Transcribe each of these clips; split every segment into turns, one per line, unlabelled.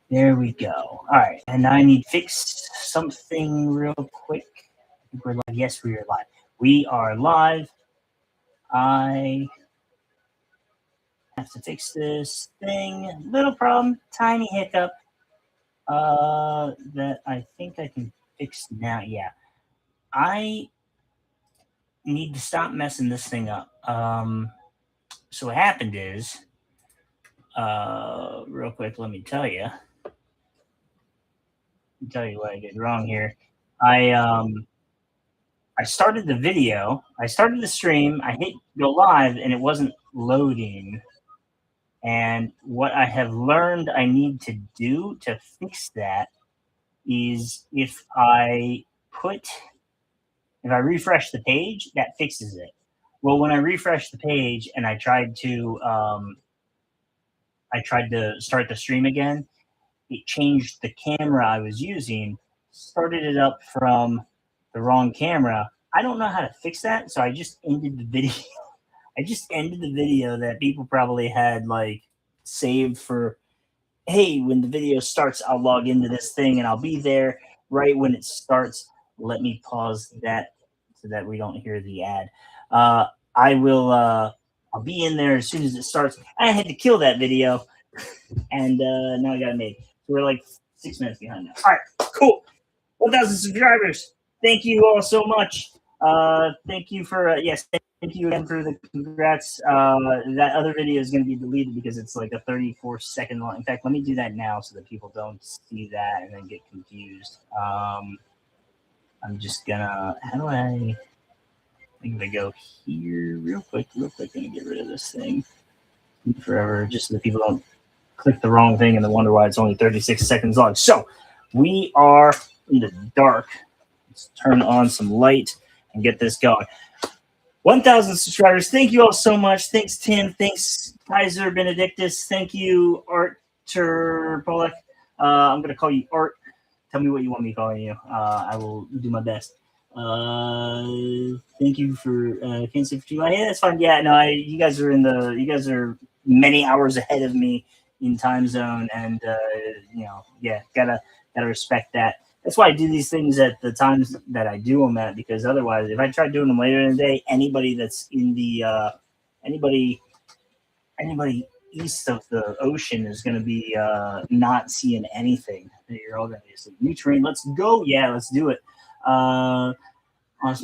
There we go. All right, and I need to fix something real quick. I think we're live. Yes, we are live. We are live. I have to fix this thing. Little problem, tiny hiccup. That I think I can fix now. Yeah, I need to stop messing this thing up. So what happened is, real quick, let me tell you what I did wrong here. I um I started the video, I started the stream, I hit go live, and it wasn't loading. And what I have learned I need to do to fix that is if I refresh the page, that fixes it. Well, when I refreshed the page and I tried to start the stream again, it changed the camera I was using, started it up from the wrong camera. I don't know how to fix that, so I just ended the video. I just ended the video that people probably had like saved for, hey, when the video starts, I'll log into this thing and I'll be there right when it starts. Let me pause that so that we don't hear the ad. Uh, I will. I'll be in there as soon as it starts. I had to kill that video, and now I got it made. So we're like 6 minutes behind now. All right, cool. 1,000 subscribers. Thank you all so much. Thank you for yes. Thank you again for the congrats. That other video is going to be deleted because it's like a 34-second long. In fact, let me do that now so that people don't see that and then get confused. I'm just gonna. How do I? I'm gonna go here real quick. Gonna get rid of this thing forever, just so that people don't click the wrong thing and then wonder why it's only 36 seconds long. So we are in the dark. Let's turn on some light and get this going. 1,000 subscribers. Thank you all so much. Thanks, Tim. Thanks, Kaiser Benedictus. Thank you, Artur Polak. I'm going to call you Art. Tell me what you want me calling you. I will do my best. Thank you for Kansas City for July. Yeah, that's fine. Yeah, no, you guys are many hours ahead of me in time zone, and gotta respect that. That's why I do these things at the times that I do them at, because otherwise, if I try doing them later in the day, anybody that's in the anybody east of the ocean is going to be not seeing anything. You're all going to be asleep. New train, let's go. Yeah, let's do it. Awesome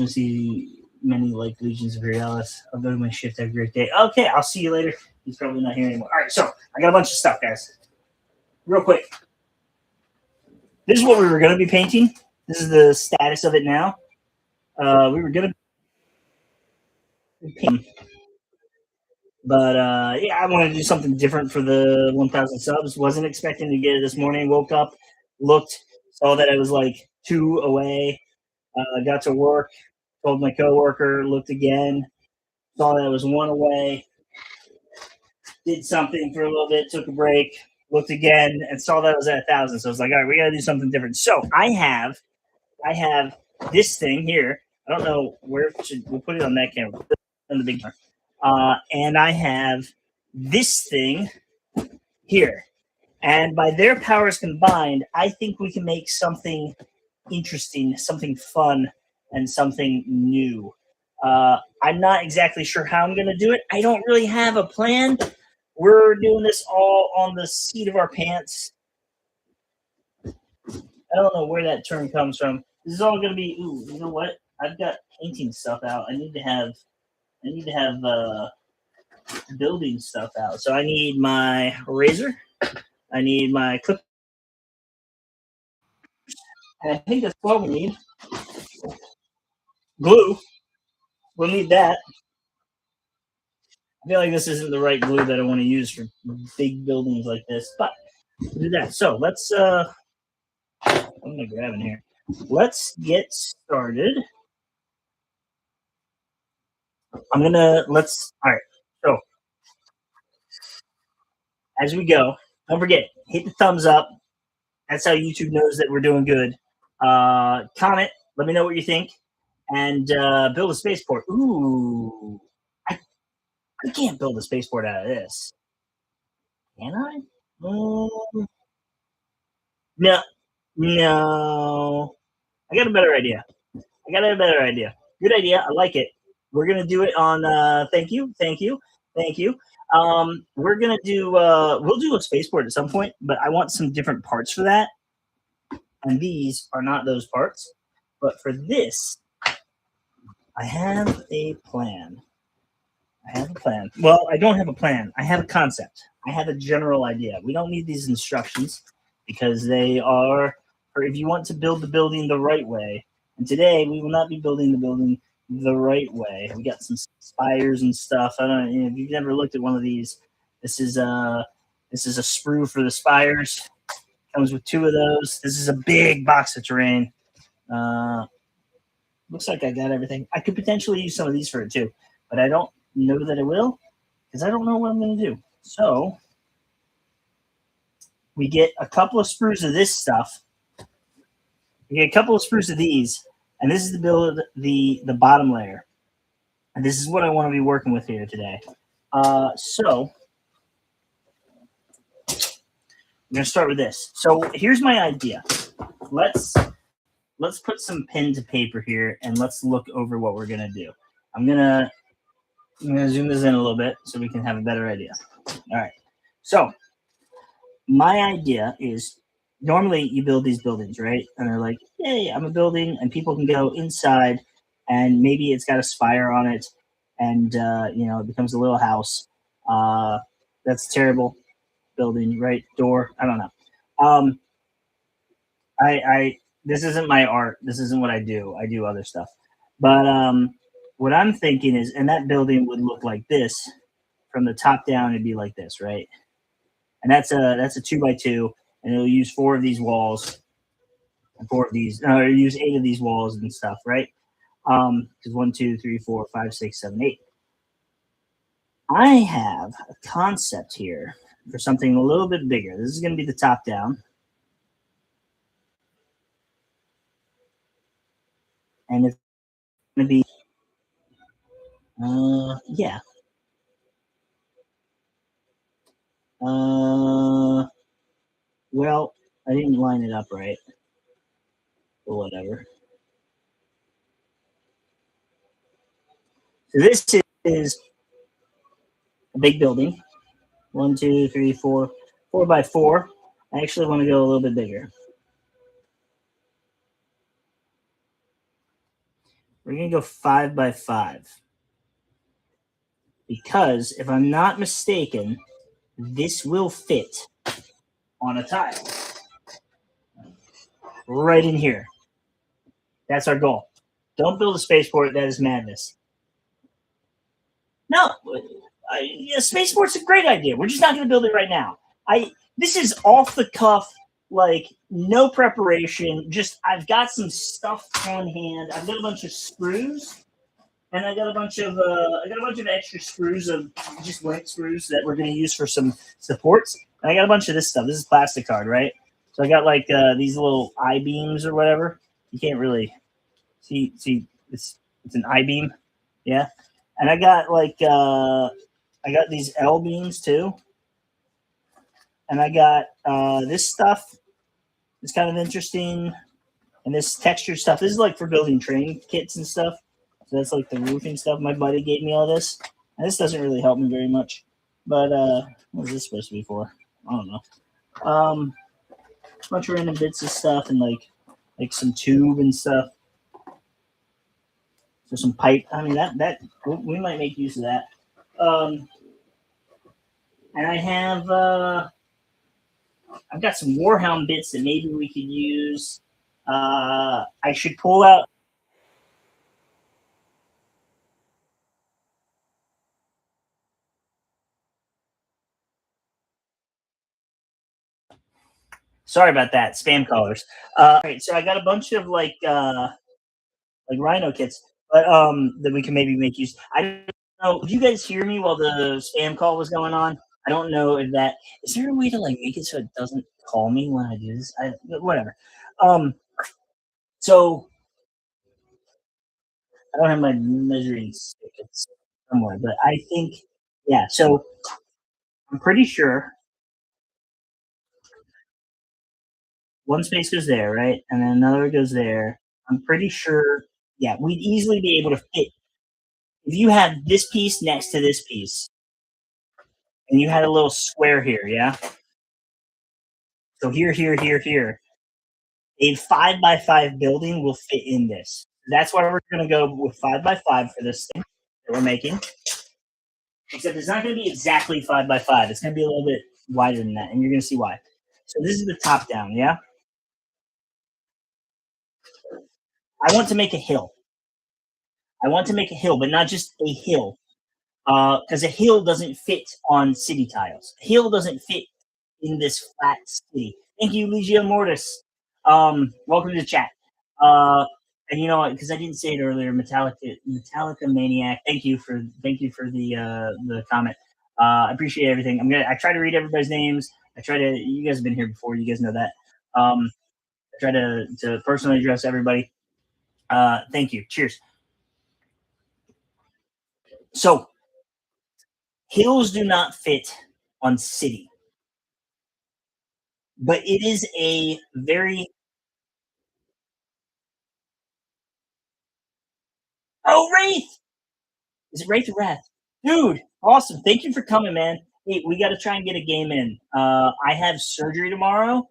to see many like Legions of Realis. I'll go to my shift. Have a great day. Okay, I'll see you later. He's probably not here anymore. All right, so I got a bunch of stuff, guys. Real quick. This is what we were going to be painting. This is the status of it now. We were going to paint, but yeah, I wanted to do something different for the 1,000 subs. Wasn't expecting to get it this morning. Woke up, looked, saw that I was like 2 away. Got to work, told my coworker, looked again, saw that I was 1 away. Did something for a little bit, took a break, looked again, and saw that I was at 1,000. So I was like, all right, we got to do something different. So I have this thing here. I don't know where we'll put it on that camera, on the big camera. And I have this thing here. And by their powers combined, I think we can make something interesting, something fun, and something new. I'm not exactly sure how I'm going to do it. I don't really have a plan. We're doing this all on the seat of our pants. I don't know where that term comes from. This is all going to be. Ooh, you know what? I've got painting stuff out. I need to have building stuff out. So I need my razor. I need my clip. And I think that's what we need. Glue. We'll need that. I feel like this isn't the right glue that I want to use for big buildings like this, but we'll do that. So let's. I'm gonna grab in here. Let's get started. All right. So as we go, don't forget, hit the thumbs up. That's how YouTube knows that we're doing good. Comment, let me know what you think, and build a spaceport. Ooh, I can't build a spaceport out of this. Can I? No, no. I got a better idea. I got a better idea. Good idea. I like it. We're gonna do it on. Thank you, thank you, thank you. We're gonna do. We'll do a spaceport at some point, but I want some different parts for that, and these are not those parts. But for this, I have a plan. I have a plan. Well, I don't have a plan. I have a concept. I have a general idea. We don't need these instructions because they are for if you want to build the building the right way. And today we will not be building the building the right way. We got some spires and stuff. I don't know if you've never looked at one of these. This is a sprue for the spires. Comes with two of those. This is a big box of terrain. Uh, Looks like I got everything. I could potentially use some of these for it too, but I don't know that I will because I don't know what I'm going to do. So we get a couple of sprues of this stuff. We get a couple of sprues of these, and this is the build the bottom layer. And this is what I want to be working with here today. So I'm going to start with this. So here's my idea. Let's put some pen to paper here and let's look over what we're going to do. I'm gonna zoom this in a little bit so we can have a better idea. All right. So my idea is normally you build these buildings, right? And they're like, hey, I'm a building, and people can go inside, and maybe it's got a spire on it, and it becomes a little house. That's terrible building, right? Door. I don't know. Um, I this isn't my art. This isn't what I do. I do other stuff. But what I'm thinking is, and that building would look like this from the top down. It'd be like this, right? And that's a 2x2, and it'll use four of these walls, and four of these, or use eight of these walls and stuff, right? Because 1, 2, 3, 4, 5, 6, 7, 8. I have a concept here for something a little bit bigger. This is going to be the top down, and it's going to be, yeah. Well, I didn't line it up right, or whatever. So this is a big building. 1, 2, 3, 4, 4x4. I actually want to go a little bit bigger. We're going to go 5x5. Because if I'm not mistaken, this will fit on a tile. Right in here. That's our goal. Don't build a spaceport. That is madness. No, a spaceport's a great idea. We're just not going to build it right now. This is off the cuff, like no preparation. Just I've got some stuff on hand. I've got a bunch of screws, and I got a bunch of extra screws of just blank screws that we're going to use for some supports. And I got a bunch of this stuff. This is plastic card, right? So I got like these little I beams or whatever. You can't really see. It's an I beam, yeah. And I got I got these L beams too. And I got this stuff. It's kind of interesting. And this texture stuff. This is like for building train kits and stuff. So that's like the roofing stuff. My buddy gave me all this. And this doesn't really help me very much. But what is this supposed to be for? I don't know. A bunch of random bits of stuff and like some tube and stuff. So some pipe. I mean that we might make use of that. And I have I've got some Warhound bits that maybe we could use. I should pull out. Sorry about that, spam callers. All right, so I got a bunch of like Rhino kits, but that we can maybe make use. I don't know. Did you guys hear me while the spam call was going on? I don't know if that is there a way to like make it so it doesn't call me when I do this. Whatever. Um, so I don't have my measuring stick. It's somewhere, but I think yeah. So I'm pretty sure one space goes there, right? And then another goes there. I'm pretty sure, yeah, we'd easily be able to fit. If you have this piece next to this piece, and you had a little square here, yeah? So here, here, here, here. A 5 by 5 building will fit in this. That's why we're going to go with 5 by 5 for this thing that we're making. Except it's not going to be exactly 5 by 5. It's going to be a little bit wider than that, and you're going to see why. So this is the top down, yeah? I want to make a hill. I want to make a hill, but not just a hill. Because a hill doesn't fit on city tiles. A hill doesn't fit in this flat city. Thank you, Legio Mortis. Welcome to the chat. And you know what? Because I didn't say it earlier, Metallica Maniac. Thank you for the comment. I appreciate everything. I try to read everybody's names. You guys have been here before. You guys know that. I try to personally address everybody. Thank you. Cheers. So hills do not fit on city, but it is a very. Oh, Wraith! Is it Wraith or Wrath? Dude, awesome. Thank you for coming, man. Hey, we got to try and get a game in. I have surgery tomorrow,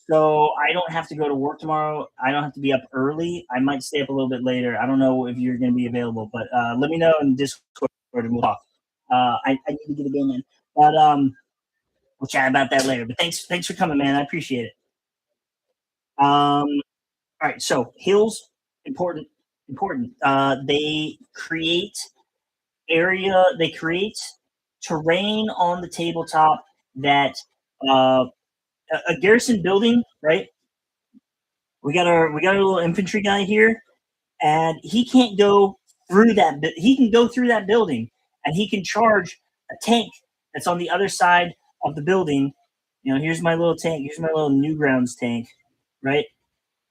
so I don't have to go to work tomorrow. I don't have to be up early. I might stay up a little bit later. I don't know if you're going to be available, but let me know in Discord and we'll talk. I need to get a game in, but we'll chat about that later. But thanks for coming, man. I appreciate it. All right, so hills important, important. They create they create terrain on the tabletop that a garrison building, right? We got a little infantry guy here, and he can't go through that. He can go through that building, and he can charge a tank that's on the other side of the building. You know, here's my little tank. Here's my little Newgrounds tank, right?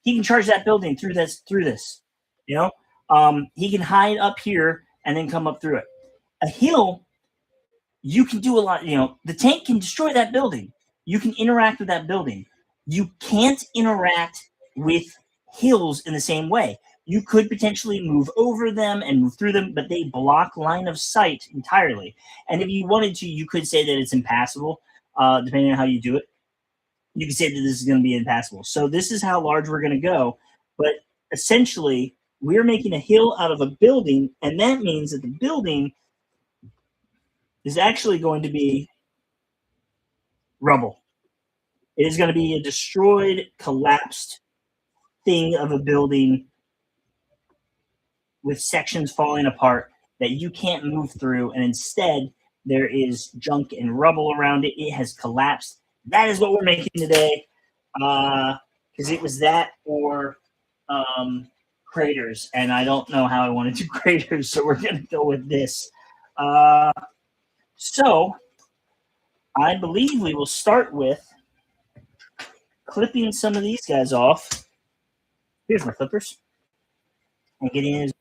He can charge that building through this. You know, he can hide up here and then come up through it. A hill, you can do a lot. You know, the tank can destroy that building. You can interact with that building. You can't interact with hills in the same way. You could potentially move over them and move through them, but they block line of sight entirely. And if you wanted to, you could say that it's impassable, depending on how you do it. You can say that this is going to be impassable. So this is how large we're going to go. But essentially, we're making a hill out of a building, and that means that the building is actually going to be rubble. It is going to be a destroyed, collapsed thing of a building with sections falling apart that you can't move through, and instead there is junk and rubble around it. It has collapsed. That is what we're making today, because it was that or craters, and I don't know how I want to do craters, so we're going to go with this. So I believe we will start with clipping some of these guys off. Here's my clippers. And getting his.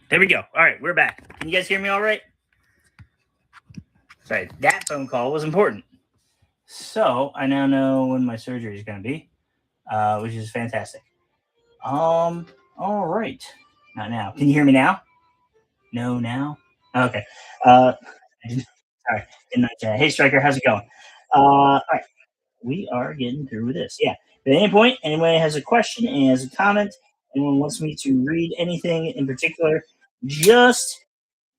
There we go. All right, we're back. Can you guys hear me all right? Sorry, that phone call was important. So I now know when my surgery is going to be, which is fantastic. All right. Not now. Can you hear me now? No, now. Okay. Sorry. Hey, Striker, how's it going? All right. We are getting through this. Yeah. At any point, anybody has a question and has a comment, Anyone wants me to read anything in particular, just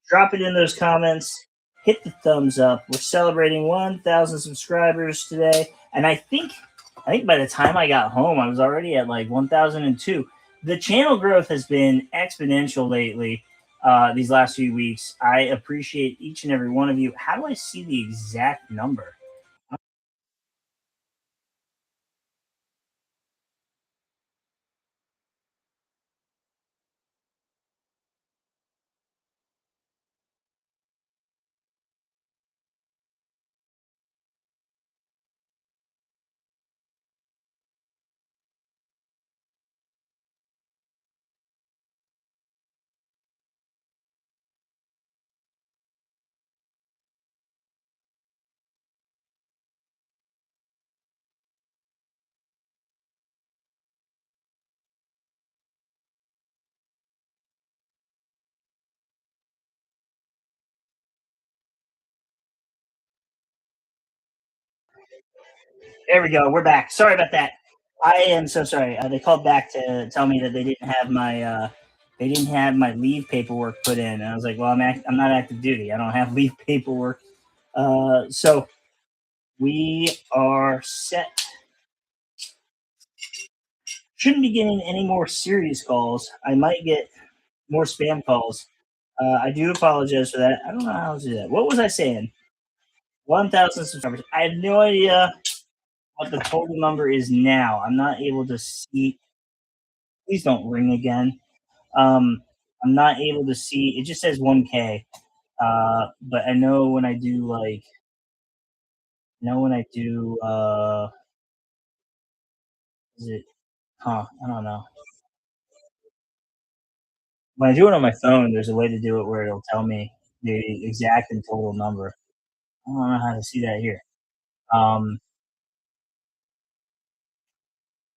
drop it in those comments. Hit the thumbs up. We're celebrating 1,000 subscribers today, and I think by the time I got home, I was already at like 1,002. The channel growth has been exponential lately. These last few weeks, I appreciate each and every one of you. How do I see the exact number? There we go. We're back. Sorry about that. I am so sorry. They called back to tell me that they didn't have my leave paperwork put in, and I was like, "Well, I'm not active duty. I don't have leave paperwork." So we are set. Shouldn't be getting any more serious calls. I might get more spam calls. I do apologize for that. I don't know how to do that. What was I saying? 1,000 subscribers. I have no idea what the total number is now. I'm not able to see. Please don't ring again. I'm not able to see. It just says 1K. But I know when I do like, know when I do. Is it? Huh? I don't know. When I do it on my phone, there's a way to do it where it'll tell me the exact and total number. I don't know how to see that here. Um,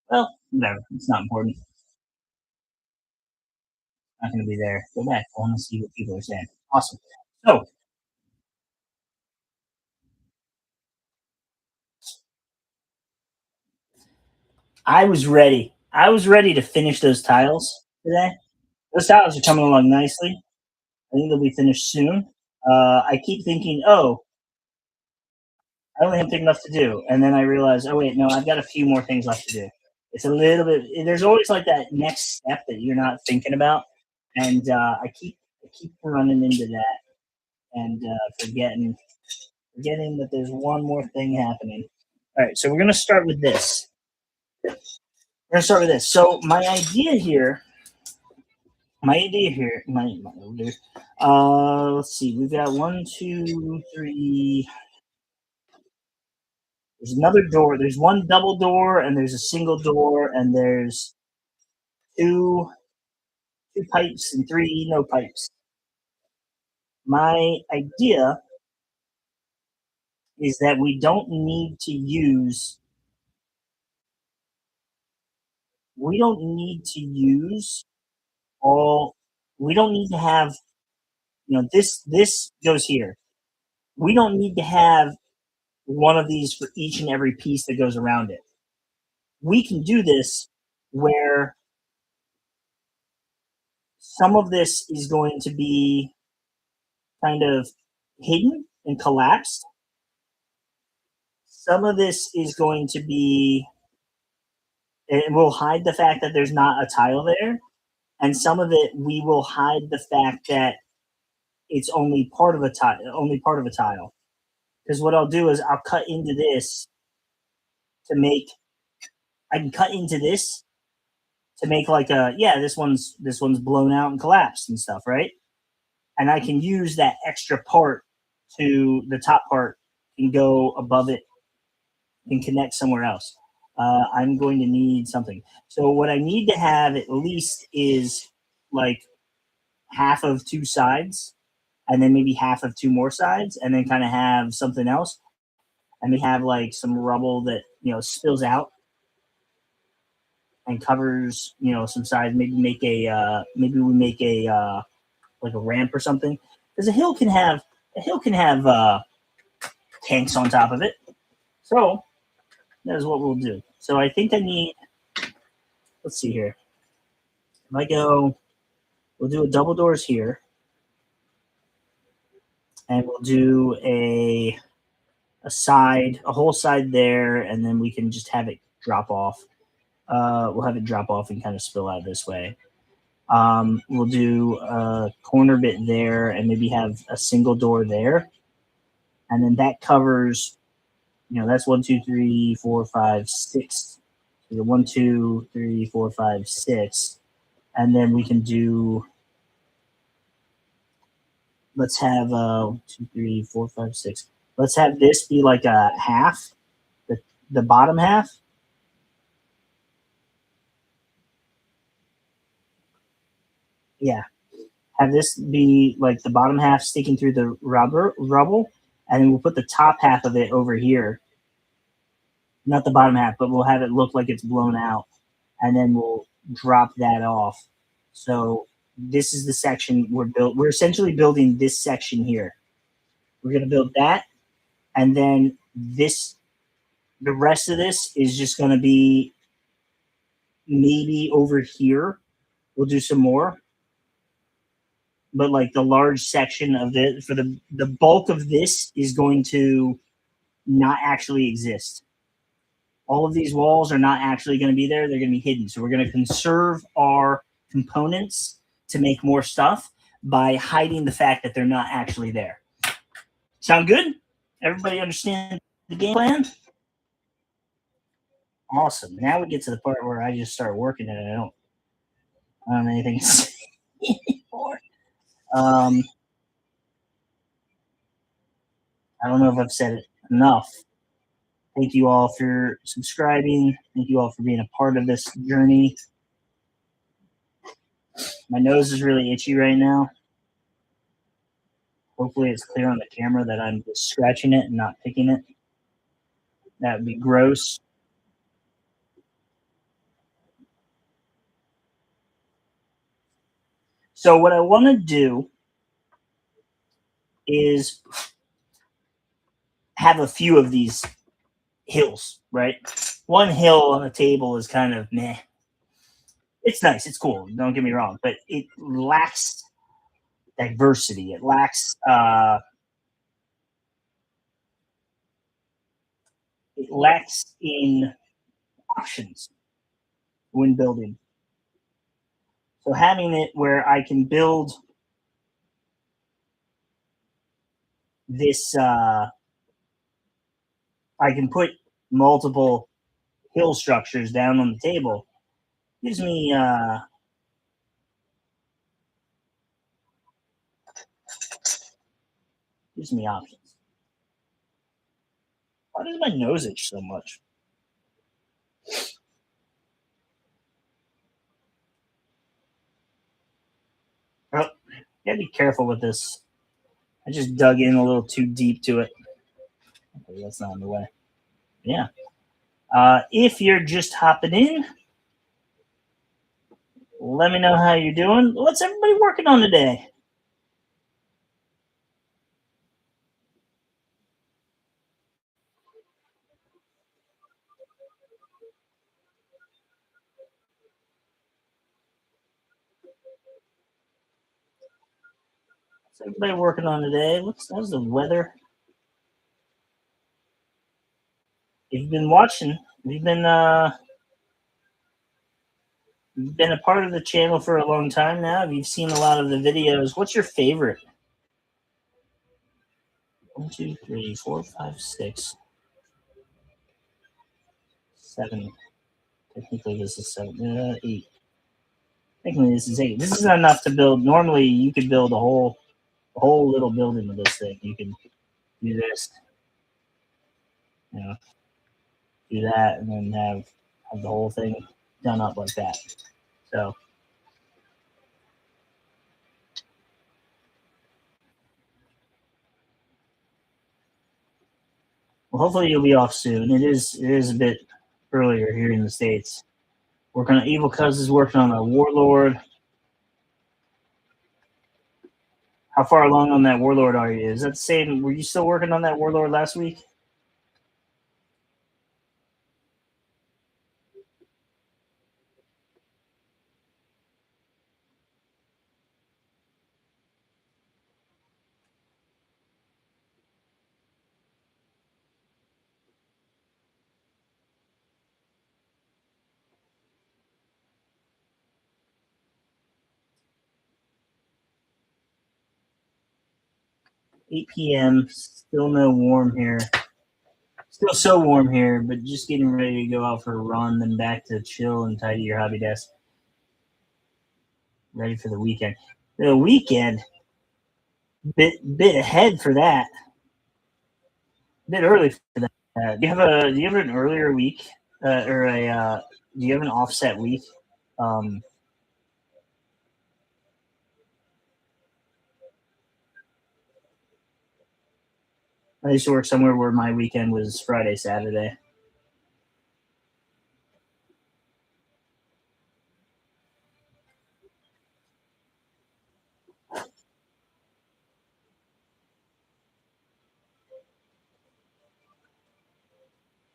well, whatever. It's not important. Not going to be there. Go back. I want to see what people are saying. Awesome. So I was ready. I was ready to finish those tiles today. Those tiles are coming along nicely. I think they'll be finished soon. I keep thinking, oh, I only have thing left to do, and then I realize, oh wait, no, I've got a few more things left to do. It's a little bit. There's always like that next step that you're not thinking about, and I keep running into that and forgetting that there's one more thing happening. All right, so we're gonna start with this. We're gonna start with this. So let's see, we've got one, two, three. There's another door. There's one double door, and there's a single door, and there's two two pipes and three no pipes. My idea is that we don't need to use all we don't need to have this goes here. We don't need to have one of these for each and every piece that goes around it. We can do this where some of this is going to be kind of hidden and collapsed. Some of this is going to be, it will hide the fact that there's not a tile there. And some of it, we will hide the fact that it's only part of a tile. Because what I'll do is I'll cut into this to make, I can cut into this to make like this one's blown out and collapsed and stuff, right? And I can use that extra part to the top part and go above it and connect somewhere else. I'm going to need something. So what I need to have at least is like half of two sides, and then maybe half of two more sides, and then kind of have something else, and we have like some rubble that spills out and covers some sides. Maybe we make a like a ramp or something, because a hill can have tanks on top of it. So that is what we'll do. So I think I need. Let's see here. if I go, we'll do a double doors here, and we'll do a whole side there, and then we can just have it drop off. We'll have it drop off and kind of spill out this way. We'll do a corner bit there, and maybe have a single door there, and then that covers. That's 1, 2, 3, 4, 5, 6. So 1, 2, 3, 4, 5, 6, and then we can do. Let's have 1, 2, 3, 4, 5, 6. Let's have this be like a half, the bottom half. Yeah, have this be like the bottom half sticking through the rubble, and then we'll put the top half of it over here. Not the bottom half, but we'll have it look like it's blown out, and then we'll drop that off. So this is the section we're essentially building this section here. We're going to build that, and then the rest of this is just going to be maybe over here. We'll do some more, but like the large section of the bulk of this is going to not actually exist. All of these walls are not actually going to be there. They're going to be hidden. So we're going to conserve our components to make more stuff by hiding the fact that they're not actually there. Sound good? Everybody understand the game plan? Awesome. Now we get to the part where I just start working and I don't have anything to say anymore. I don't know if I've said it enough. Thank you all for subscribing. Thank you all for being a part of this journey. My nose is really itchy right now. Hopefully it's clear on the camera that I'm just scratching it and not picking it. That would be gross. So what I want to do is have a few of these hills, right? One hill on the table is kind of meh. It's nice. It's cool. Don't get me wrong. But it lacks diversity. It lacks in options when building. So having it where I can build this, I can put multiple hill structures down on the table, gives me options. Why does my nose itch so much? Oh, gotta be careful with this. I just dug in a little too deep to it. Okay, that's not in the way. Yeah. If you're just hopping in, let me know how you're doing. What's everybody working on today? What's everybody working on today? How's the weather? If you've been watching, you've been a part of the channel for a long time now. If you've seen a lot of the videos, what's your favorite? 1, 2, 3, 4, 5, 6, 7. Technically, this is 7, 8. Technically, this is 8. This is not enough to build. Normally, you could build a whole little building with this thing. You can do this, do that, and then have the whole thing done up like that. So, well, hopefully you'll be off soon. It is a bit earlier here in the States. Working on Evil Cuz is working on a Warlord. How far along on that Warlord are you? Is that the same? Were you still working on that Warlord last week? 8 p.m. Still no warm here. Still so warm here, but just getting ready to go out for a run, then back to chill and tidy your hobby desk. Ready for the weekend. The weekend, bit ahead for that. Bit early for that. Do you have an earlier week or a do you have an offset week? Um, I used to work somewhere where my weekend was Friday, Saturday.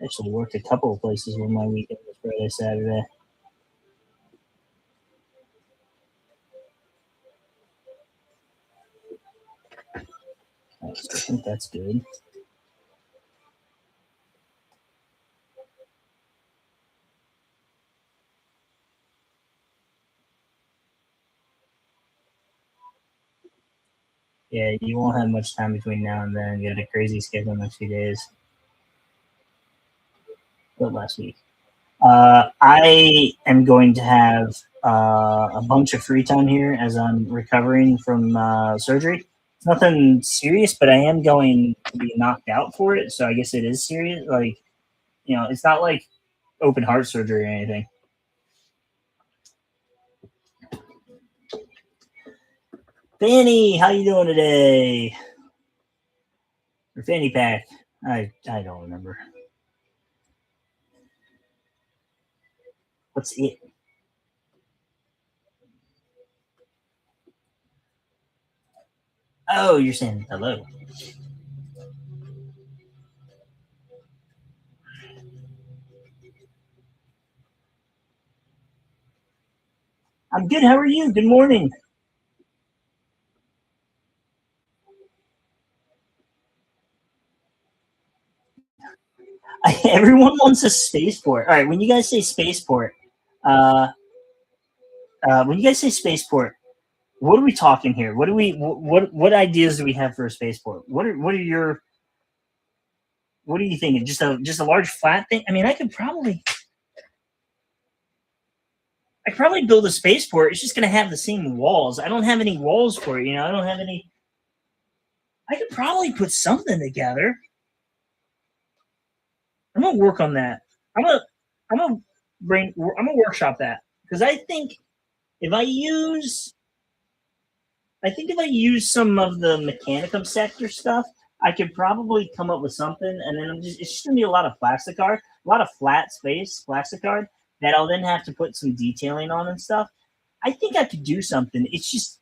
Actually, worked a couple of places where my weekend was Friday, Saturday. I think that's good. Yeah, you won't have much time between now and then. You had a crazy schedule in the next few days. But last week. I am going to have a bunch of free time here as I'm recovering from surgery. It's nothing serious, but I am going to be knocked out for it. So I guess it is serious. Like, it's not like open heart surgery or anything. Fanny, how you doing today? Or Fanny Pack? I don't remember. What's it? Oh, you're saying hello. I'm good. How are you? Good morning. Everyone wants a spaceport. All right, when you guys say spaceport, uh, when you guys say spaceport, what are we talking here? What ideas do we have for a spaceport? What are you thinking? Just a large flat thing? I mean, I could probably build a spaceport. It's just gonna have the same walls. I don't have any walls for it. I don't have any. I could probably put something together. I'm gonna work on that. I'm gonna I'm gonna I'm gonna workshop that because if I use I think if I use some of the Mechanicum sector stuff, I could probably come up with something, and then it's just gonna be a lot of plastic art, a lot of flat space plastic art that I'll then have to put some detailing on and stuff. I think I could do something. It's just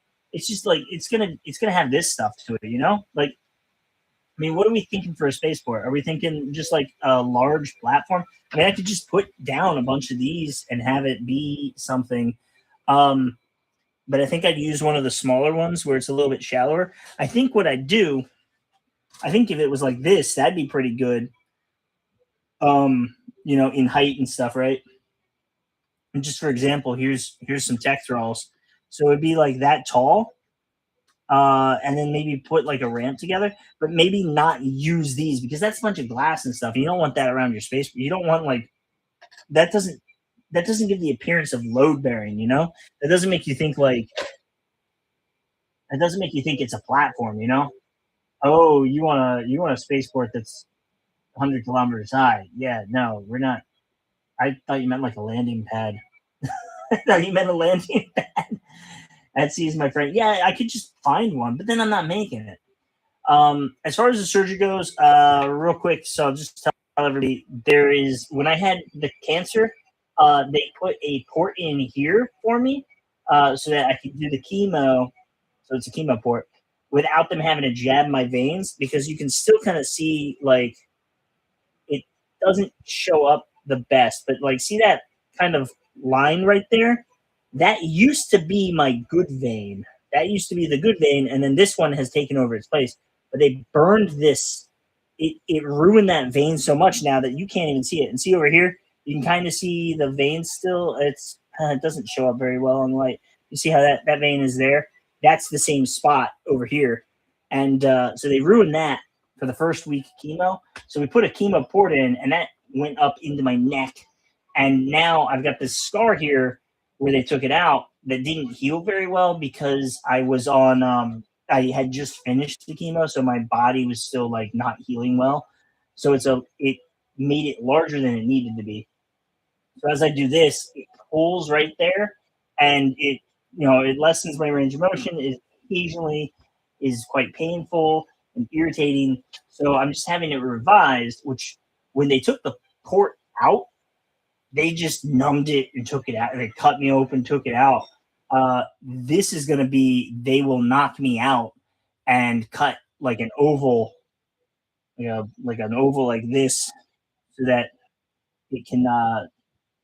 like it's gonna have this stuff to it. Like, I mean, what are we thinking for a spaceport? Are we thinking just like a large platform? I mean, I could just put down a bunch of these and have it be something. Um, but I think I'd use one of the smaller ones where it's a little bit shallower. I think what I'd do, I think if it was like this, that'd be pretty good. In height and stuff, right? And just for example, here's some tech thralls. So it'd be like that tall, and then maybe put like a ramp together, but maybe not use these because that's a bunch of glass and stuff. You don't want that around your space. You don't want like that doesn't give the appearance of load bearing. That doesn't make you think like that doesn't make you think it's a platform. Oh, you want a spaceport that's 100 kilometers high? Yeah, no, we're not. I thought you meant like a landing pad. I thought you meant a landing pad. Etsy's my friend. Yeah, I could just find one, but then I'm not making it. As far as the surgery goes, real quick, so I'll just tell everybody when I had the cancer, they put a port in here for me, so that I could do the chemo. So it's a chemo port without them having to jab my veins because you can still kind of see like it doesn't show up the best, but like see that kind of line right there? That used to be my good vein. That used to be the good vein, and then this one has taken over its place. But they burned this. It ruined that vein so much now that you can't even see it. And see over here, you can kind of see the vein still. It doesn't show up very well in light. You see how that vein is there? That's the same spot over here And so they ruined that for the first week of chemo. So we put a chemo port in, and that went up into my neck. And now I've got this scar here where they took it out that didn't heal very well because I was on, I had just finished the chemo, so my body was still like not healing well. So it made it larger than it needed to be. So as I do this, it pulls right there, and it lessens my range of motion. It occasionally is quite painful and irritating. So I'm just having it revised. Which when they took the port out, they just numbed it and took it out. They cut me open, took it out. This is going to be, they will knock me out and cut like an oval, like an oval like this, so that it can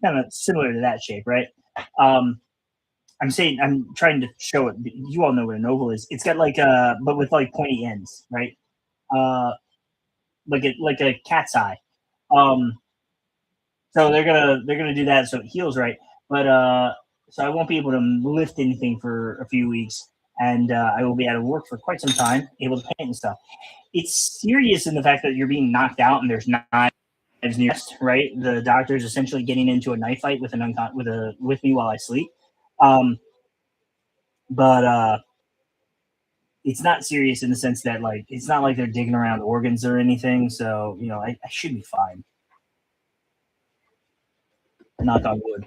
kind of similar to that shape, right? Um, I'm trying to show it. You all know what an oval is. It's got like but with like pointy ends, right? Uh, like a cat's eye. Um, so they're gonna do that so it heals right. But so I won't be able to lift anything for a few weeks, and I will be out of work for quite some time, able to paint and stuff. It's serious in the fact that you're being knocked out and there's not nearest, right? The doctor is essentially getting into a knife fight with with me while I sleep. Um, but it's not serious in the sense that like it's not like they're digging around organs or anything. So I should be fine. Knock on wood.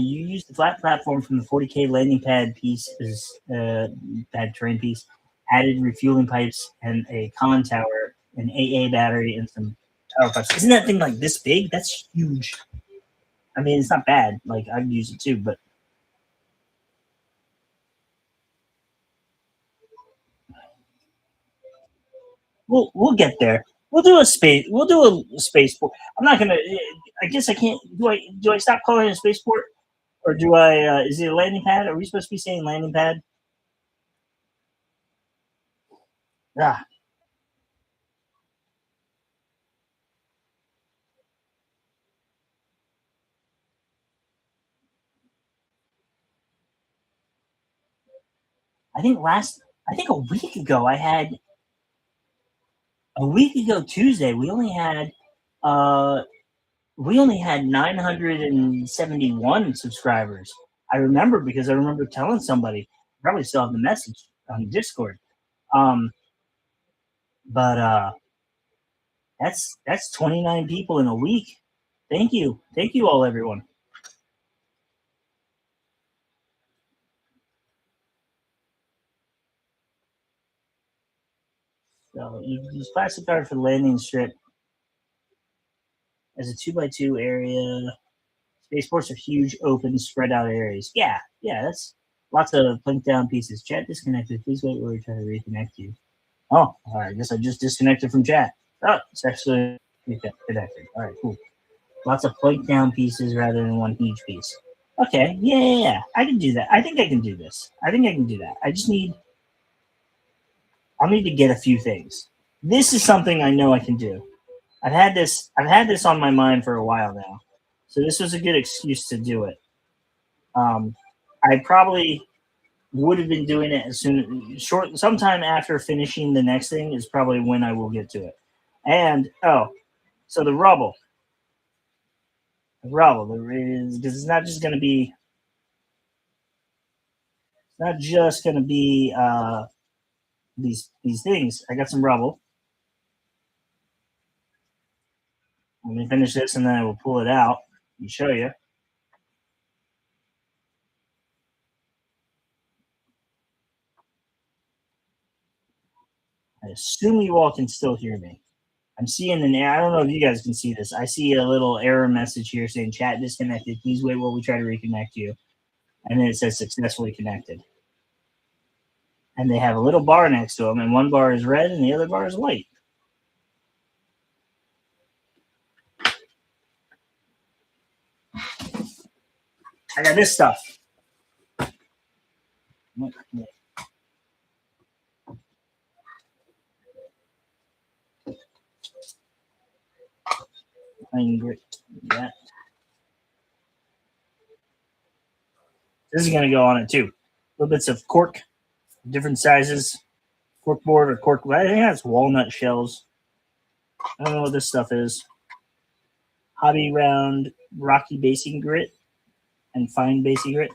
You use the flat platform from the 40K landing pad piece as pad terrain piece, added refueling pipes and a con tower, an AA battery, and some power pipes. Isn't that thing like this big? That's huge. I mean, it's not bad. Like I'd use it too, but we'll get there. We'll do a space. We'll do a spaceport. I'm not gonna. I guess I can't. Do I stop calling it a spaceport, or do I? Is it a landing pad? Are we supposed to be saying landing pad? Ah, I think last. I think a week ago I had. A week ago Tuesday uh we only had 971 subscribers. I remember because I remember telling somebody. Probably still have the message on Discord. Um, but that's 29 people in a week. Thank you all, everyone. So you use plastic card for the landing strip as a 2x2 area. Spaceports are huge, open, spread out areas. Yeah, that's lots of planked down pieces. Chat disconnected. Please wait while we try to reconnect you. Oh, all right. I guess I just disconnected from chat. Oh, it's actually connected. All right, cool. Lots of planked down pieces rather than one huge piece. Okay, yeah. I can do that. I think I can do this. I think I can do that. I'll need to get a few things. This is something I know I can do. I've had this on my mind for a while now. So this was a good excuse to do it. I probably would have been doing it as sometime after finishing the next thing is probably when I will get to it. And so the rubble there is, because it's not just going to be these things. I got some rubble. Let me finish this and then I will pull it out and show you. I assume you all can still hear me. I'm seeing I don't know if you guys can see this. I see a little error message here saying chat disconnected. Please wait while we try to reconnect you. And then it says successfully connected. And they have a little bar next to them, and one bar is red and the other bar is white. I got this stuff. Yeah. This is going to go on it too. Little bits of cork, different sizes. corkboard or cork. I think that's walnut shells. I don't know what this stuff is. Hobby round rocky basing grit and fine basing grit.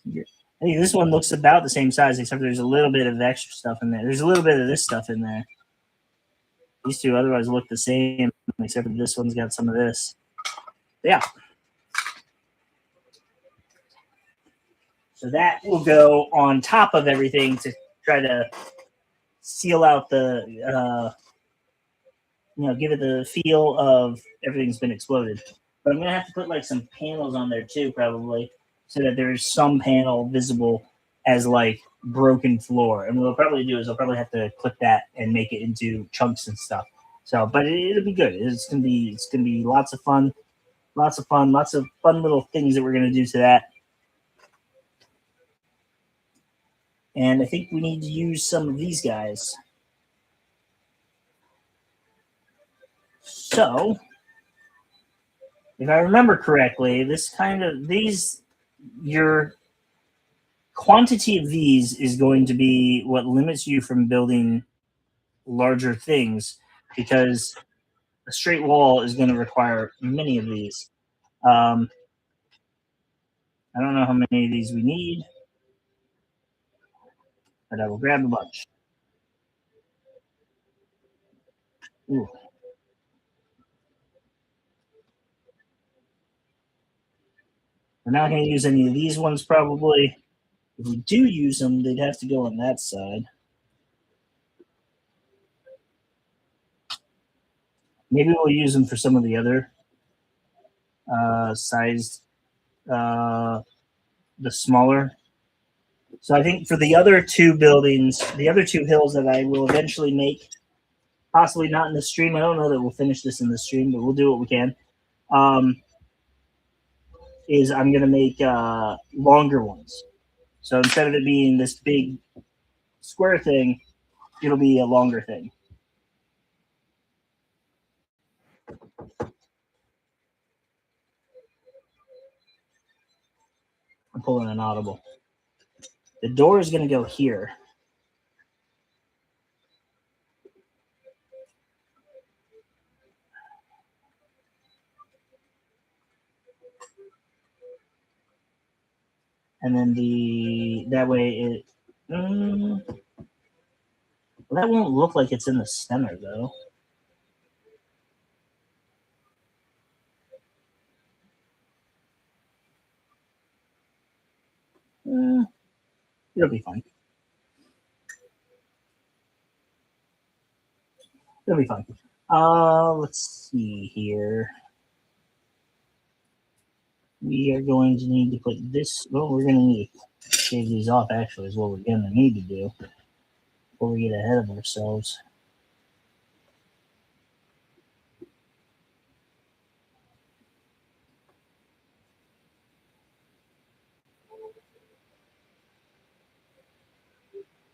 I think this one looks about the same size, except there's a little bit of extra stuff in there. There's a little bit of this stuff in there. These two otherwise look the same, except for this one's got some of this. But yeah. So that will go on top of everything to try to seal out the, give it the feel of everything's been exploded. But I'm going to have to put like some panels on there too, probably, so that there's some panel visible as like broken floor. And what I'll probably do is I'll probably have to clip that and make it into chunks and stuff. So, but it'll be good. It's gonna be lots of fun, lots of fun little things that we're gonna do to that. And I think we need to use some of these guys. So, if I remember correctly, your quantity of these is going to be what limits you from building larger things, because a straight wall is going to require many of these. I don't know how many of these we need, but I will grab a bunch. Ooh. We're not going to use any of these ones, probably. If we do use them, they'd have to go on that side. Maybe we'll use them for some of the other sized, the smaller. So I think for the other two buildings, the other two hills that I will eventually make, possibly not in the stream. I don't know that we'll finish this in the stream, but we'll do what we can. Is I'm going to make longer ones. So instead of it being this big square thing, it'll be a longer thing. I'm pulling an audible. The door is going to go here. And then that way it, well, that won't look like it's in the center though. It'll be fine. It'll be fine. Let's see here. We are going to need to put this. Well, we're going to need to shave these off. Actually, is what we're going to need to do before we get ahead of ourselves.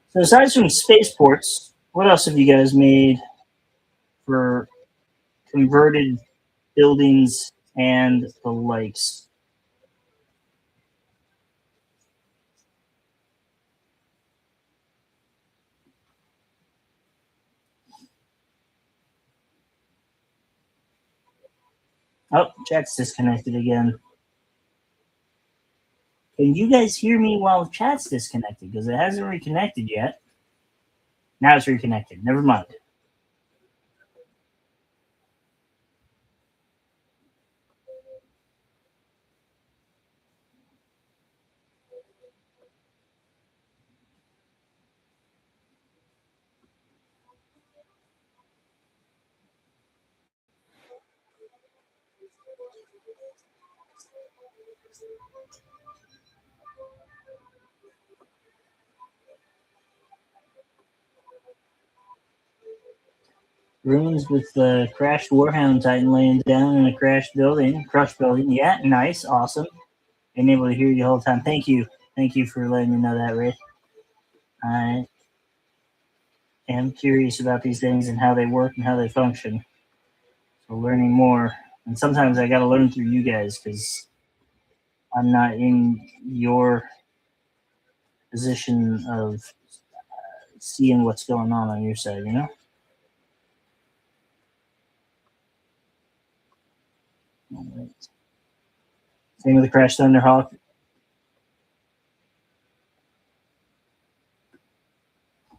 So aside from spaceports, what else have you guys made for converted buildings and the likes? Oh, chat's disconnected again. Can you guys hear me while chat's disconnected? Because it hasn't reconnected yet. Now it's reconnected. Never mind. Ruins with the crashed Warhound Titan laying down in a crushed building. Yeah, nice, awesome. Been able to hear you the whole time. Thank you for letting me know that, Ray. I am curious about these things and how they work and how they function. So learning more, and sometimes I got to learn through you guys because I'm not in your position of seeing what's going on your side, you know? All right. Same with the Crash Thunderhawk.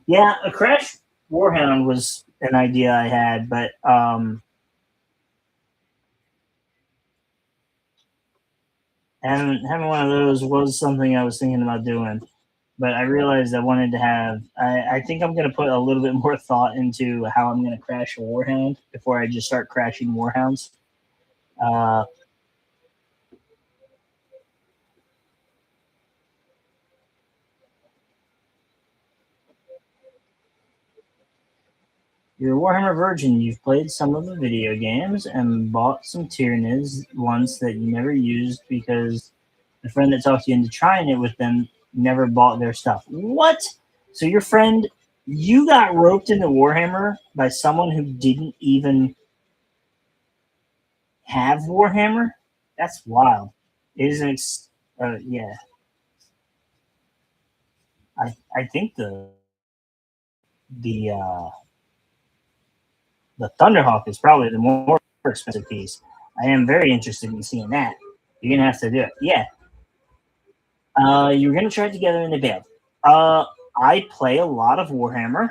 Yeah, a Crash Warhound was an idea I had, but having one of those was something I was thinking about doing. But I realized I wanted to have. I think I'm going to put a little bit more thought into how I'm going to crash a Warhound before I just start crashing Warhounds. Uh, you're a Warhammer virgin. You've played some of the video games and bought some Tyranids once that you never used because the friend that talked you into trying it with them never bought their stuff. What? So your friend, you got roped into Warhammer by someone who didn't even have Warhammer? That's wild. It is yeah. I think the the Thunderhawk is probably the more expensive piece. I am very interested in seeing that. You're gonna have to do it. Yeah. You were gonna try it together and they bailed. I play a lot of Warhammer.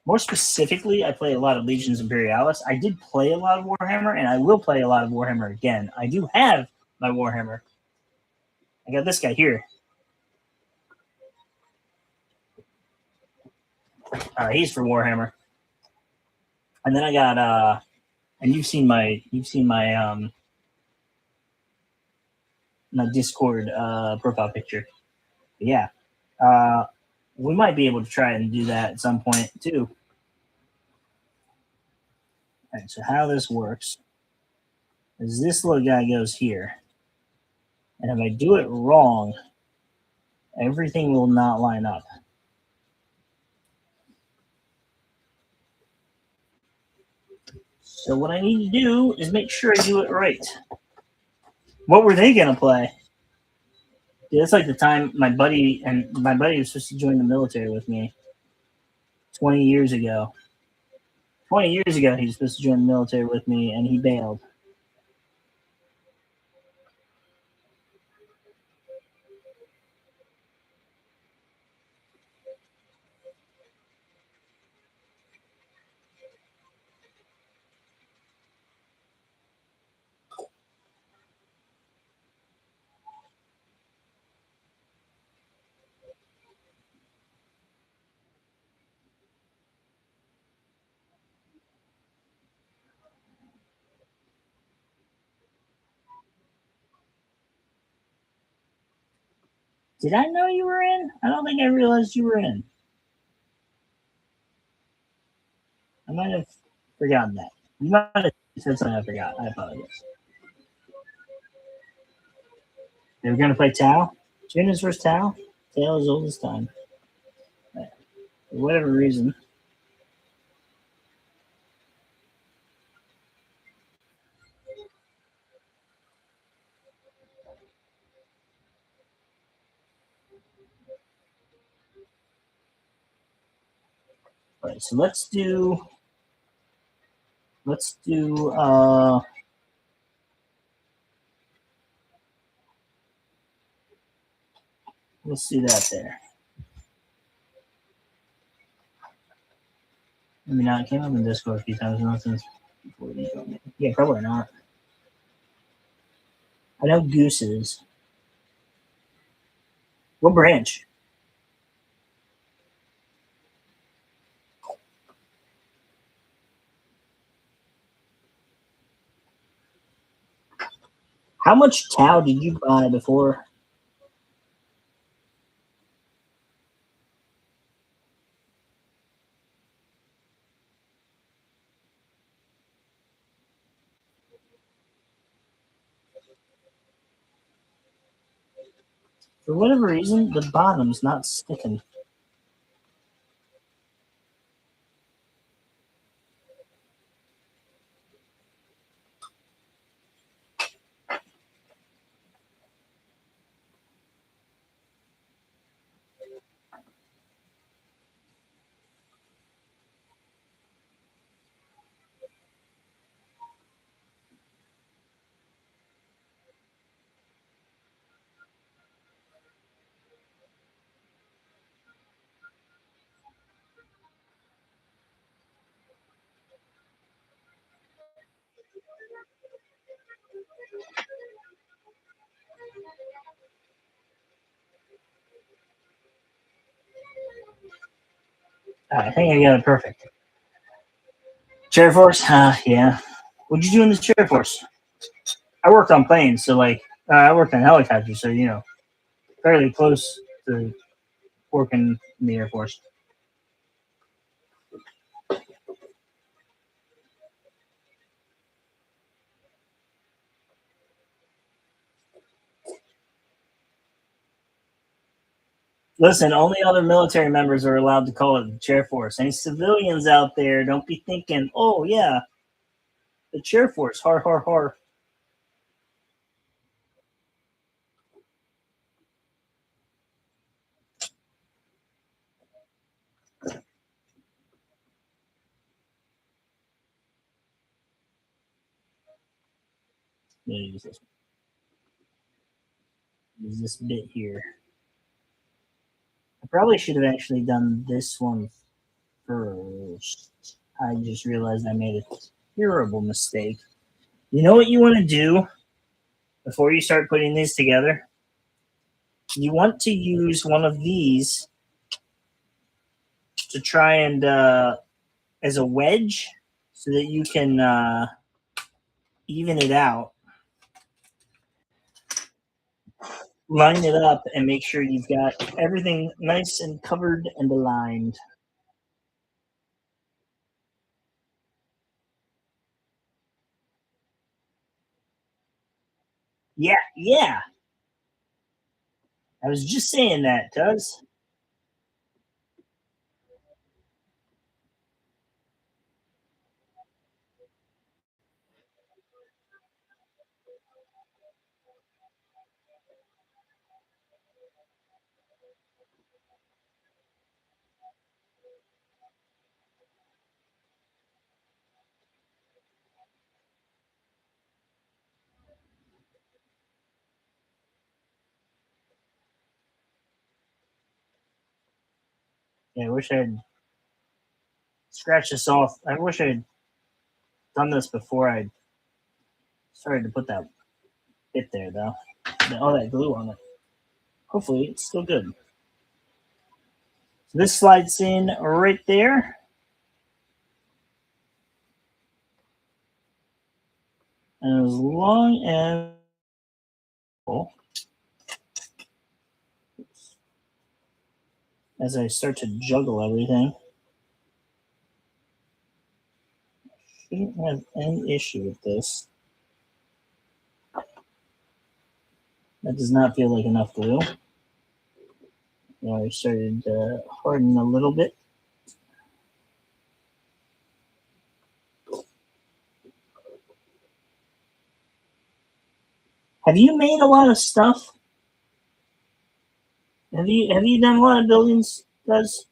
More specifically, I play a lot of Legions Imperialis. I did play a lot of Warhammer, and I will play a lot of Warhammer again. I do have my Warhammer. I got this guy here. He's for Warhammer. And then I got and you've seen my Discord profile picture. But yeah, uh, we might be able to try and do that at some point too. All right, so how this works is this little guy goes here, and if I do it wrong, everything will not line up. So what I need to do is make sure I do it right. What were they gonna play? Yeah, it's like the time my buddy was supposed to join the military with me 20 years ago. 20 years ago, he was supposed to join the military with me, and he bailed. Did I know you were in? I don't think I realized you were in. I might have forgotten that. You might have said something I forgot. I apologize. They were going to play Tau. Tuna's versus Tau. Tau is old as time. For whatever reason. All right, so let's do let's do that there. I mean, it came up in Discord a few times. Nothing's before you told me. Yeah, probably not. I know gooses. What branch? How much Tau did you buy before? For whatever reason, the bottom's not sticking. I think I got it perfect. Chair Force? Yeah. What'd you do in the Chair Force? I worked on planes, so like, I worked on helicopters, so, you know, fairly close to working in the Air Force. Listen, only other military members are allowed to call it the Chair Force. Any civilians out there, don't be thinking, oh, yeah, the Chair Force, har, har, har. Use this bit here. I probably should have actually done this one first. I just realized I made a terrible mistake. You know what you want to do before you start putting these together? You want to use one of these to try and as a wedge so that you can even it out. Line it up and make sure you've got everything nice and covered and aligned. Yeah, yeah. I was just saying that, Tuz. Yeah, I wish I had scratched this off. I wish I had done this before I started to put that bit there, though. All that glue on it. Hopefully, it's still good. So this slides in right there. And as long as I start to juggle everything, shouldn't have any issue with this. That does not feel like enough glue. I started to harden a little bit. Have you made a lot of stuff? Have you done a lot of buildings, guys?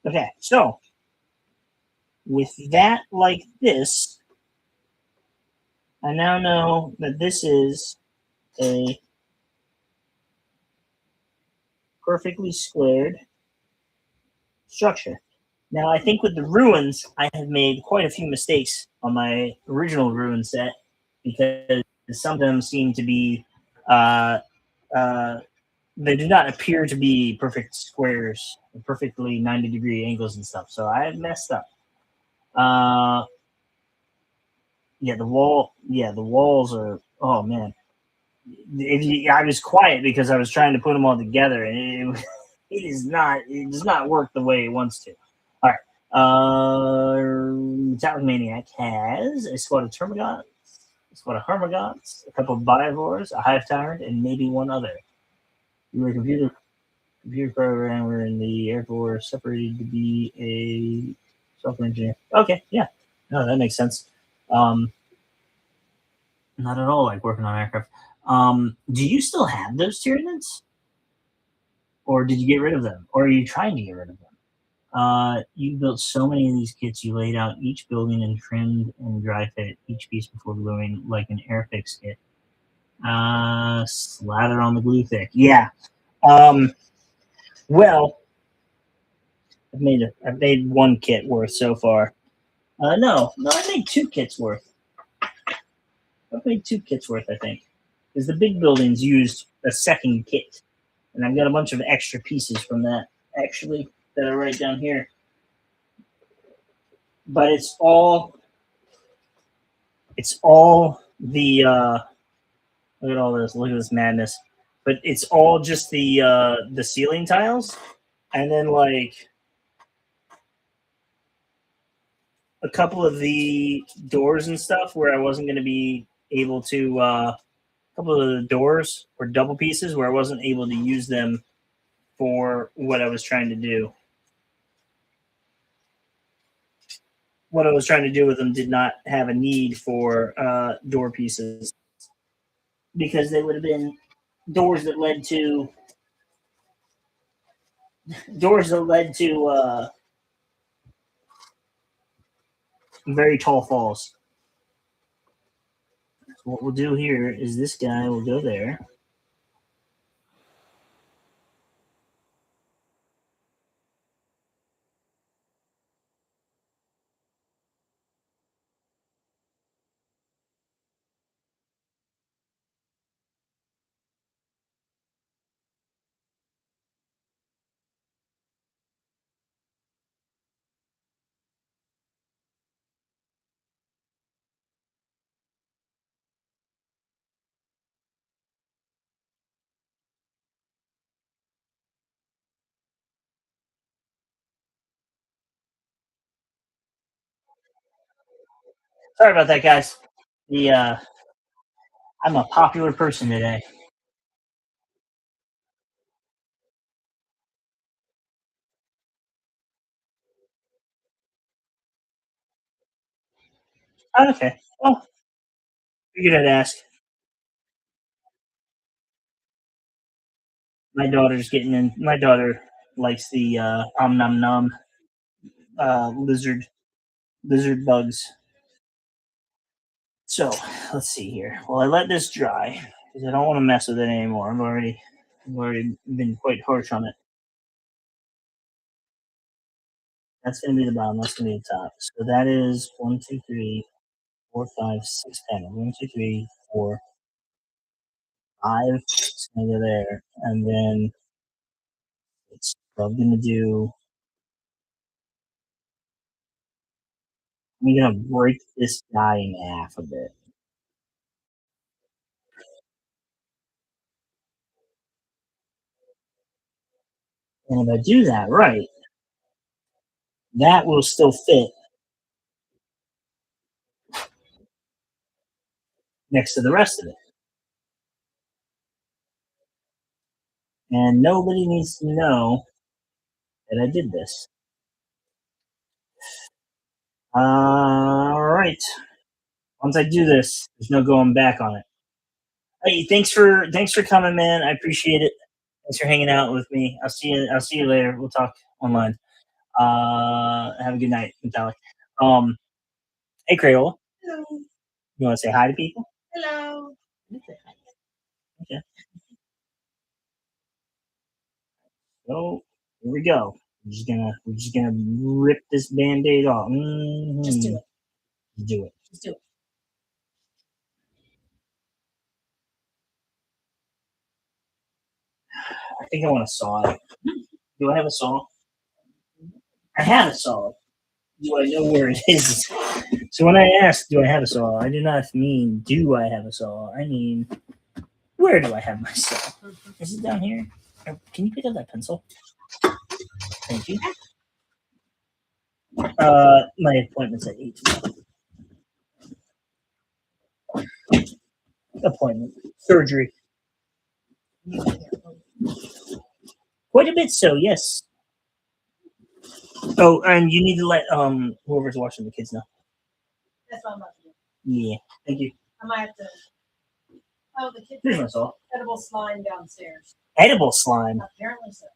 Okay, so with that like this, I now know that this is a perfectly squared structure. Now, I think with the ruins, I have made quite a few mistakes on my original ruin set because some of them seem to be, uh, uh, they do not appear to be perfect squares, perfectly 90-degree angles and stuff. So I messed up. Yeah, the walls are, oh man. I was quiet because I was trying to put them all together, and it does not work the way it wants to. All right. Metallic Maniac has a squad of Termagants, a squad of Hermagants, a couple of Biovores, a Hive Tyrant, and maybe one other. You were a computer programmer in the Air Force, separated to be a software engineer. Okay, yeah. No, that makes sense. Not at all like working on aircraft. Do you still have those Tyranids? Or did you get rid of them? Or are you trying to get rid of them? You built so many of these kits. You laid out each building and trimmed and dry fit each piece before gluing like an airfix kit. Slather on the glue thick. Yeah. Well, I've made one kit worth so far. No, I made 2 kits worth. I made 2 kits worth, I think, because the big buildings used a second kit, and I've got a bunch of extra pieces from that actually that are right down here. But it's all the look at all this, look at this madness. But it's all just the ceiling tiles, and then like a couple of the doors and stuff where I wasn't going to be able to. A couple of the doors were double pieces where I wasn't able to use them for what I was trying to do. What I was trying to do with them did not have a need for door pieces because they would have been doors that led to very tall falls. So what we'll do here is this guy will go there. Sorry about that, guys. The I'm a popular person today. Oh, okay. Well, figured I'd ask. My daughter's getting in. My daughter likes the om nom nom lizard bugs. So let's see here. Well, I let this dry because I don't want to mess with it anymore. I've already been quite harsh on it. That's going to be the bottom. That's going to be the top. So that is 1, 2, 3, 4, 5, 6 panels. 1, 2, 3, 4, 5. It's going to go there, and then I'm going to do. I'm going to break this guy in half a bit, and if I do that right, that will still fit next to the rest of it, and nobody needs to know that I did this. All right. Once I do this, there's no going back on it. Hey, thanks for coming, man. I appreciate it. Thanks for hanging out with me. I'll see you later. We'll talk online. Have a good night, Metallic. Um, hey, Crayola. Hello. You want to say hi to people? Hello. Okay. So here we go. We're just gonna rip this band-aid off. Just do it. Just do it. Just do it. I think I want to saw it. Do I have a saw? I have a saw. Do I know where it is? So when I ask, do I have a saw, I do not mean do I have a saw. I mean, where do I have my saw? Is it down here? Can you pick up that pencil? Thank you. My appointment's at 8. Appointment. Surgery. Quite a bit so, yes. Oh, and you need to let whoever's watching the kids know. That's what I'm about to do. Yeah. Thank you. I might have to. Oh, the kids. Here's my saw. Edible slime downstairs. Edible slime? Apparently so.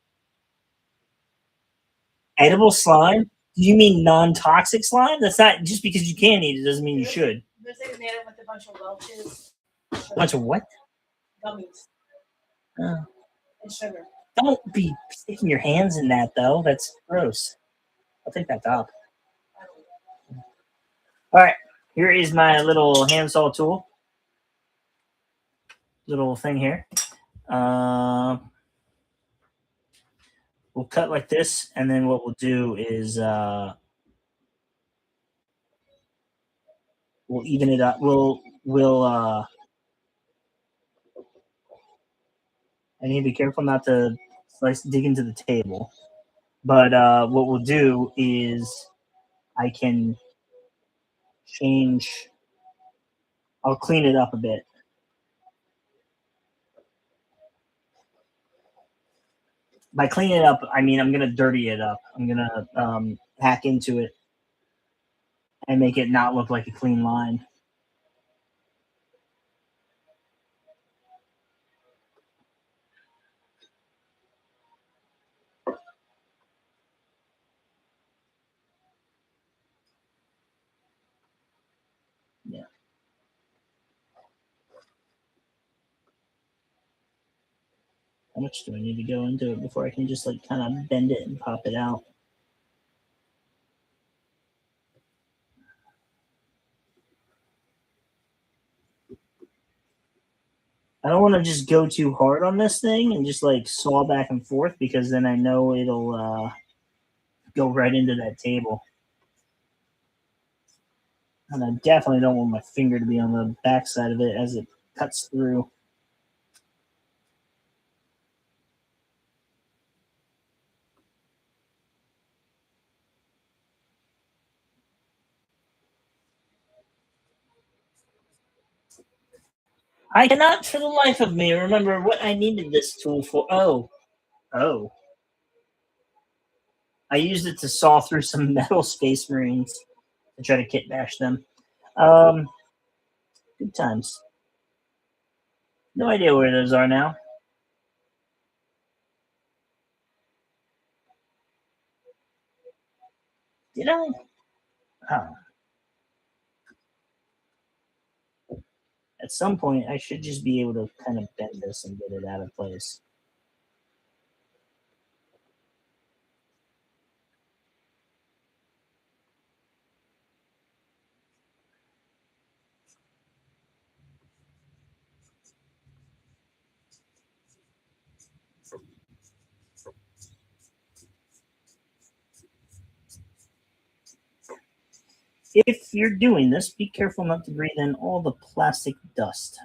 Edible slime? Do you mean non-toxic slime? That's not just because you can eat it doesn't mean you should. They're saying they made it with a bunch of Welch's. A bunch of what? Gummies. Oh. And sugar. Don't be sticking your hands in that though. That's gross. I'll take that top. All right, here is my little handsaw tool, little thing here. We'll cut like this, and then what we'll do is we'll even it up. We'll I need to be careful not to dig into the table. But what we'll do is I can change. I'll clean it up a bit. By clean it up, I mean I'm gonna dirty it up. I'm gonna hack into it and make it not look like a clean line. Yeah. How much do I need to go into it before I can just like kind of bend it and pop it out? I don't want to just go too hard on this thing and just like saw back and forth because then I know it'll go right into that table. And I definitely don't want my finger to be on the backside of it as it cuts through. I cannot for the life of me remember what I needed this tool for. Oh. I used it to saw through some metal space marines to try to kit bash them. Good times. No idea where those are now. Did I? Oh. At some point, I should just be able to kind of bend this and get it out of place. If you're doing this, be careful not to breathe in all the plastic dust.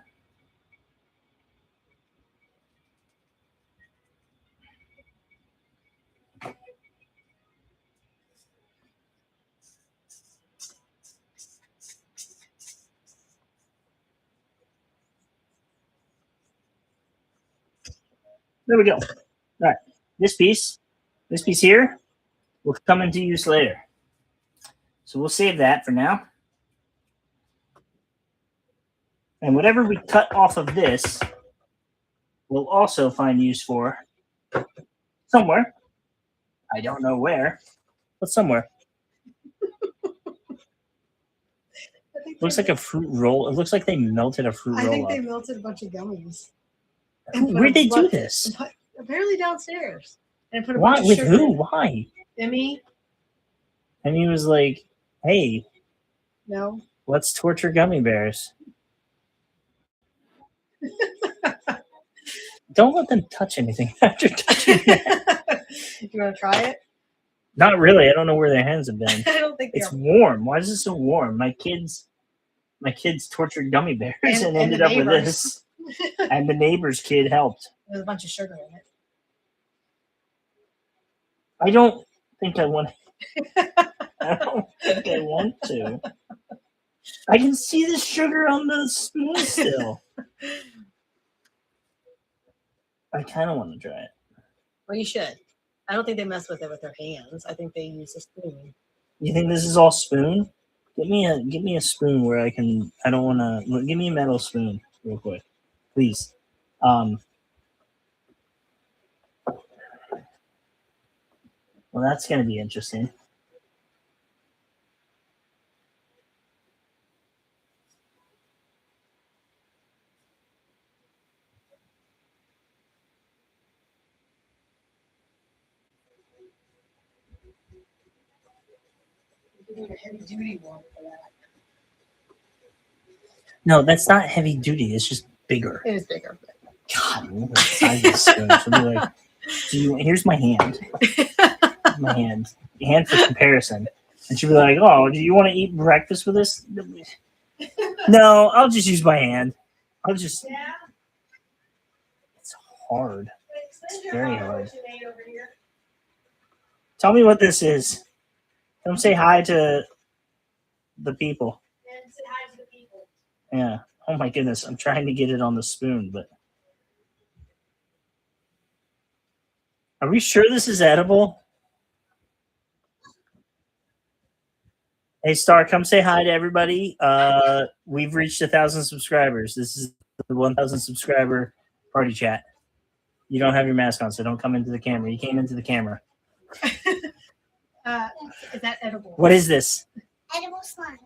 There we go. All right. This piece here, will come into use later. So we'll save that for now. And whatever we cut off of this, we'll also find use for somewhere. I don't know where, but somewhere. Looks like a fruit roll. It looks like they melted a fruit roll.
I think they melted a bunch of gummies.
Where'd they do this?
Apparently downstairs.
And put a bunch of sugar. With who? Why?
Emmy.
And he was like, "Hey,
no,
let's torture gummy bears." Don't let them touch anything after touching that.
You want to try it?
Not really. I don't know where their hands have been.
I don't think
it's warm. Why is it so warm? My kids tortured gummy bears and ended up with this. And the neighbor's kid helped.
There's a bunch of sugar in it.
I don't think I want. I don't think I want to. I can see the sugar on the spoon still. I kind of want to try it.
Well, you should. I don't think they mess with it with their hands. I think they use a spoon.
You think this is all spoon? Give me a spoon where I can. I don't want to. Give me a metal spoon real quick, please. Well, that's going to be interesting.
You need a heavy duty one for that.
No, that's not heavy duty. It's just bigger.
It is bigger.
God, look at the size of the spoon. She'll be like, here's my hand. My hand. Hand for comparison. And she'll be like, oh, do you want to eat breakfast with this? No, I'll just use my hand. It's hard. It's very hard. Tell me what this is. Come say hi to the people. Yeah. Oh my goodness. I'm trying to get it on the spoon, but. Are we sure this is edible? Hey, Star, come say hi to everybody. We've reached 1,000 subscribers. This is the 1,000 subscriber party chat. You don't have your mask on, so don't come into the camera. You came into the camera.
Is that edible?
What is this?
Edible slime.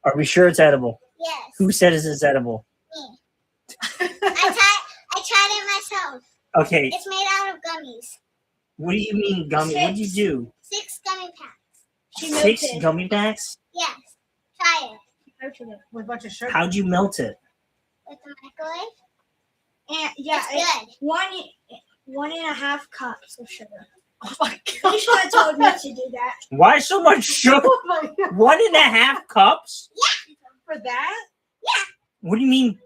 Are we sure it's edible?
Yes.
Who said it's edible?
Me. I tried it myself.
Okay.
It's made out of gummies.
What do you mean gummy? What did you do?
6 gummy packs.
She
6
melted.
gummy packs?
Yes. Try it.
With a bunch of sugar.
How'd you melt it?
With the microwave.
And yeah,
It's good.
1.5 cups of sugar.
Oh my
You
god.
should have told me to do that.
Why so much sugar?
Oh my god.
1.5 cups?
For that?
What do you mean?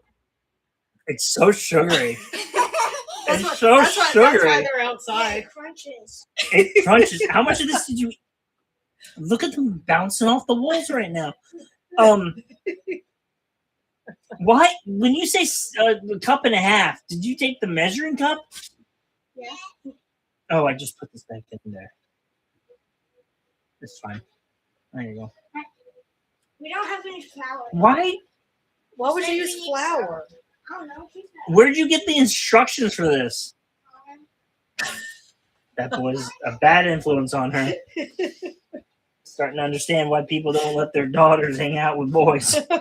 It's so sugary.
That's
It's
what-
so
that's why
sugary.
they're outside.
Crunches.
It crunches. How much of this did you eat? Look at them bouncing off the walls right now. Why? When you say a cup and a half, did you take the measuring cup?
Yeah.
Oh, I just put this back in there. It's fine. There you go.
We don't have any flour.
Why?
Why would you use flour?
I don't know.
Where'd you get the instructions for this? That was a bad influence on her. Starting to understand why people don't let their daughters hang out with boys. All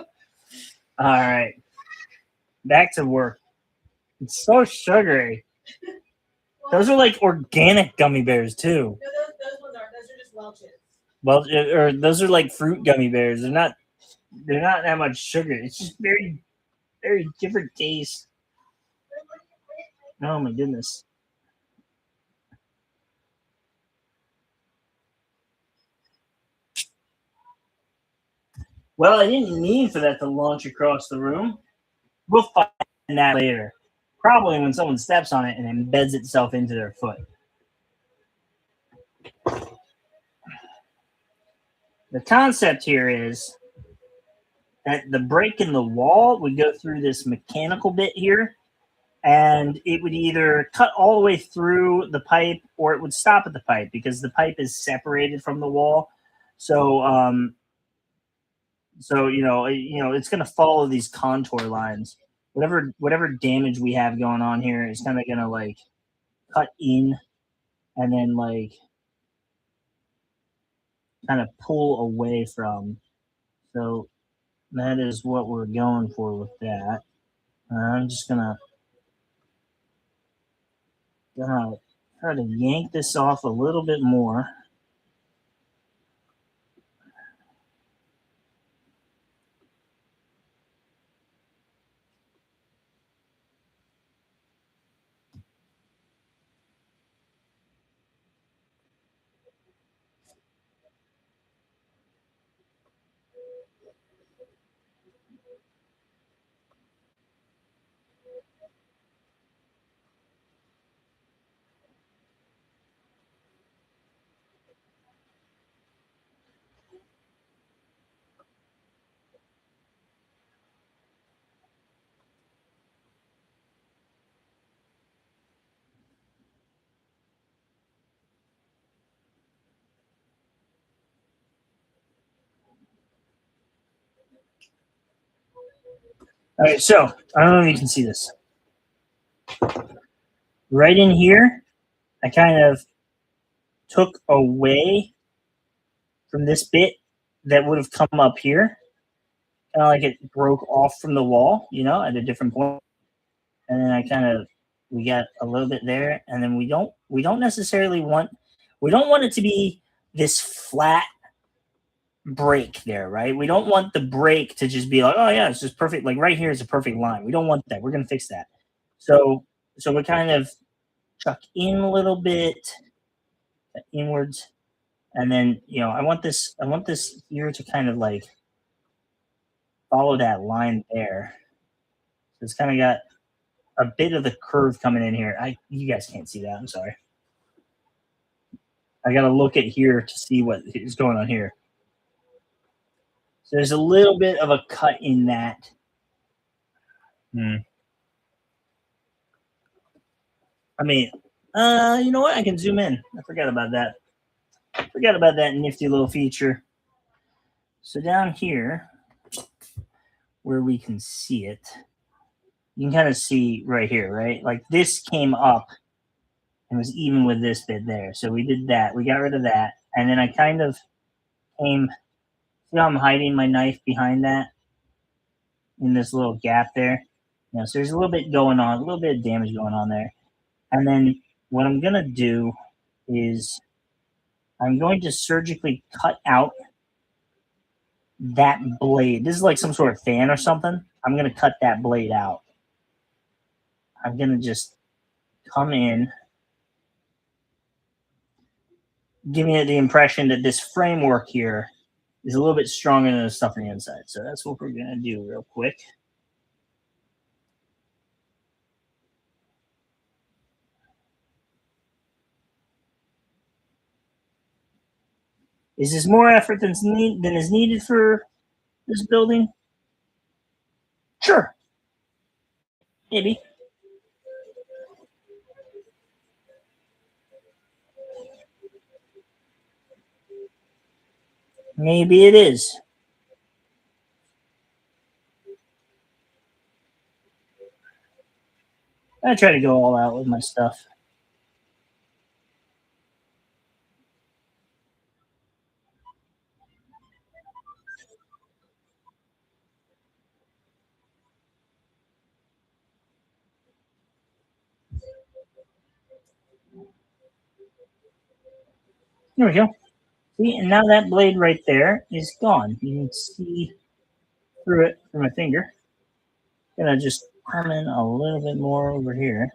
right. Back to work. It's so sugary. Those are like organic gummy bears too.
No, those ones aren't. Those are just Welch's.
Well, or those are like fruit gummy bears. They're not that much sugar. It's just very, very different taste. Oh my goodness. Well, I didn't mean for that to launch across the room. We'll find that later. Probably when someone steps on it and embeds itself into their foot. The concept here is that the break in the wall would go through this mechanical bit here, and it would either cut all the way through the pipe or it would stop at the pipe because the pipe is separated from the wall. So, it's going to follow these contour lines. Whatever damage we have going on here is kind of going to like cut in and then like kind of pull away from. So that is what we're going for with that. I'm just gonna try to yank this off a little bit more. All right, so I don't know if you can see this. Right in here, I kind of took away from this bit that would have come up here. Kind of like it broke off from the wall, at a different point. And then we got a little bit there, and then we don't necessarily want it to be this flat break there, right? We don't want the break to just be like, oh yeah, it's just perfect. Like right here is a perfect line. We don't want that. We're gonna fix that. So we kind of chuck in a little bit inwards, and then I want this here to kind of like follow that line there. So it's kind of got a bit of the curve coming in here. You guys can't see that. I'm sorry. I got to look at here to see what is going on here. So there's a little bit of a cut in that. I mean, you know what? I can zoom in. I forgot about that. Forgot about that nifty little feature. So down here, where we can see it, you can kind of see right here, right? Like this came up and was even with this bit there. So we did that. We got rid of that. And then I kind of came, see how I'm hiding my knife behind that in this little gap there? So there's a little bit going on, a little bit of damage going on there. And then what I'm going to do is I'm going to surgically cut out that blade. This is like some sort of fan or something. I'm going to cut that blade out. I'm going to just come in, giving it the impression that this framework here is a little bit stronger than the stuff on the inside. So that's what we're going to do real quick. Is this more effort than is needed for this building? Sure. Maybe. Maybe it is. I try to go all out with my stuff. There we go. See, and now that blade right there is gone. You can see through it through my finger. Gonna just come in a little bit more over here.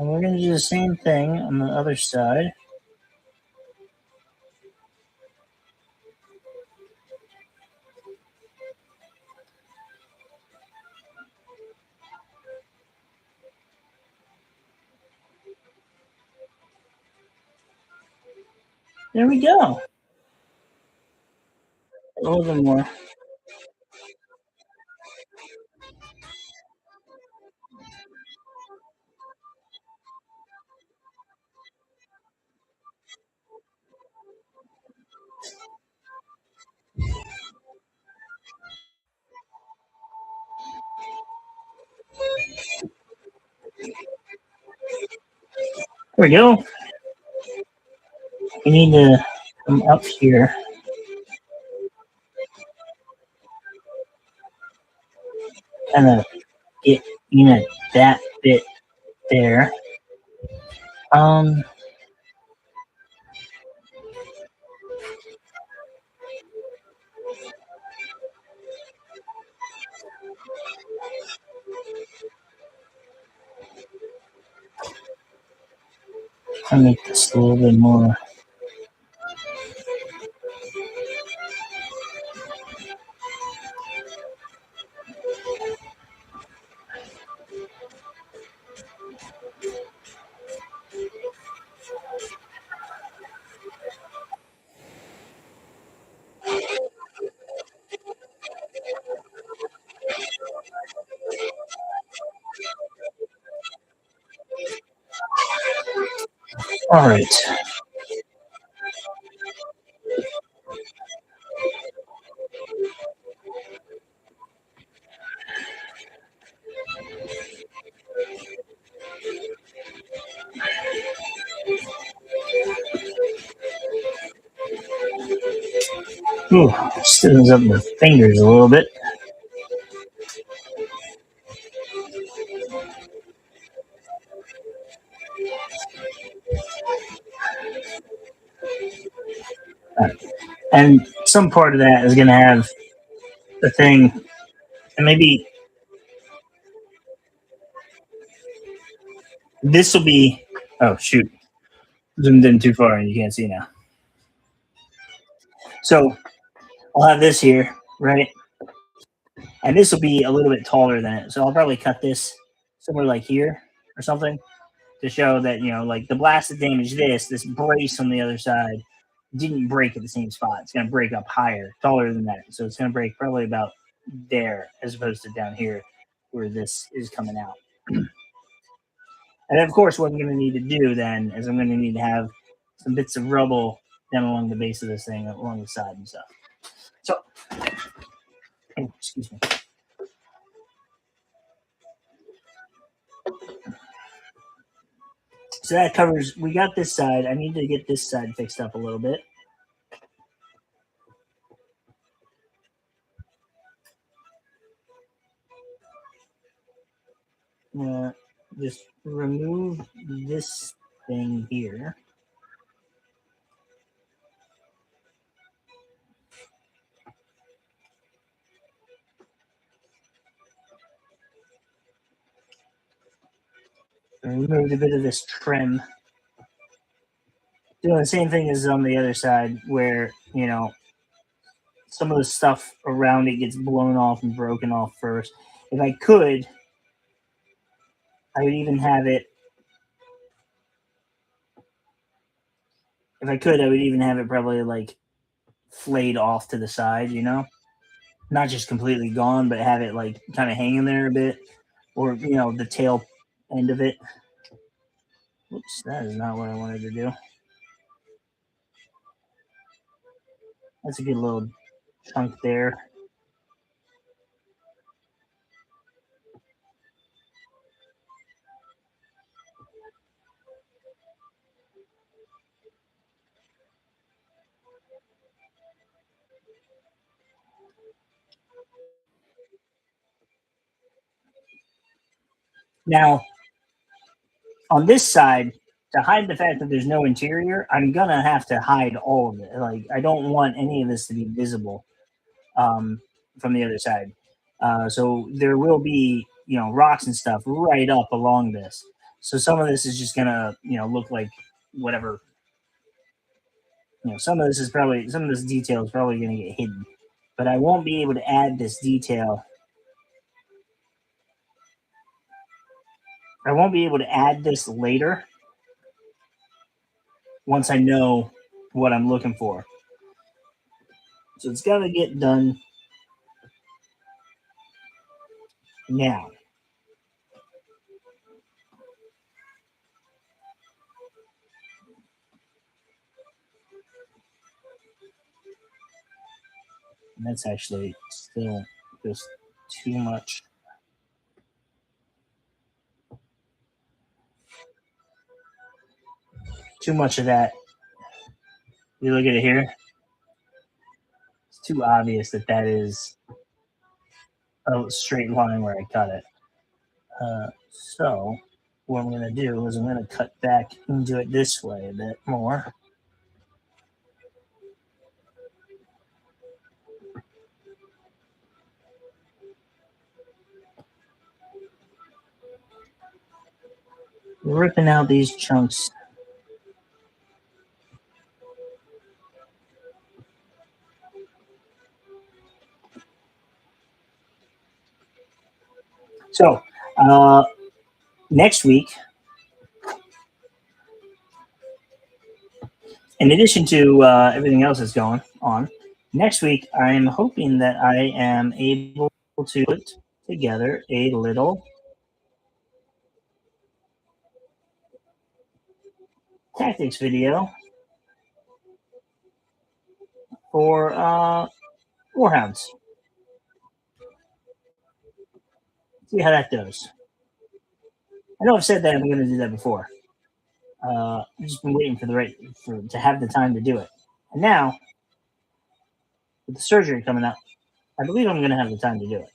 And we're gonna do the same thing on the other side. There we go. A little bit more. There we go. We need to come up here. Kind of get that bit there. I'll make this a little bit more. All right. Ooh, stiffens up my fingers a little bit. And some part of that is going to have the thing, and maybe this will be. Oh shoot! Zoomed in too far, and you can't see now. So I'll have this here, right? And this will be a little bit taller than it. So I'll probably cut this somewhere like here or something to show that, like the blast that damaged this brace on the other side didn't break at the same spot. It's going to break up higher, taller than that. So it's going to break probably about there as opposed to down here where this is coming out. And of course, what I'm going to need to do then is I'm going to need to have some bits of rubble down along the base of this thing, along the side and stuff. So, oh, excuse me. So that covers, we got this side. I need to get this side fixed up a little bit. Just remove this thing here. Remove a bit of this trim. Doing the same thing as on the other side where, some of the stuff around it gets blown off and broken off first. If I could, I would even have it. If I could, I would even have it probably like flayed off to the side, not just completely gone, but have it like kind of hanging there a bit, or the tail end of it. Oops, that is not what I wanted to do. That's a good little chunk there. Now, on this side, to hide the fact that there's no interior, I'm gonna have to hide all of it. Like, I don't want any of this to be visible from the other side. So there will be, rocks and stuff right up along this. So some of this is just gonna, look like whatever. Some of this detail is probably gonna get hidden, but I won't be able to add this detail. I won't be able to add this later once I know what I'm looking for. So it's got to get done now. And that's actually still just too much. Too much of that. You look at it here. It's too obvious that is a straight line where I cut it. So what I'm going to do is I'm going to cut back into it this way a bit more. Ripping out these chunks. So next week, in addition to everything else that's going on, next week I'm hoping that I am able to put together a little tactics video for warhounds. See how that goes. I know I've said that I'm going to do that before. I've just been waiting to have the time to do it. And now with the surgery coming up, I believe I'm going to have the time to do it.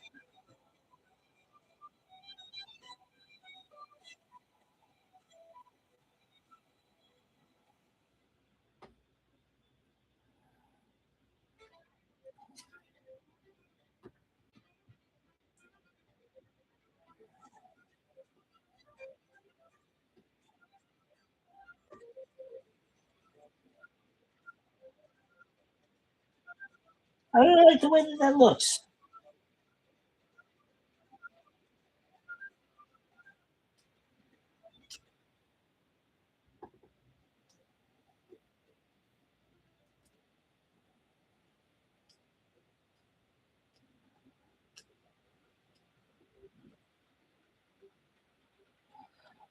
I really like the way that looks.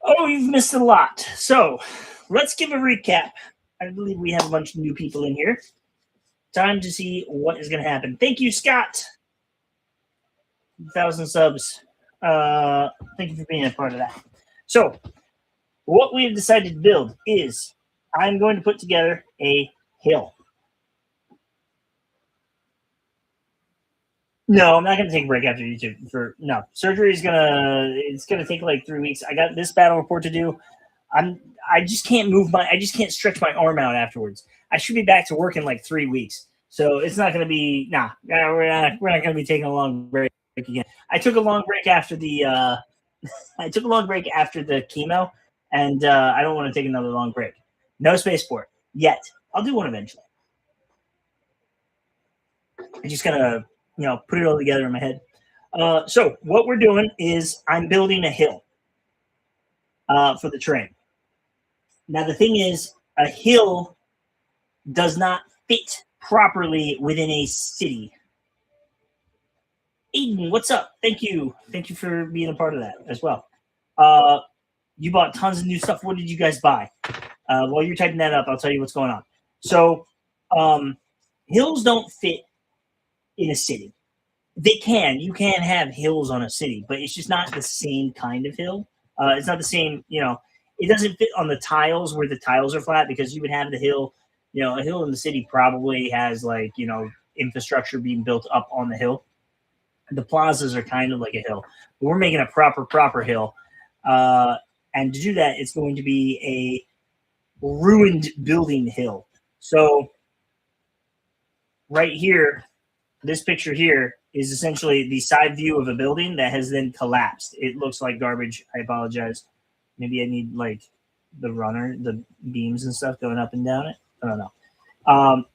Oh, you've missed a lot. So let's give a recap. I believe we have a bunch of new people in here. Time to see what is going to happen. Thank you, Scott. 1,000 subs. Thank you for being a part of that. So what we have decided to build is I'm going to put together a hill. No, I'm not going to take a break after YouTube. Surgery is gonna take like 3 weeks. I got this battle report to do. I just can't I just can't stretch my arm out afterwards. I should be back to work in like 3 weeks. So it's not going to be, we're not going to be taking a long break again. I took a long break after the chemo, and I don't want to take another long break. No spaceport yet. I'll do one eventually. I just gotta, put it all together in my head. So what we're doing is I'm building a hill for the train. Now the thing is, a hill does not fit properly within a city. Aiden, what's up? Thank you for being a part of that as well. You bought tons of new stuff. What did you guys buy? While you're typing that up, I'll tell you what's going on. So hills don't fit in a city. You can have hills on a city, but it's just not the same kind of hill. It's not the same, it doesn't fit on the tiles where the tiles are flat, because you would have the hill, a hill in the city probably has infrastructure being built up on the hill. The plazas are kind of like a hill, but we're making a proper hill. And to do that, it's going to be a ruined building hill. So right here, this picture here is essentially the side view of a building that has then collapsed. It looks like garbage. I apologize. Maybe I need the beams and stuff going up and down it. I don't know.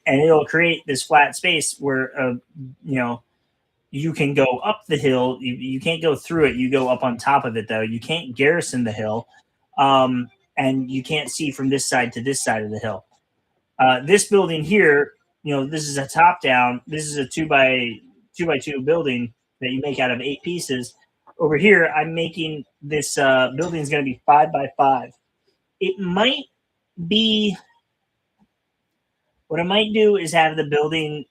And it'll create this flat space where, you can go up the hill. You can't go through it. You go up on top of it, though. You can't garrison the hill. And you can't see from this side to this side of the hill. This building here, this is a top down. This is a 2x2 building that you make out of 8 pieces. Over here, I'm making this building is going to be 5x5. It might be, what I might do is have the building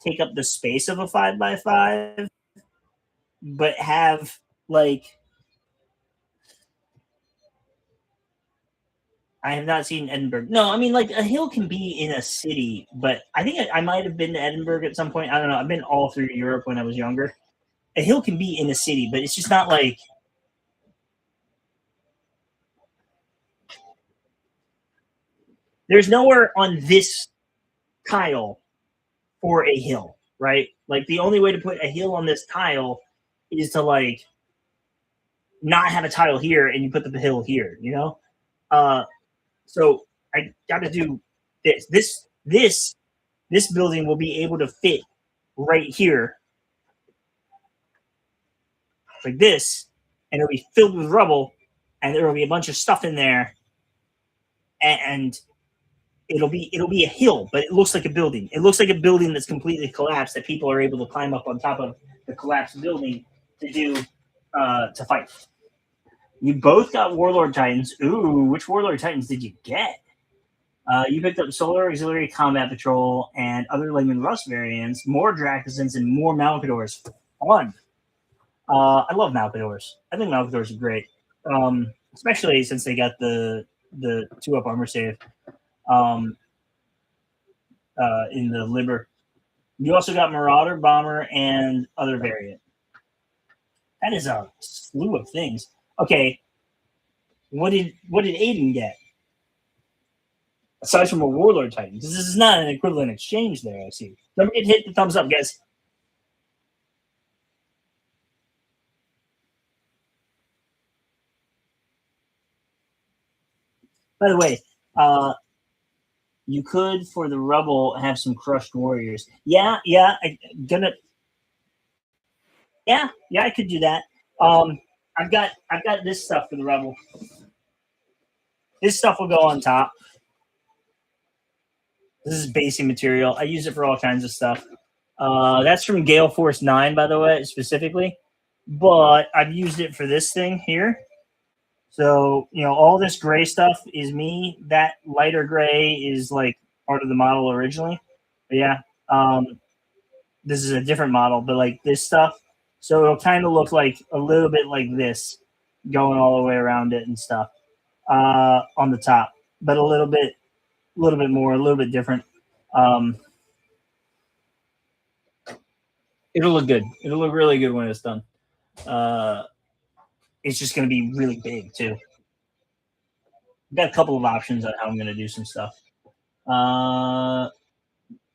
take up the space of a 5x5, but have I have not seen Edinburgh. No, I mean, a hill can be in a city, but I think I might have been to Edinburgh at some point. I don't know. I've been all through Europe when I was younger. A hill can be in a city, but it's just not there's nowhere on this tile for a hill, right? The only way to put a hill on this tile is to not have a tile here and you put the hill here, So I got to do this. This building will be able to fit right here, like this, and it'll be filled with rubble, and there will be a bunch of stuff in there, and it'll be a hill, but it looks like a building. It looks like a building that's completely collapsed that people are able to climb up on top of the collapsed building to fight. You both got Warlord Titans. Ooh, which Warlord Titans did you get? You picked up Solar Auxiliary Combat Patrol and other Layman Rust variants, more Dracosans, and more Malcadors. Fun. I love Malcadors. I think Malcadors are great, especially since they got the 2-up armor save in the Liber. You also got Marauder, Bomber, and other variant. That is a slew of things. Okay, what did Aiden get? Aside from a Warlord Titan, because this is not an equivalent exchange there, I see. Don't forget to hit the thumbs up, guys. By the way, you could, for the Rebel, have some Crushed Warriors. Yeah, I could do that. I've got this stuff for the Rebel. This stuff will go on top. This is basic material. I use it for all kinds of stuff. That's from Gale Force 9, by the way, specifically. But I've used it for this thing here. So, all this gray stuff is me. That lighter gray is like part of the model originally. But yeah, this is a different model, but like this stuff. So it'll kind of look like a little bit like this going all the way around it and stuff on the top, but a little bit more, a little bit different. It'll look good. It'll look really good when it's done. It's just going to be really big too. I've got a couple of options on how I'm going to do some stuff.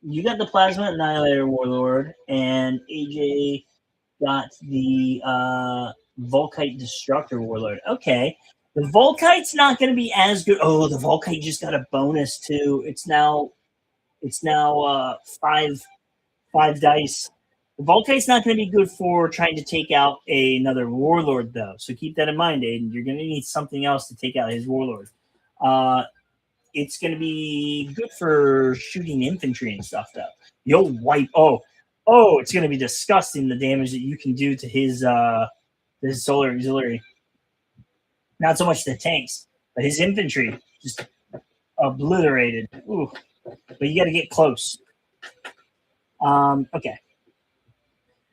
You got the Plasma Annihilator Warlord, and AJ got the Volkite Destructor Warlord. Okay. The Volkite's not going to be as good. Oh, the Volkite just got a bonus too. It's now five dice. The Volkite's not going to be good for trying to take out another Warlord, though. So keep that in mind, Aiden. You're going to need something else to take out his Warlord. It's going to be good for shooting infantry and stuff, though. You'll wipe. Oh, it's going to be disgusting, the damage that you can do to his Solar Auxiliary. Not so much the tanks, but his infantry just obliterated. Ooh. But you got to get close. Okay.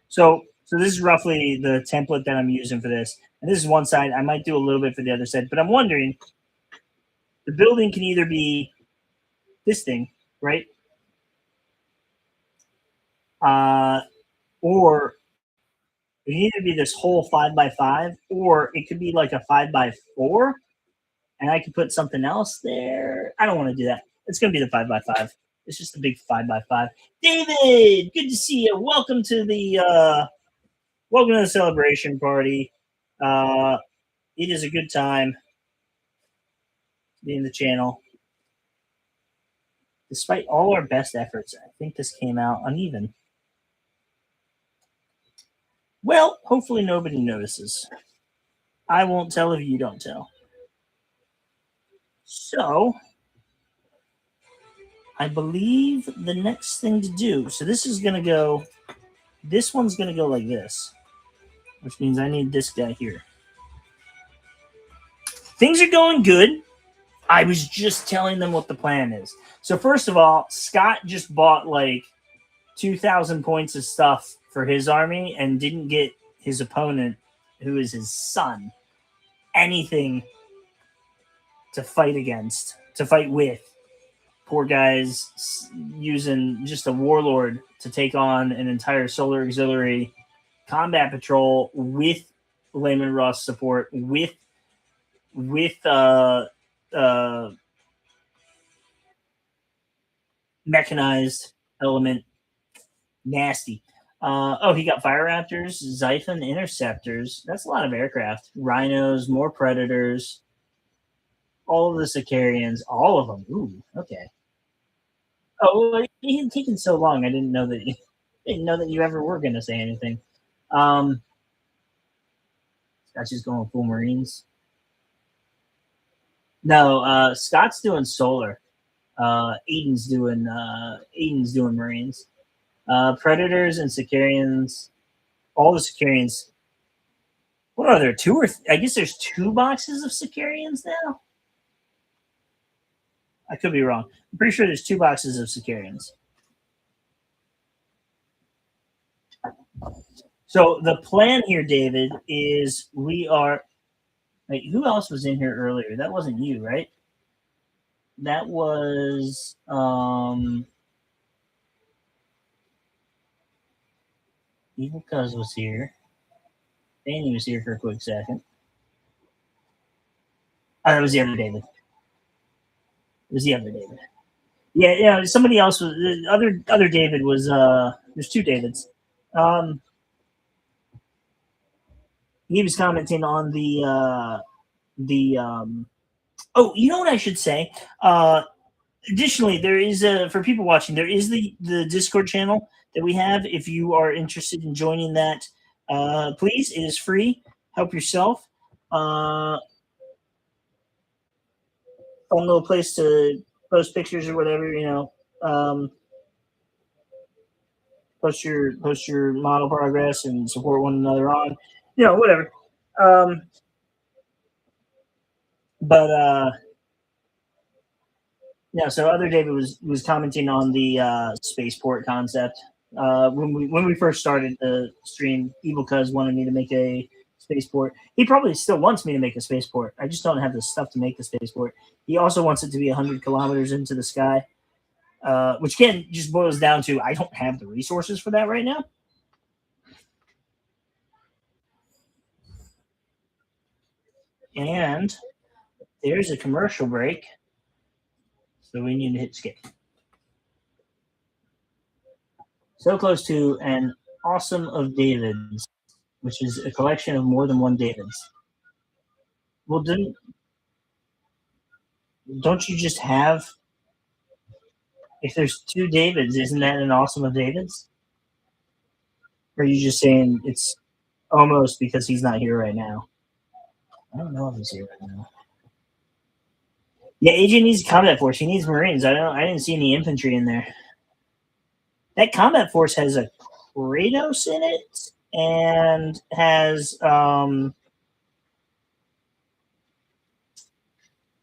So this is roughly the template that I'm using for this. And this is one side. I might do a little bit for the other side. But I'm wondering, the building can either be this thing, right? Or it can either be this whole 5x5, or it could be like a 5x4. And I could put something else there. I don't want to do that. It's going to be the 5x5. It's just a big 5x5. David, good to see you. Welcome to the celebration party. It is a good time to be in the channel. Despite all our best efforts, I think this came out uneven. Well, hopefully nobody notices. I won't tell if you don't tell. So I believe the next thing to do, so this one's going to go like this, which means I need this guy here. Things are going good. I was just telling them what the plan is. So first of all, Scott just bought like 2,000 points of stuff for his army and didn't get his opponent, who is his son, anything to fight with. Poor guy's using just a warlord to take on an entire Solar Auxiliary combat patrol with Layman Ross support, with mechanized element. Nasty. He got Fire Raptors, Xiphon Interceptors. That's a lot of aircraft. Rhinos, more Predators. All of the Sicarians. All of them. Ooh, okay. Oh, it had taken so long. I didn't know that you ever were going to say anything. Scott's just going full Marines. No, Scott's doing Solar. Aiden's doing Marines. Predators and Sicarians. All the Sicarians. What are there? I guess there's 2 boxes of Sicarians now. I could be wrong. I'm pretty sure there's 2 boxes of Sicarians. So the plan here, David, is we are. Wait, who else was in here earlier? That wasn't you, right? That was Evil Cuz was here. Danny was here for a quick second. Oh, that was the other David. It was the other David. Yeah, somebody else was the other David was there's two Davids. He was commenting on the oh, you know what I should say? Additionally, there is for people watching, there is the Discord channel that we have. If you are interested in joining that, please, it is free. Help yourself. Fun little place to post pictures or whatever, post your model progress and support one another on, whatever. But yeah, so other David was commenting on the spaceport concept. When we first started the stream, Evil Cuz wanted me to make a spaceport. He probably still wants me to make a spaceport. I just don't have the stuff to make the spaceport. He also wants it to be 100 kilometers into the sky, which again just boils down to I don't have the resources for that right now. And there's a commercial break, so we need to hit skip. So close to an awesome of Davids, which is a collection of more than one Davids. Well, don't you just have? If there's two Davids, isn't that an awesome of Davids? Or are you just saying it's almost because he's not here right now? I don't know if he's here right now. Yeah, AJ needs a combat force. He needs Marines. I didn't see any infantry in there. That combat force has a Kratos in it and has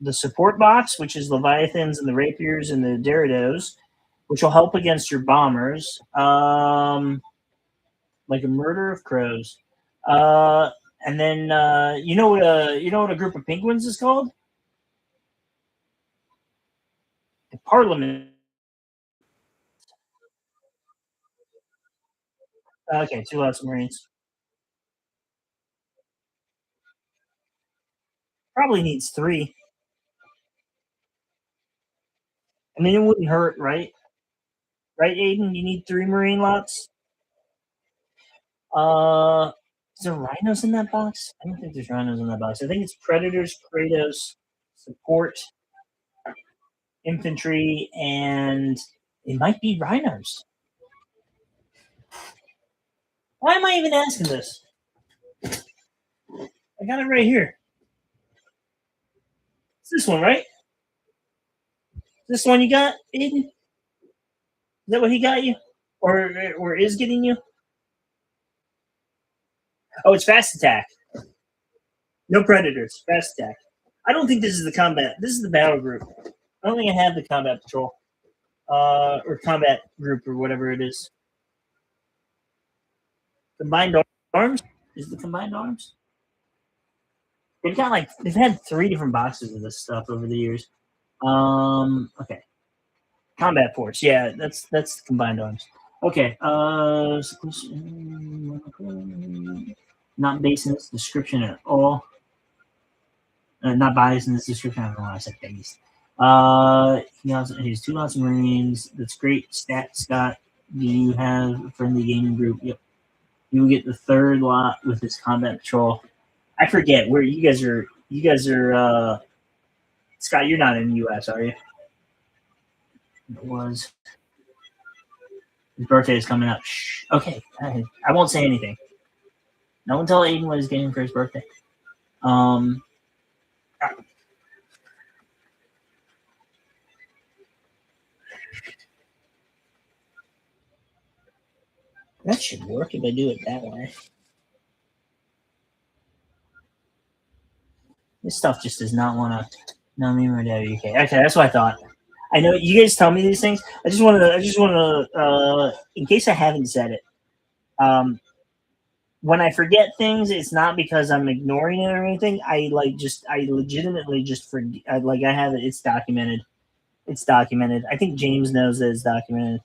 the support box, which is Leviathans and the Rapiers and the Deridos, which will help against your bombers, like a murder of crows. And then you know what a group of penguins is called? The Parliament. Okay, 2 lots of Marines. Probably needs 3. I mean, it wouldn't hurt, right? Right, Aiden? You need 3 Marine lots? Is there rhinos in that box? I don't think there's rhinos in that box. I think it's Predators, Kratos, support, infantry, and it might be rhinos. Why am I even asking this? I got it right here. It's this one, right? This one you got, Aiden? Is that what he got you? Or is getting you? Oh, it's fast attack. No predators. Fast attack. I don't think this is the combat. This is the battle group. I don't think I have the combat patrol. Or combat group or whatever it is. Combined arms? Is the combined arms? They've had 3 different boxes of this stuff over the years. Okay. Combat force. Yeah, that's the combined arms. Okay. Not based in this description at all. Not biased in this description. I don't know why I said based. He has 2 lots of Marines. That's great. Stat, Scott. Do you have a friendly gaming group? Yep. You will get the 3rd lot with this combat patrol. I forget where you guys are. You guys are. Scott, you're not in the U.S., are you? It was. His birthday is coming up. Shh. Okay, I won't say anything. No one tell Aiden what he's getting for his birthday. That should work if I do it that way. This stuff just does not want to. No, me and my dad are UK. Okay, that's what I thought. I know you guys tell me these things. I just want to. In case I haven't said it, when I forget things, it's not because I'm ignoring it or anything. I legitimately just forget. I have it. It's documented. It's documented. I think James knows that it's documented,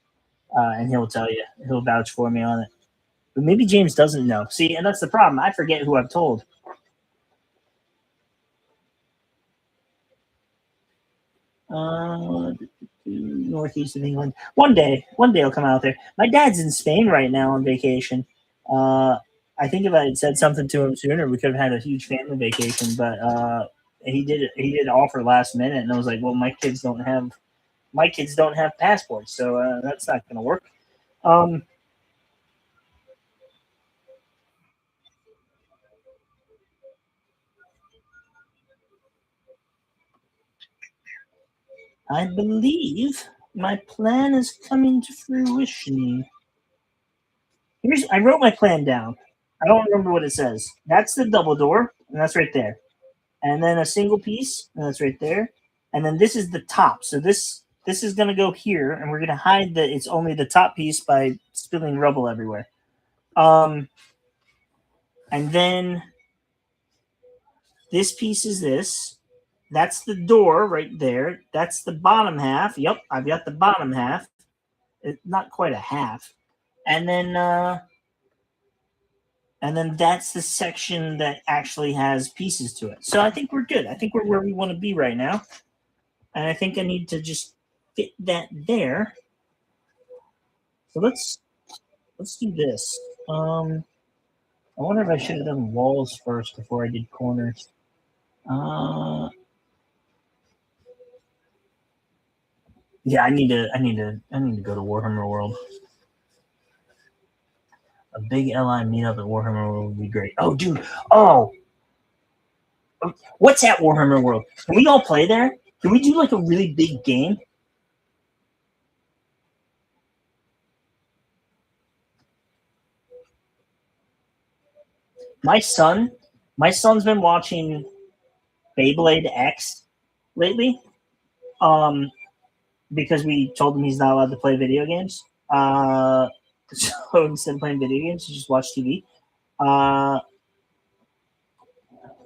and he'll tell you. He'll vouch for me on it. But maybe James doesn't know. See, and that's the problem. I forget who I've told. Northeast of England. One day I'll come out there. My dad's in Spain right now on vacation. I think if I had said something to him sooner, we could have had a huge family vacation. But he did offer last minute, and I was like, well, my kids don't have passports, so that's not going to work. I believe my plan is coming to fruition. I wrote my plan down. I don't remember what it says. That's the double door, and that's right there. And then a single piece, and that's right there. And then this is the top. So this is going to go here, and we're going to hide that it's only the top piece by spilling rubble everywhere. And then this piece is this. That's the door right there. That's the bottom half. Yep, I've got the bottom half. It's not quite a half. And then that's the section that actually has pieces to it. So I think we're good. I think we're where we want to be right now. And I think I need to just fit that there. So let's do this. I wonder if I should have done walls first before I did corners. Yeah, I need to go to Warhammer World. A big LI meetup at Warhammer World would be great. Oh, dude. Oh. What's at Warhammer World? Can we all play there? Can we do like a really big game? My son's been watching Beyblade X lately. Because we told him he's not allowed to play video games. So instead of playing video games, you just watch TV.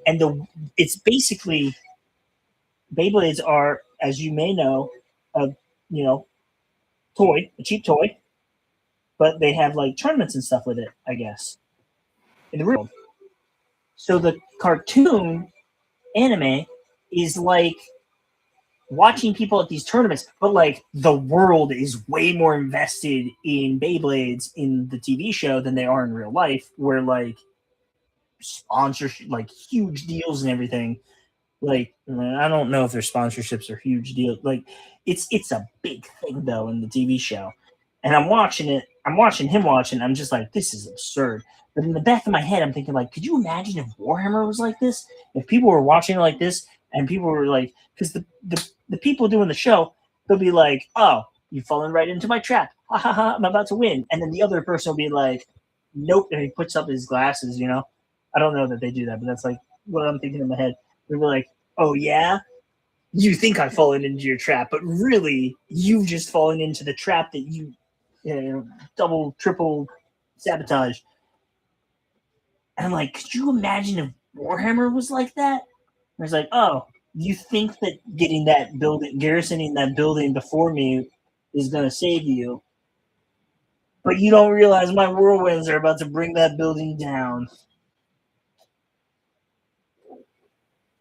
And it's basically Beyblades are, as you may know, a cheap toy, but they have like tournaments and stuff with it, I guess, in the real world. So the cartoon anime is like watching people at these tournaments, but like the world is way more invested in Beyblades in the TV show than they are in real life, where like sponsorship, like huge deals and everything. Like, I don't know if their sponsorships are huge deals. Like, it's a big thing though in the TV show. And I'm watching it. I'm watching him watching. I'm just like, this is absurd. But in the back of my head, I'm thinking like, could you imagine if Warhammer was like this? If people were watching it like this, and people were like, because the people doing the show, they'll be like, oh, you've fallen right into my trap. Ha ha ha, I'm about to win. And then the other person will be like, nope. And he puts up his glasses, I don't know that they do that, but that's like what I'm thinking in my head. They'll be like, oh, yeah? You think I've fallen into your trap, but really, you've just fallen into the trap that you double, triple sabotage. And I'm like, could you imagine if Warhammer was like that? And it's like, oh, you think that getting that building, garrisoning that building before me is going to save you, but you don't realize my whirlwinds are about to bring that building down.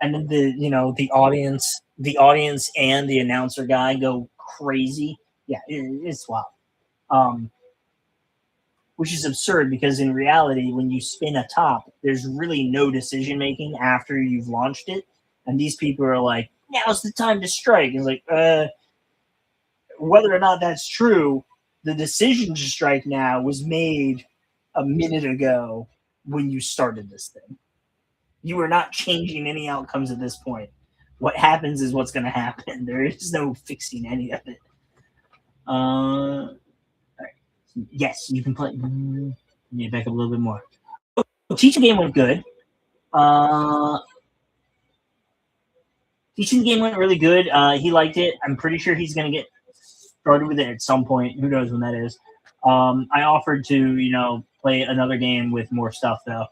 And then the audience and the announcer guy go crazy. Yeah, it's wild. Which is absurd because in reality, when you spin a top, there's really no decision making after you've launched it. And these people are like, now's the time to strike. It's like, whether or not that's true, the decision to strike now was made a minute ago when you started this thing. You are not changing any outcomes at this point. What happens is what's going to happen. There is no fixing any of it. All right. Yes, you can play. Let me back up a little bit more. Teaching game went good. Teaching the game went really good. He liked it. I'm pretty sure he's going to get started with it at some point. Who knows when that is. I offered to, play another game with more stuff, though.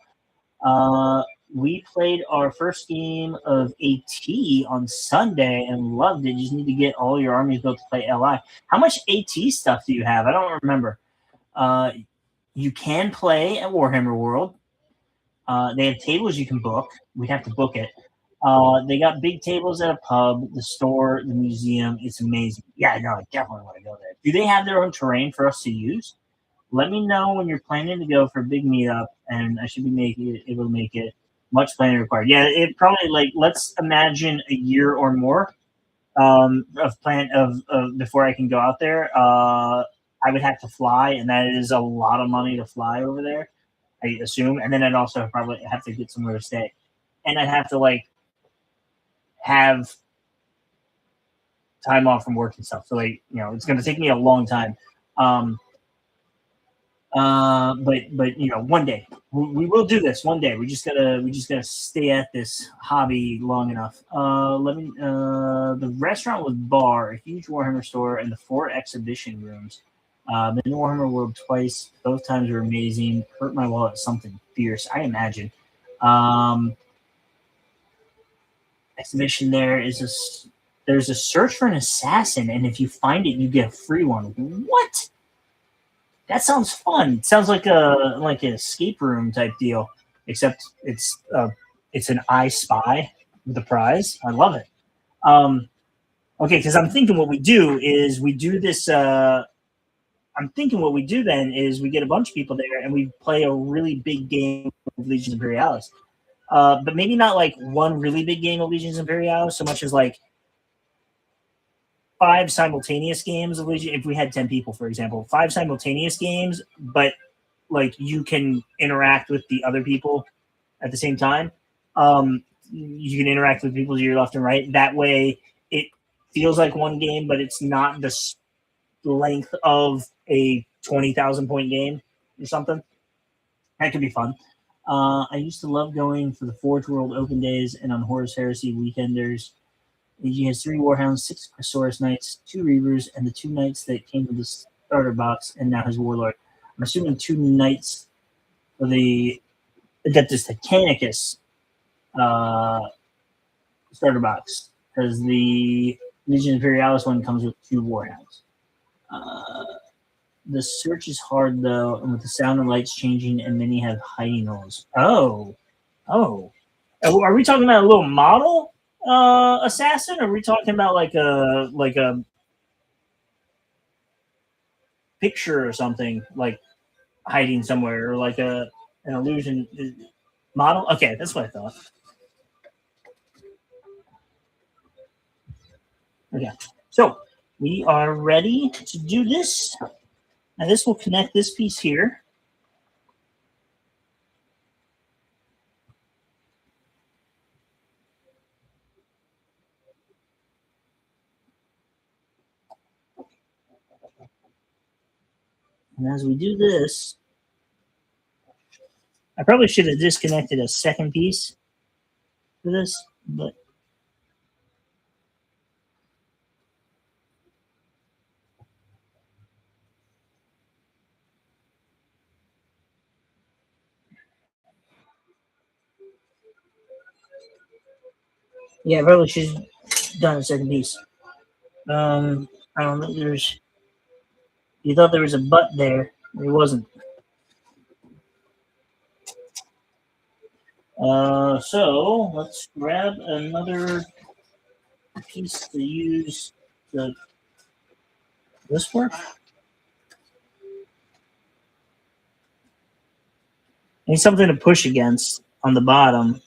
We played our first game of AT on Sunday and loved it. You just need to get all your armies built to play LI. How much AT stuff do you have? I don't remember. You can play at Warhammer World. They have tables you can book. We'd have to book it. They got big tables at a pub, the store, the museum. It's amazing. Yeah, no, I definitely want to go there. Do they have their own terrain for us to use? Let me know when you're planning to go for a big meetup, and I should be able to make it. Much planning required. Yeah, it probably let's imagine a year or more of before I can go out there. I would have to fly, and that is a lot of money to fly over there, I assume. And then I'd also probably have to get somewhere to stay, and I'd have to have time off from work and stuff. So it's going to take me a long time. But one day we will do this. One day we just gotta stay at this hobby long enough. The restaurant with bar, a huge Warhammer store, and the 4 exhibition rooms. Been to Warhammer World twice. Both times were amazing. Hurt my wallet something fierce, I imagine. Exhibition there's a search for an assassin, and if you find it, you get a free one. What? That sounds fun. It sounds like an escape room type deal, except it's an I Spy with a prize. I love it. Okay, because I'm thinking what we do is we do this. I'm thinking what we do then is we get a bunch of people there and we play a really big game of Legions Imperialis, but maybe not like one really big game of Legions Imperialis so much as like 5 simultaneous games of Legion. If we had 10 people, for example, 5 simultaneous games, but like you can interact with the other people at the same time. You can interact with people to your left and right. That way it feels like one game, but it's not the length of a 20,000 point game or something. That could be fun. I used to love going for the Forge World open days and on Horus Heresy weekenders. He has 3 Warhounds, 6 Chrysaorus Knights, 2 Reavers, and the 2 Knights that came with the starter box, and now his Warlord. I'm assuming 2 Knights for the Adeptus Titanicus starter box, because the Legion Imperialis one comes with 2 Warhounds. The search is hard, though, and with the sound and lights changing, and many have hiding holes. Oh. Are we talking about a little model assassin, or are we talking about like a picture or something like hiding somewhere, or like an illusion model? Okay, that's what I thought. Okay, so we are ready to do this. Now this will connect this piece here. And as we do this, I probably should have disconnected a second piece for this, but yeah, I probably should have done a second piece. I don't know. You thought there was a butt there. There wasn't. So let's grab another piece to use this for. Need something to push against on the bottom.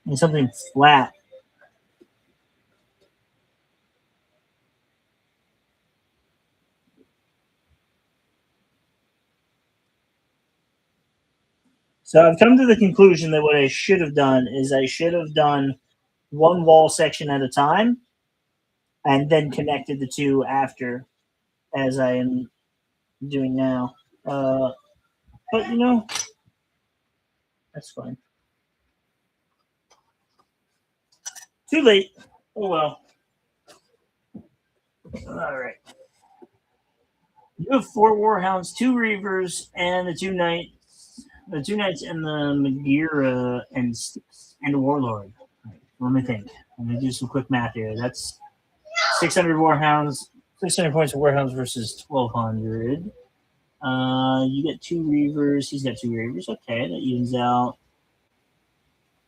Need something flat. So I've come to the conclusion that what I should have done is I should have done one wall section at a time and then connected the 2 after, as I am doing now. But, that's fine. Too late. Oh, well. All right. You have 4 Warhounds, 2 Reavers, and the 2 Knights. The 2 Knights and the Magira and a Warlord. Right, let me think. Let me do some quick math here. That's 600 Warhounds 600 points of warehouse versus 1200. You get 2 Reavers. He's got 2 Reavers. Okay, that evens out.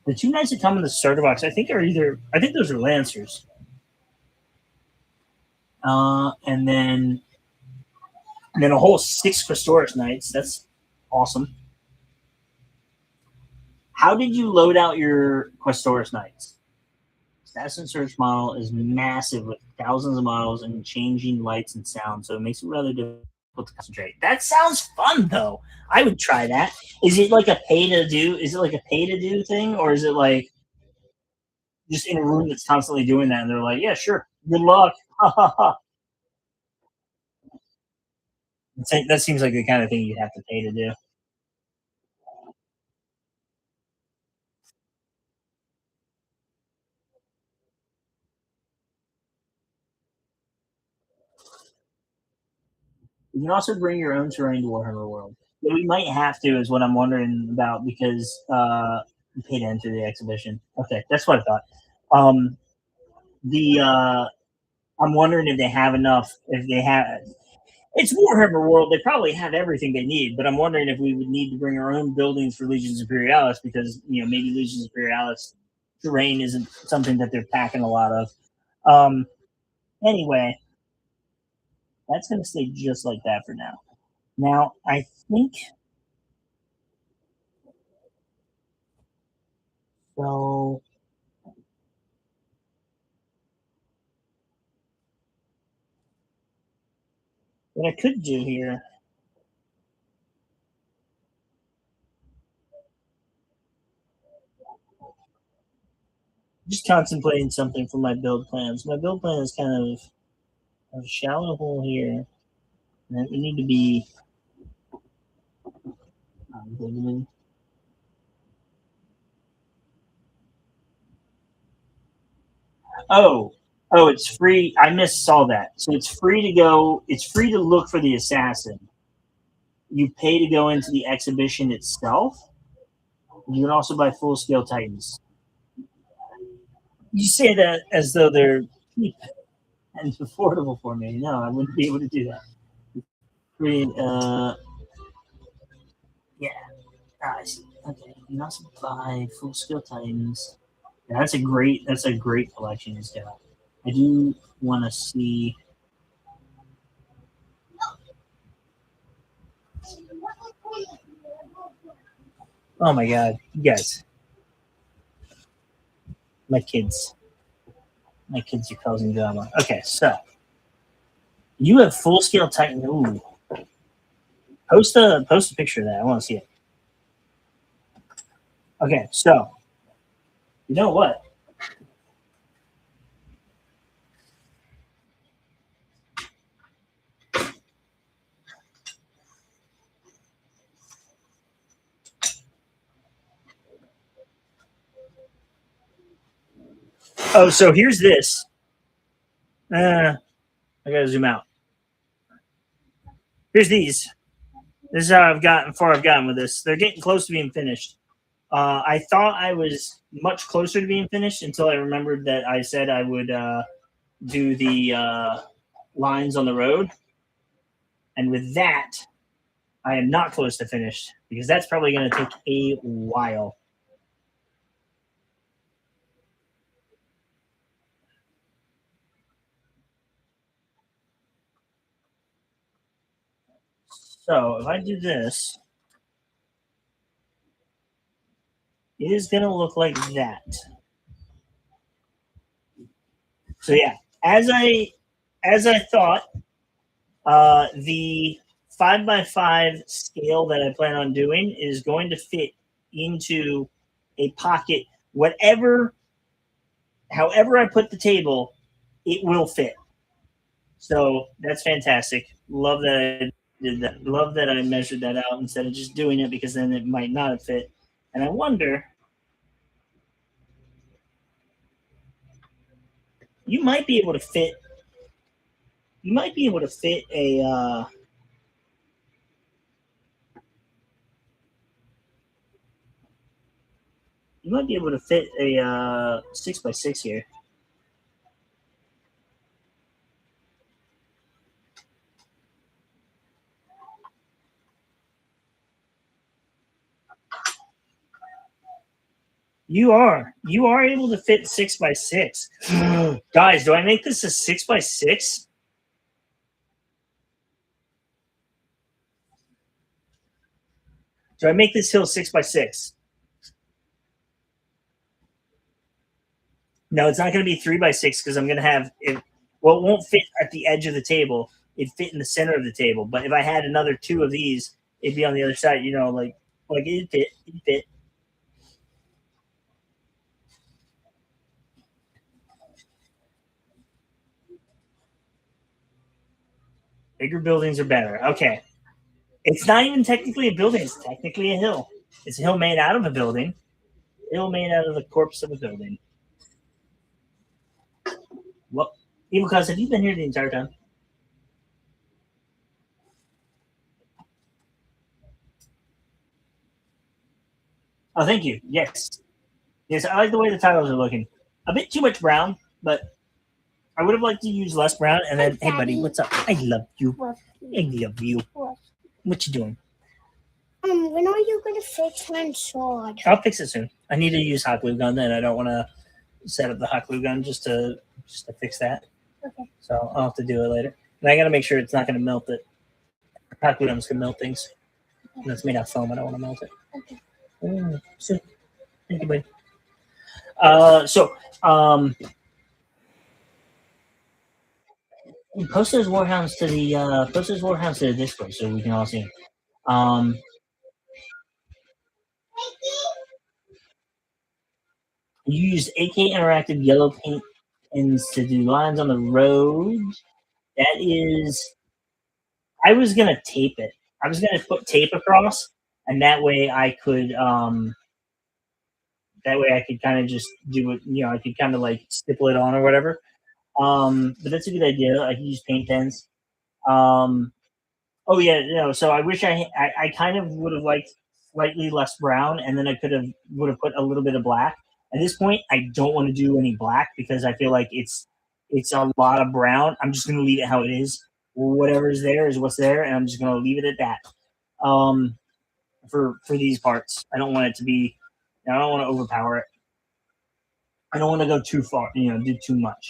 The 2 knights that come in the starter box, I think those are Lancers. And then a whole 6 Questoris Knights. That's awesome. How did you load out your Questoris Knights? Assassin Search model is massive with thousands of models and changing lights and sound, so it makes it rather difficult to concentrate. That sounds fun, though. I would try that. Is it like a pay to do? Is it like a pay to do thing, or is it like just in a room that's constantly doing that, and they're like, "Yeah, sure, good luck." That seems like the kind of thing you'd have to pay to do. You can also bring your own terrain to Warhammer World. What we might have to is what I'm wondering about because you pay to enter the exhibition. Okay, that's what I thought. I'm wondering if they have enough. If they have, it's Warhammer World. They probably have everything they need. But I'm wondering if we would need to bring our own buildings for Legions Imperialis because maybe Legions Imperialis terrain isn't something that they're packing a lot of. Anyway, that's going to stay just like that for now. Now, I think so. What I could do here, just contemplating something for my build plans. My build plan is kind of a shallow hole here, and we need to be. Oh, it's free. I missaw that. So it's free to go. It's free to look for the assassin. You pay to go into the exhibition itself. You can also buy full scale Titans. You say that as though they're cheap and affordable for me. No, I wouldn't be able to do that. Free, yeah. I see. Okay, you can also buy full scale Titans. Yeah, that's a great collection he's got. I do want to see. Oh my god, you guys, my kids are causing drama. Okay, so you have full scale Titan. Ooh, post a picture of that. I want to see it. Okay, so you know what? Oh, so here's this. I gotta zoom out. Here's these. This is how far I've gotten with this. They're getting close to being finished. I thought I was much closer to being finished until I remembered that I said I would do the lines on the road. And with that, I am not close to finished because that's probably going to take a while. So if I do this, it is going to look like that. So yeah, as I thought, the 5x5 scale that I plan on doing is going to fit into a pocket. However I put the table, it will fit. So that's fantastic. Love that I did that. Love that I measured that out instead of just doing it because then it might not have fit. And I wonder, you might be able to fit a you might be able to fit a 6x6 here. You are able to fit 6x6. Guys, do I make this a 6x6? Do I make this hill 6x6? No, it's not going to be 3x6 because I'm going to have it. Well, it won't fit at the edge of the table. It fit in the center of the table. But if I had another 2 of these, it'd be on the other side. You know, like it'd fit. It'd fit. Bigger buildings are better. Okay. It's not even technically a building. It's technically a hill. It's a hill made out of a building. Hill made out of the corpse of a building. Well, Evil Cuz, have you been here the entire time? Oh, thank you. Yes. Yes, I like the way the titles are looking. A bit too much brown, but I would have liked to use less brown. And then, hey, buddy, what's up? I love you. I love you. What you doing?
When are you gonna fix my sword?
I'll fix it soon. I need to use hot glue gun, and I don't want to set up the hot glue gun just to fix that.
Okay.
So I'll have to do it later. And I got to make sure it's not going to melt it. Hot glue gun's going to melt things. And it's made out of foam. I don't want to melt it.
Okay.
So, thank you, buddy. Post those warhounds to the Discord so we can all see them. You used AK Interactive yellow paint pens to do lines on the road. That is, I was gonna tape it. I was gonna put tape across, and that way I could kind of just do it. You know, I could kind of like stipple it on or whatever. But that's a good idea. I can use paint pens. Oh yeah, so I wish I kind of would have liked slightly less brown, and then I would have put a little bit of black. At this point, I don't want to do any black because I feel like it's a lot of brown. I'm just going to leave it how it is. Whatever's there is what's there, and I'm just going to leave it at that. For these parts, I don't want it to be. I don't want to overpower it. I don't want to go too far. Do too much.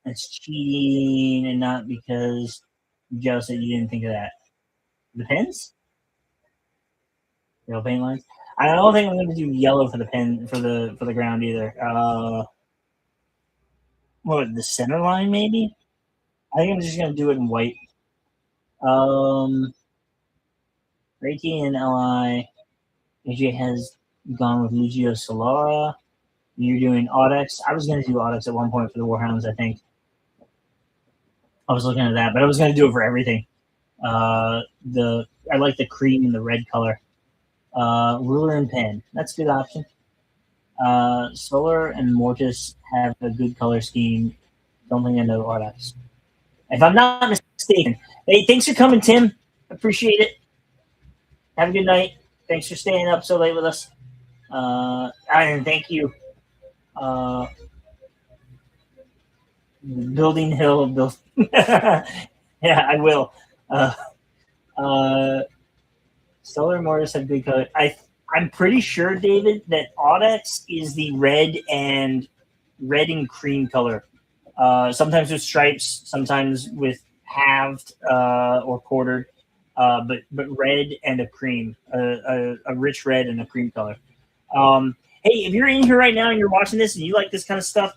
It's cheating, and not because I'm jealous that you didn't think of that. Depends. Yellow paint lines. I don't think I'm going to do yellow for the pen for the ground either. What, the center line maybe? I think I'm just going to do it in white. Reiki and Li. AJ has gone with Lucio Solara. You're doing Audex. I was going to do Audex at one point for the Warhounds, I think. I was looking at that, but I was going to do it for everything. I like the cream and the red color. Ruler and pen. That's a good option. Solar and Mortis have a good color scheme. Don't think I know Audex. If I'm not mistaken. Hey, thanks for coming, Tim. Appreciate it. Have a good night. Thanks for staying up so late with us. And thank you. Building Hill. Yeah, I will. Solar Mortis have good color. I'm pretty sure, David, that Audex is the red and cream color. Sometimes with stripes, sometimes with halved or quartered, but red and a cream, a rich red and a cream color. Hey, if you're in here right now and you're watching this and you like this kind of stuff,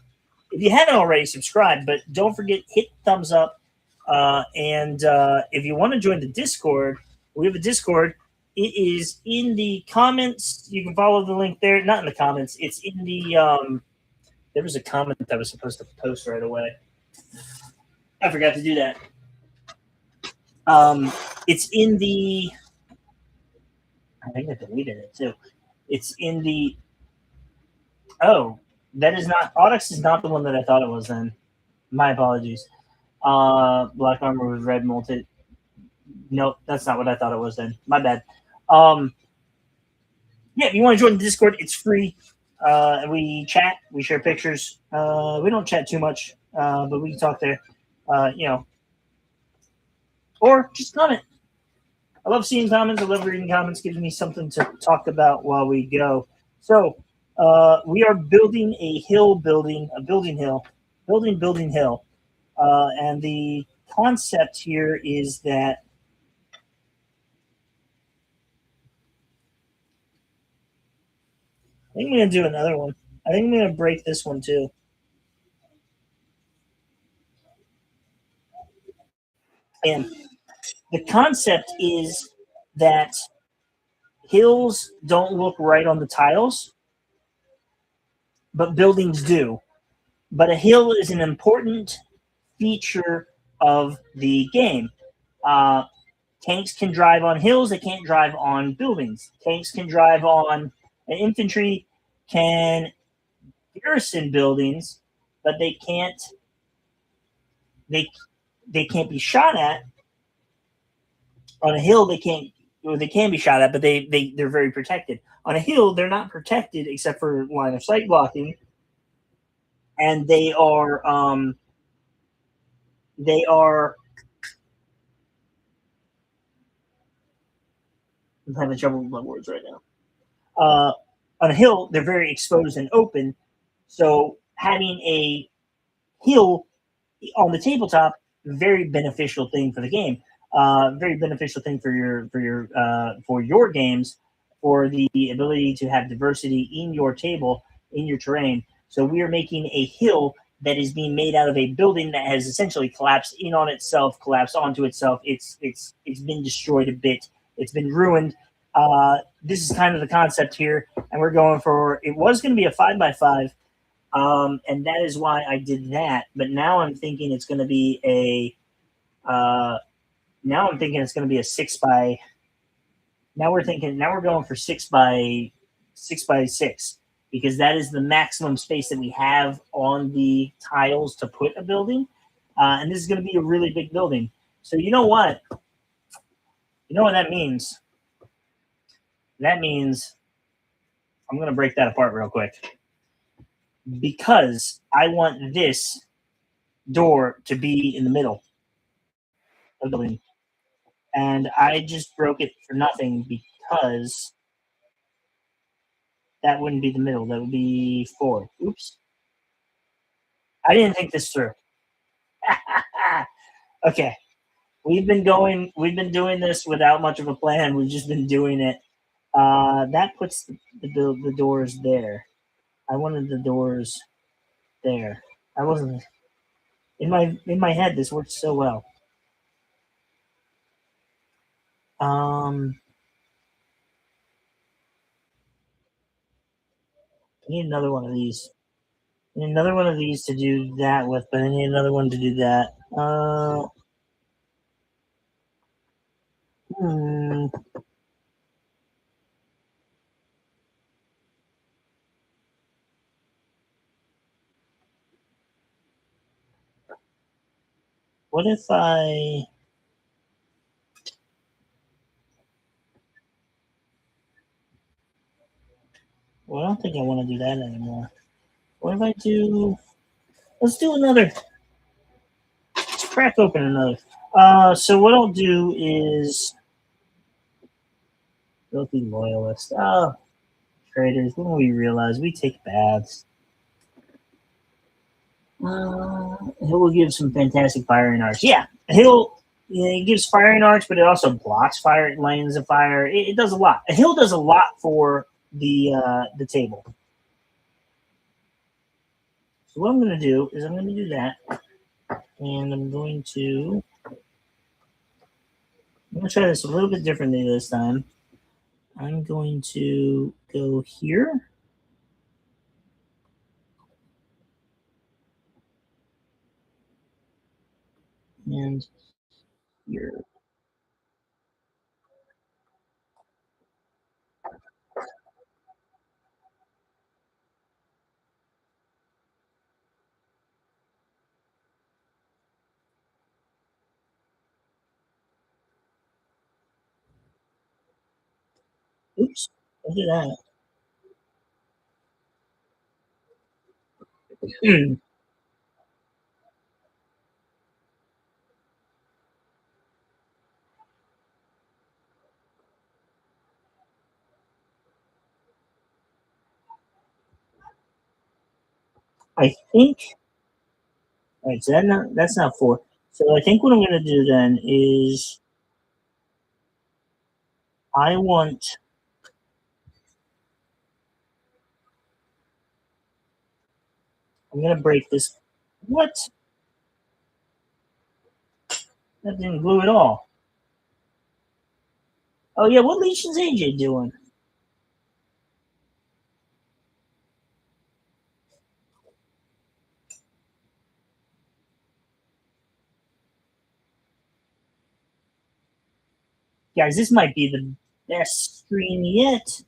if you haven't already, subscribe. But don't forget, hit thumbs up. And if you want to join the Discord, we have a Discord. It is in the comments. You can follow the link there. Not in the comments. It's in the. There was a comment that I was supposed to post right away. I forgot to do that. It's in the. I think I deleted it too. It's in the. Oh, that is not. Audex is not the one that I thought it was. Then, my apologies. Black armor with red molted. Nope, that's not what I thought it was. Then, my bad. Yeah, if you want to join the Discord, it's free. We chat, we share pictures. We don't chat too much, but we can talk there. Or just comment. I love seeing comments. I love reading comments. Gives me something to talk about while we go. So we are building a building hill, building hill. And the concept here is that I think I'm going to do another one. I think I'm going to break this one too. And the concept is that hills don't look right on the tiles, but buildings do. But a hill is an important feature of the game. Uh, Tanks can drive on hills, they can't drive on buildings. Tanks can drive on, an infantry can garrison buildings, but they they can't be shot at. On a hill, they can't, or they can be shot at, but they're very protected. On a hill, they're not protected except for line of sight blocking, and they are. I'm having trouble with my words right now. On a hill, they're very exposed and open, so having a hill on the tabletop, very beneficial thing for the game. Very beneficial thing for your games, for the ability to have diversity in your table, in your terrain. So we are making a hill that is being made out of a building that has essentially collapsed in on itself, collapsed onto itself. It's been destroyed a bit. It's been ruined. This is kind of the concept here, and we're going for. It was going to be a 5x5. And that is why I did that. But now I'm thinking it's going to be a. Now I'm thinking it's going to be a 6x. Now we're going for 6x6 because that is the maximum space that we have on the tiles to put a building. And this is going to be a really big building. So you know what? You know what that means? That means I'm going to break that apart real quick. Because I want this door to be in the middle of the building. And I just broke it for nothing because that wouldn't be the middle. That would be 4. Oops. I didn't think this through. Okay. We've been doing this without much of a plan. We've just been doing it. That puts the doors there. I wanted the doors there. I wasn't in my head. This worked so well. I need another one of these. I need another one of these to do that with, but I need another one to do that. Hmm. What if I? Well, I don't think I want to do that anymore. What if I do? Let's do another. Let's crack open another. So what I'll do is filthy loyalist. Oh, traitors! When we realize we take baths. He'll give some fantastic firing arcs. Yeah, it gives firing arcs, but it also blocks fire lanes of fire. It does a lot. A hill does a lot for the table. So what I'm going to do is I'm going to do that, and I'm going to try this a little bit differently this time. I'm going to go here. And here. Oops, I did that. I think. All right, so that's not 4. So I think what I'm going to do then is I'm going to break this. What? That didn't glue at all. Oh yeah, what Legion AJ doing? Guys, this might be the best stream yet.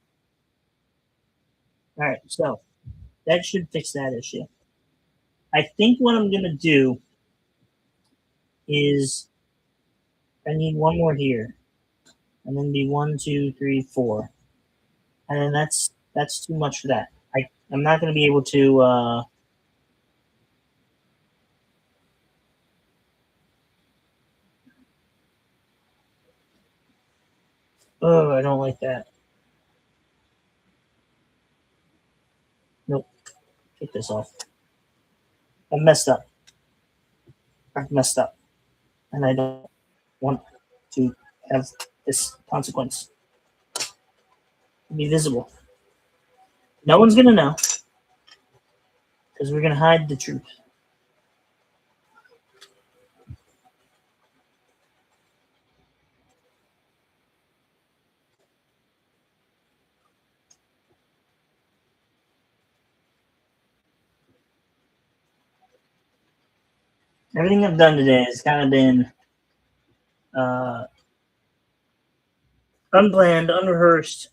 All right, so that should fix that issue. I think what I'm going to do is I need one more here, and then be 1, 2, 3, 4, and then that's too much for that. I'm not going to be able to. Oh, I don't like that. Nope. Take this off. I messed up. I've messed up, and I don't want to have this consequence be visible. No one's going to know because we're going to hide the truth. Everything I've done today has kind of been unplanned, unrehearsed,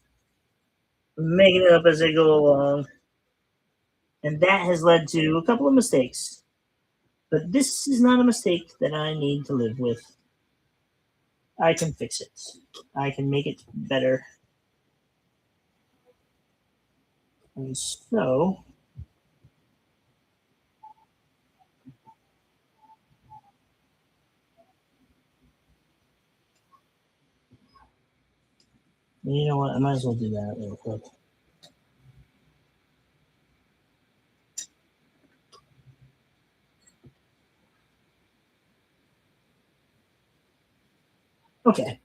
making it up as I go along. And that has led to a couple of mistakes. But this is not a mistake that I need to live with. I can fix it. I can make it better. And so you know what? I might as well do that real quick. Okay.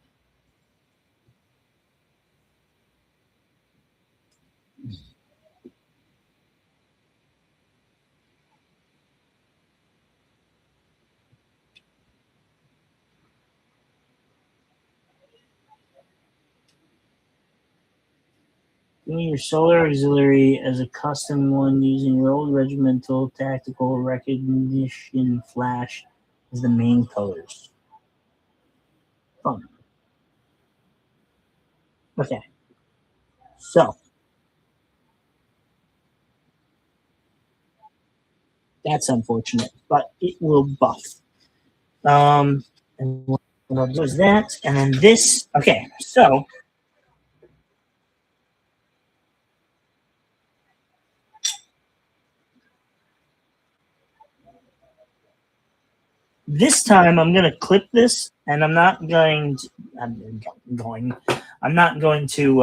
Doing your solar auxiliary as a custom one using your old regimental tactical recognition flash as the main colors. Fun. Okay. So that's unfortunate, but it will buff. And what I'll do is that, and then this. Okay, so this time I'm going to clip this, and I'm not going to. I'm not going to.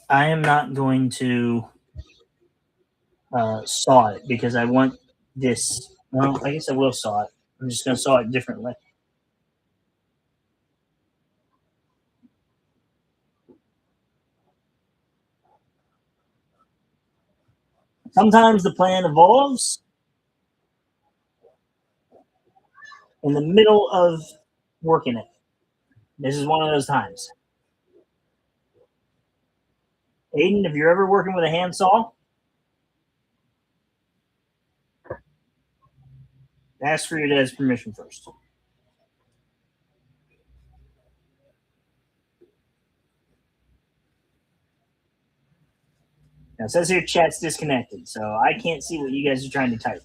I am not going to saw it because I want this. Well, I guess I will saw it. I'm just going to saw it differently. Sometimes the plan evolves in the middle of working it. This is one of those times. Aiden, if you're ever working with a handsaw, ask for your dad's permission first. Now, it says here chat's disconnected, so I can't see what you guys are trying to type.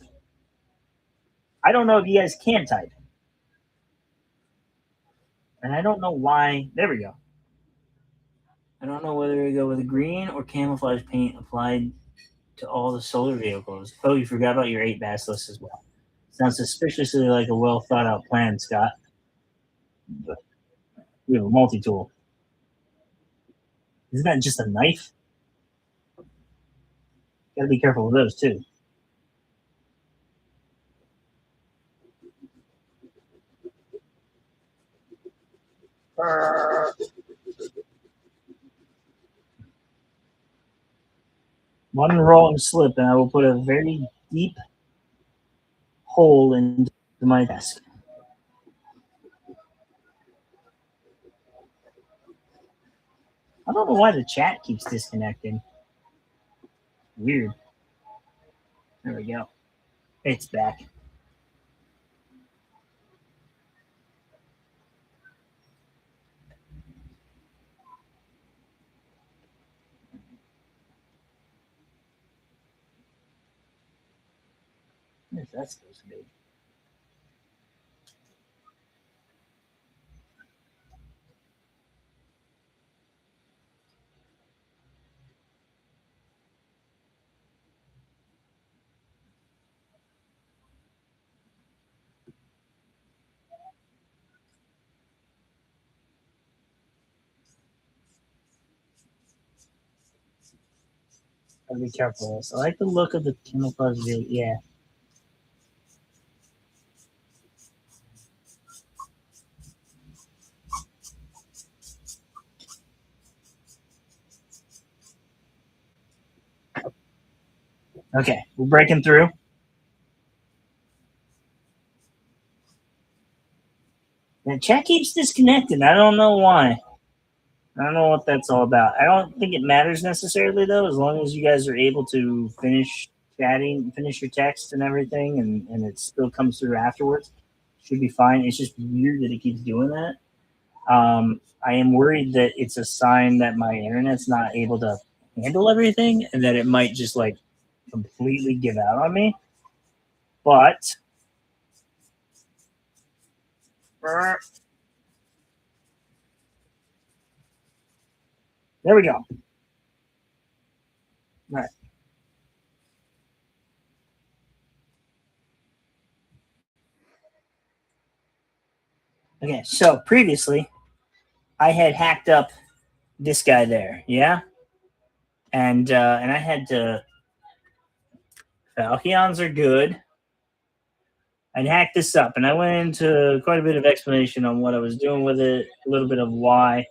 I don't know if you guys can type. And I don't know why. There we go. I don't know whether to go with a green or camouflage paint applied to all the solar vehicles. Oh, you forgot about your 8 basilisk as well. Sounds suspiciously like a well thought out plan, Scott. But we have a multi-tool. Isn't that just a knife? Gotta be careful with those too. One wrong slip, and I will put a very deep hole into my desk. I don't know why the chat keeps disconnecting. Weird. There we go. It's back. What is that supposed to be? Gotta be careful with this. I like the look of the camouflage video. Yeah. Okay, we're breaking through. The chat keeps disconnecting. I don't know why. I don't know what that's all about. I don't think it matters necessarily, though, as long as you guys are able to finish chatting, finish your text and everything, and it still comes through afterwards. Should be fine. It's just weird that it keeps doing that. I am worried that it's a sign that my internet's not able to handle everything and that it might just like completely give out on me. But there we go. All right. Okay, so previously I had hacked up this guy there, yeah? And I had to Falchions are good. I'd hacked this up and I went into quite a bit of explanation on what I was doing with it, a little bit of why.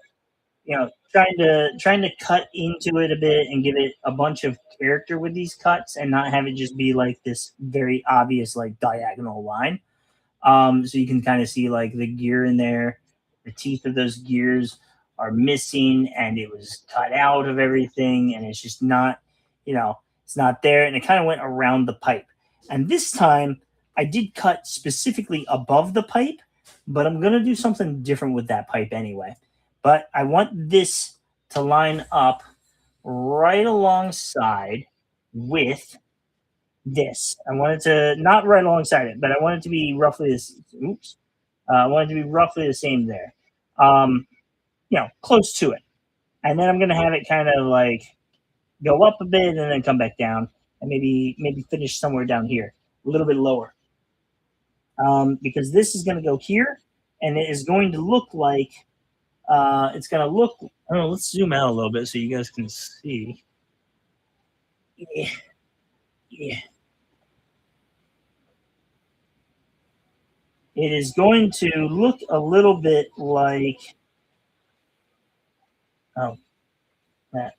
Trying to cut into it a bit and give it a bunch of character with these cuts and not have it just be like this very obvious like diagonal line. So you can kind of see like the gear in there, the teeth of those gears are missing, and it was cut out of everything, and it's just not, it's not there, and it kind of went around the pipe. And this time, I did cut specifically above the pipe, but I'm gonna do something different with that pipe anyway. But I want this to line up right alongside with this. I want it to not right alongside it, but I want it to be roughly this. Oops. I want it to be roughly the same there. Close to it. And then I'm gonna have it kind of like go up a bit and then come back down, and maybe finish somewhere down here, a little bit lower. Because this is gonna go here, and it is going to look like it's gonna look. I don't know. Let's zoom out a little bit so you guys can see. Yeah. It is going to look a little bit like,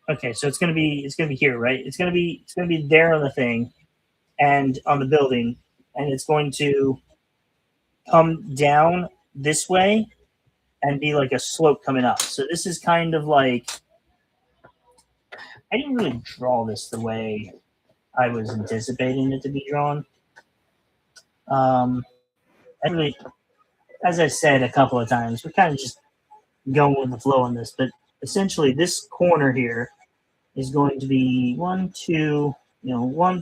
okay, so it's gonna be here, right? It's gonna be there on the thing and on the building, and it's going to come down this way and be like a slope coming up. So this is kind of like, I didn't really draw this the way I was anticipating it to be drawn. Really, as I said a couple of times, we're kind of just going with the flow on this, but essentially this corner here is going to be one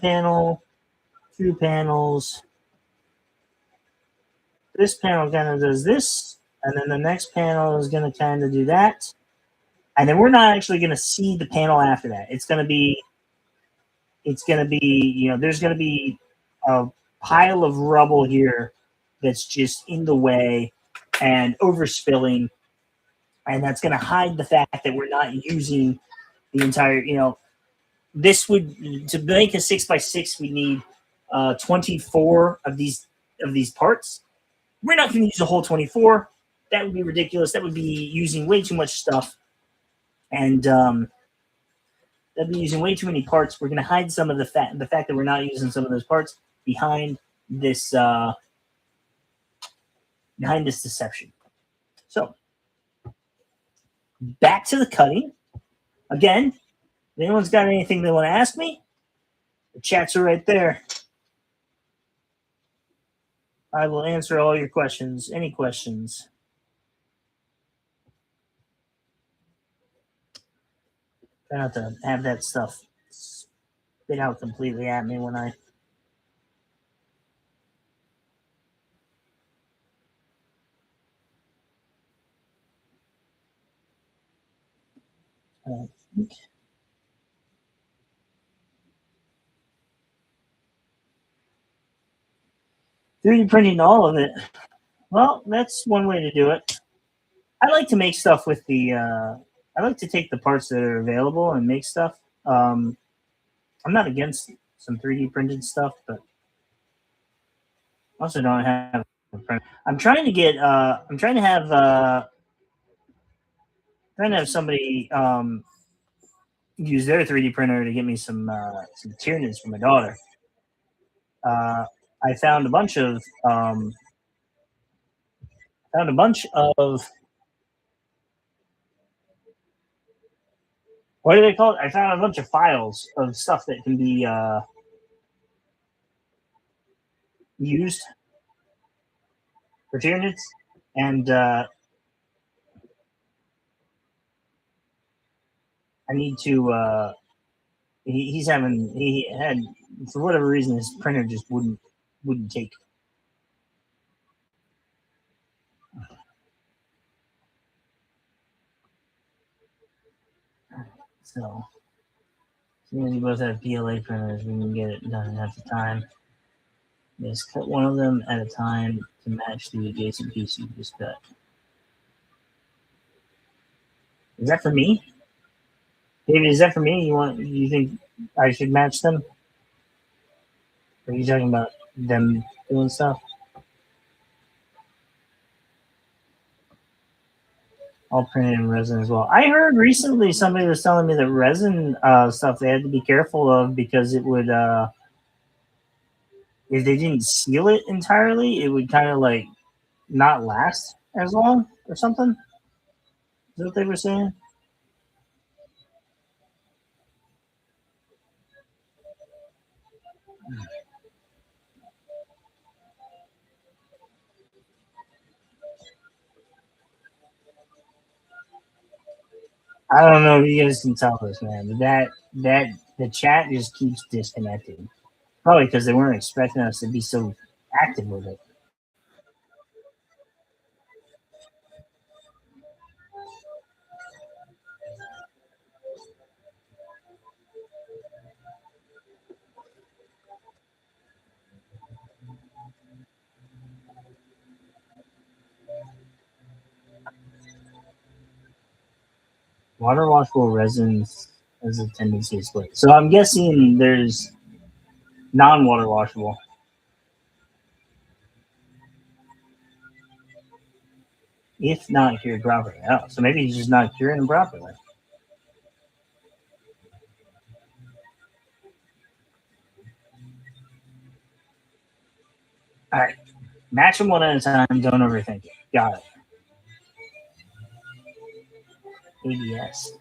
panel, two panels. This panel kind of does this, and then the next panel is going to kind of do that. And then we're not actually going to see the panel after that. It's going to be, there's going to be a pile of rubble here that's just in the way and overspilling, and that's going to hide the fact that we're not using the entire, this would, to make a 6x6, we need 24 of these parts. We're not going to use the whole 24. That would be ridiculous. That would be using way too much stuff, and that'd be using way too many parts. We're going to hide some of the fact that we're not using some of those parts behind this deception. So back to the cutting again. If anyone's got anything they want to ask me, the chats are right there. I will answer all your questions. Any questions? Try not to have that stuff spit out completely at me when I. Think. 3D printing all of it. Well, that's one way to do it. I like to make stuff with the. I like to take the parts that are available and make stuff. I'm not against some 3D printed stuff, but also don't have. I'm trying to get. I'm trying to have somebody use their 3D printer to get me some Tyranids for my daughter. I found a bunch of what do they call it? I found a bunch of files of stuff that can be used for Tyranids, and I need to. He had, for whatever reason, his printer just wouldn't take. So, since we both have PLA printers, we can get it done in half the time. Just cut one of them at a time to match the adjacent piece you just cut. Is that for me? David, is that for me? You think I should match them? Or are you talking about them doing stuff? All printed in resin as well. I heard recently somebody was telling me that resin stuff they had to be careful of because it would, if they didn't seal it entirely, it would kind of like not last as long or something. Is that what they were saying? I don't know if you guys can tell this, man. But that the chat just keeps disconnecting. Probably because they weren't expecting us to be so active with it. Water washable resins has a tendency to split. So I'm guessing there's non-water washable. If not cured properly. Oh, so maybe he's just not curing them properly. All right. Match them one at a time. Don't overthink it. Got it. ABS.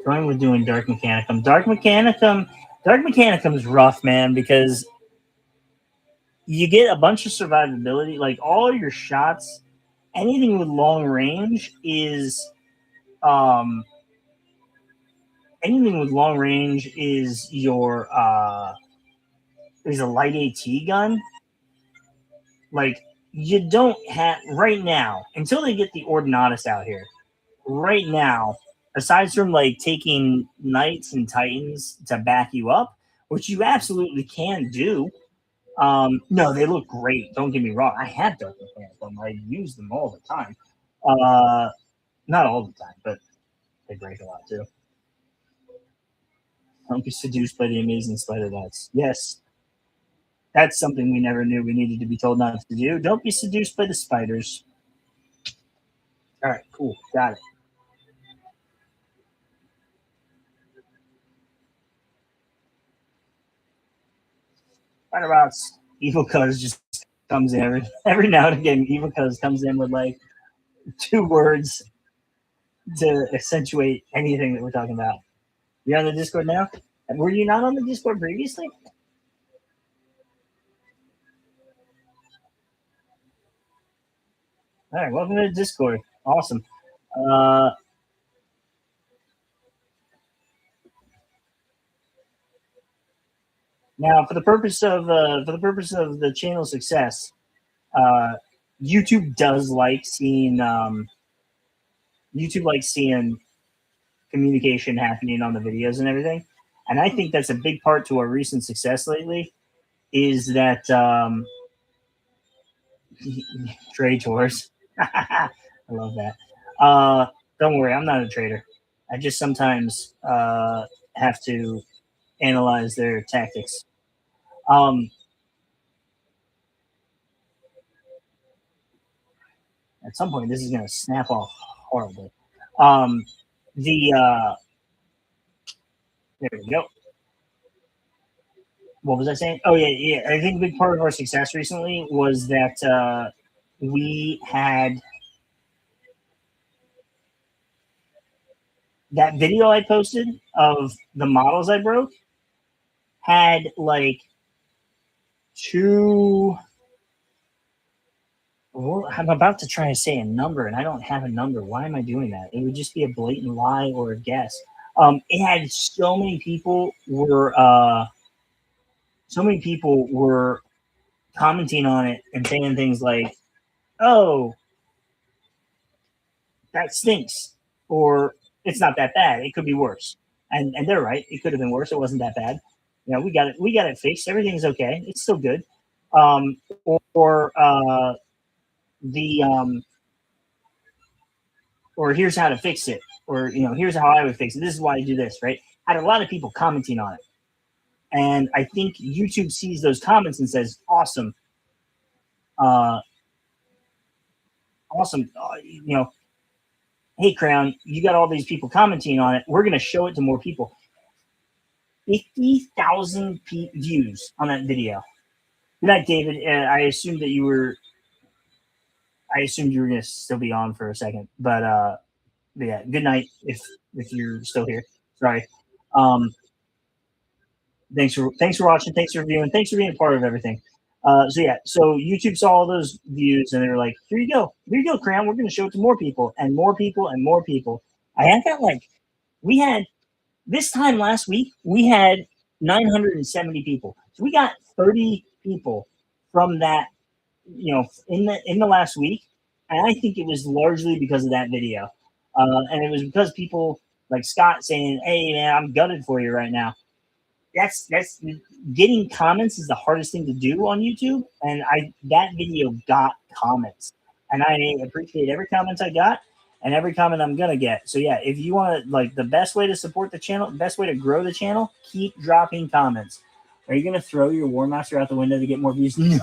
Going with doing Dark Mechanicum. Dark Mechanicum is rough, man, because you get a bunch of survivability. Like all your shots, anything with long range is your is a light AT gun. Like you don't have right now until they get the Ordinatus out here. Right now, aside from like taking Knights and Titans to back you up, which you absolutely can do. No, they look great. Don't get me wrong. I have Dark Mechanicum. I use them all the time. Not all the time, but they break a lot too. Don't be seduced by the amazing spider bots. Yes, that's something we never knew we needed to be told not to do. Don't be seduced by the spiders. All right, cool, got it. Spider bots. Evil Cuz just comes in every now and again. Evil Cuz comes in with like 2 words to accentuate anything that we're talking about. You're on the Discord now? Were you not on the Discord previously? All right, welcome to the Discord. Awesome. Now, for the purpose of the channel success, YouTube does like seeing communication happening on the videos and everything, and I think that's a big part to our recent success lately. Is that trade tours? I love that. Don't worry, I'm not a trader. I just sometimes have to analyze their tactics. At some point, this is going to snap off horribly. There we go. What was I saying? Oh yeah. I think a big part of our success recently was that we had that video I posted of the models I broke had like 2. Well, I'm about to try to say a number, and I don't have a number. Why am I doing that? It would just be a blatant lie or a guess. It had so many people were commenting on it and saying things like, "Oh, that stinks," or "It's not that bad. It could be worse." And they're right. It could have been worse. It wasn't that bad. You know, we got it fixed. Everything's okay. It's still good. Or here's how to fix it, or here's how I would fix it. This is why I do this, right? I had a lot of people commenting on it, and I think YouTube sees those comments and says, "Awesome, awesome, hey Crown, you got all these people commenting on it. We're going to show it to more people." 50,000 views on that video. Good night, David. I assumed you were going to still be on for a second, but yeah, good night if you're still here. Sorry. Thanks for watching. Thanks for viewing. Thanks for being a part of everything. So YouTube saw all those views and they were like, here you go, Crown. We're going to show it to more people and more people and more people. We had this time last week, we had 970 people. So we got 30 people from that, in the last week. And I think it was largely because of that video. And it was because people like Scott saying, "Hey man, I'm gutted for you right now." That's getting comments is the hardest thing to do on YouTube. And that video got comments. And I appreciate every comment I got and every comment I'm gonna get. So yeah, if you want to, like, the best way to support the channel, the best way to grow the channel, keep dropping comments. Are you gonna throw your War Master out the window to get more views? No.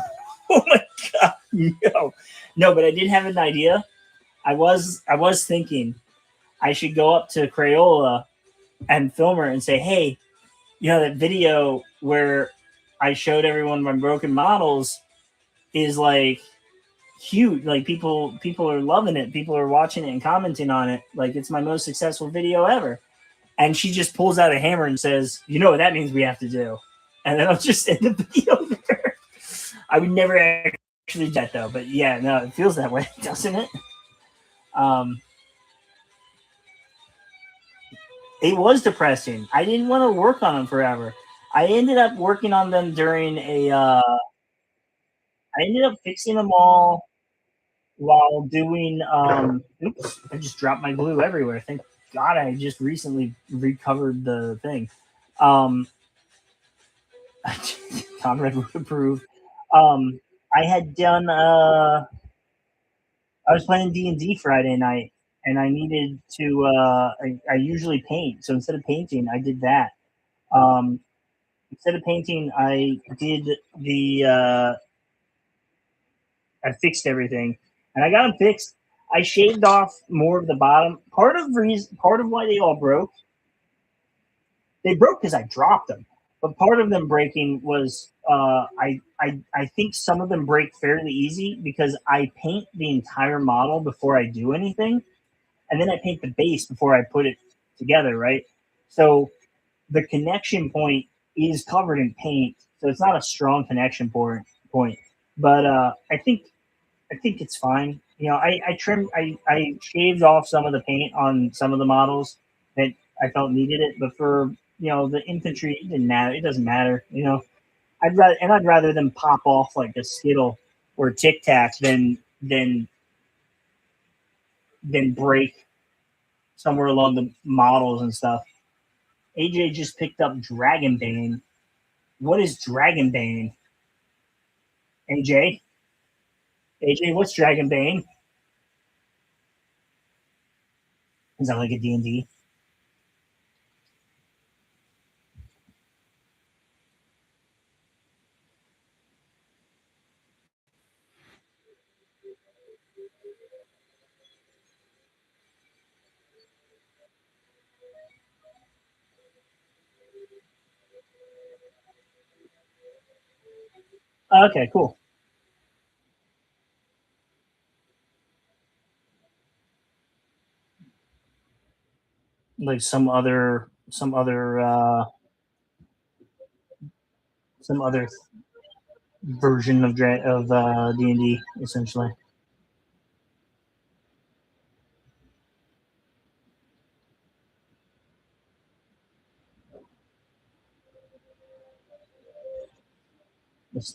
Oh my god, no. But I did have an idea. I was thinking I should go up to Crayola and film her and say, "Hey, that video where I showed everyone my broken models is like huge. Like people are loving it. People are watching it and commenting on it. Like it's my most successful video ever." And she just pulls out a hammer and says, "You know what that means we have to do." And then I'll just end the video there. I would never actually do that though. But yeah, no, it feels that way, doesn't it? It was depressing. I didn't want to work on them forever. I ended up working on them during I ended up fixing them all while doing oops, I just dropped my glue everywhere. Thank God I just recently recovered the thing. Conrad would approve. I had done I was playing D&D Friday night and I needed to I usually paint. So instead of painting, I did that. Instead of painting, I did I fixed everything, and I got them fixed. I shaved off more of the bottom. Part of why they all broke, they broke because I dropped them. But part of them breaking was I think some of them break fairly easy because I paint the entire model before I do anything, and then I paint the base before I put it together, right? So the connection point is covered in paint, so it's not a strong connection point. But I think it's fine. You know, I shaved off some of the paint on some of the models that I felt needed it, but for the infantry, it didn't matter. It doesn't matter. I'd rather them pop off like a Skittle or Tic Tac than break somewhere along the models and stuff. AJ just picked up Dragonbane. What is Dragonbane? AJ? AJ, what's Dragonbane? Is that like a D&D? Okay, cool. Like some other version of D&D essentially.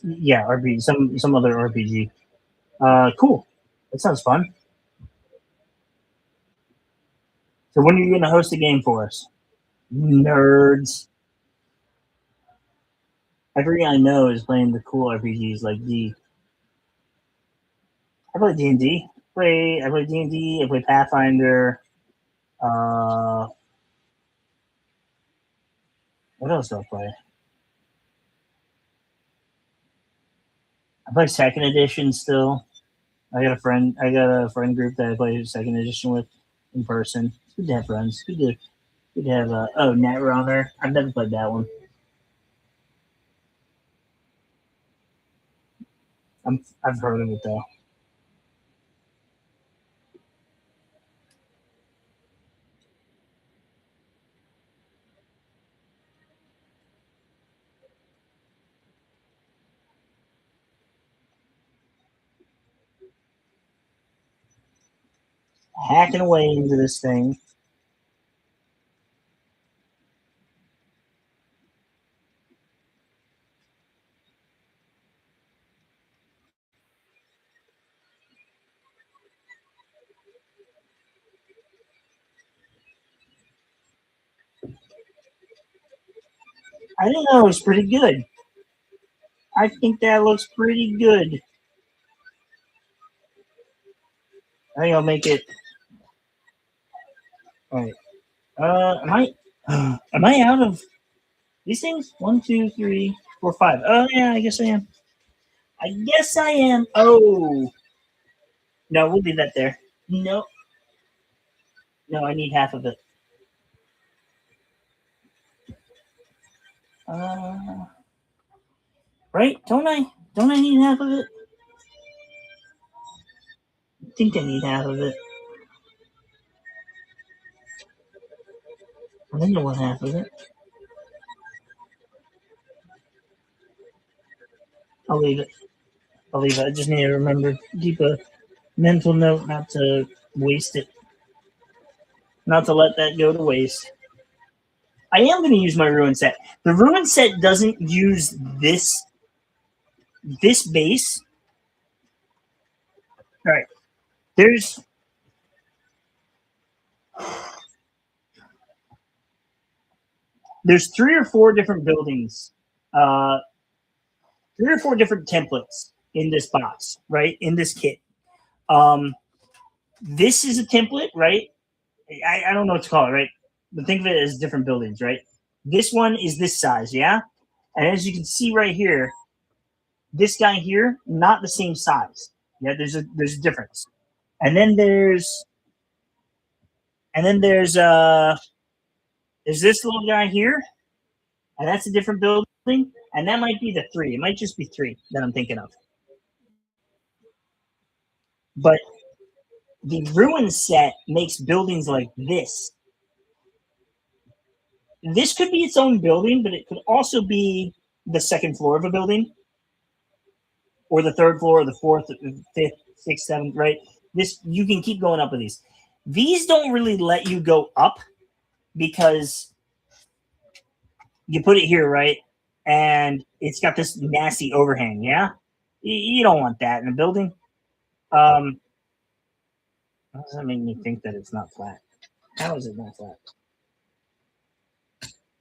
Yeah, RPG, some other RPG. Cool. That sounds fun. So when are you going to host a game for us? Nerds. Every I know is playing the cool RPGs like D. I play D&D. I play D&D. I play Pathfinder. What else do I play? I play second edition still. I got a friend group that I play second edition with in person. It's good to have friends. Good to have Netrunner. I've never played that one. I've heard of it though. Hacking away into this thing. I think that looks pretty good. I think that looks pretty good. I think I'll make it. All right. Am I out of these things? 1, 2, 3, 4, 5. Oh yeah, I guess I am. Oh no, we'll leave that there. No, I need half of it. Right? Don't I need half of it? I think I need half of it. I think I want half of it. I'll leave it. I just need to remember, keep a mental note not to waste it. Not to let that go to waste. I am going to use my ruin set. The ruin set doesn't use this base. All right. There's 3 or 4 different buildings, 3 or 4 different templates in this box, right? In this kit. This is a template, right? I don't know what to call it, right? But think of it as different buildings, right? This one is this size, yeah? And as you can see right here, this guy here, not the same size. Yeah, there's a difference. And then there's this little guy here, and that's a different building, and that might be the 3. It might just be 3 that I'm thinking of. But the ruin set makes buildings like this. This could be its own building, but it could also be the second floor of a building, or the third floor, or the fourth, fifth, sixth, seventh, right? This, you can keep going up with these. These don't really let you go up because you put it here, right? And it's got this nasty overhang, yeah? You don't want that in a building. How does that make me think that it's not flat? How is it not flat?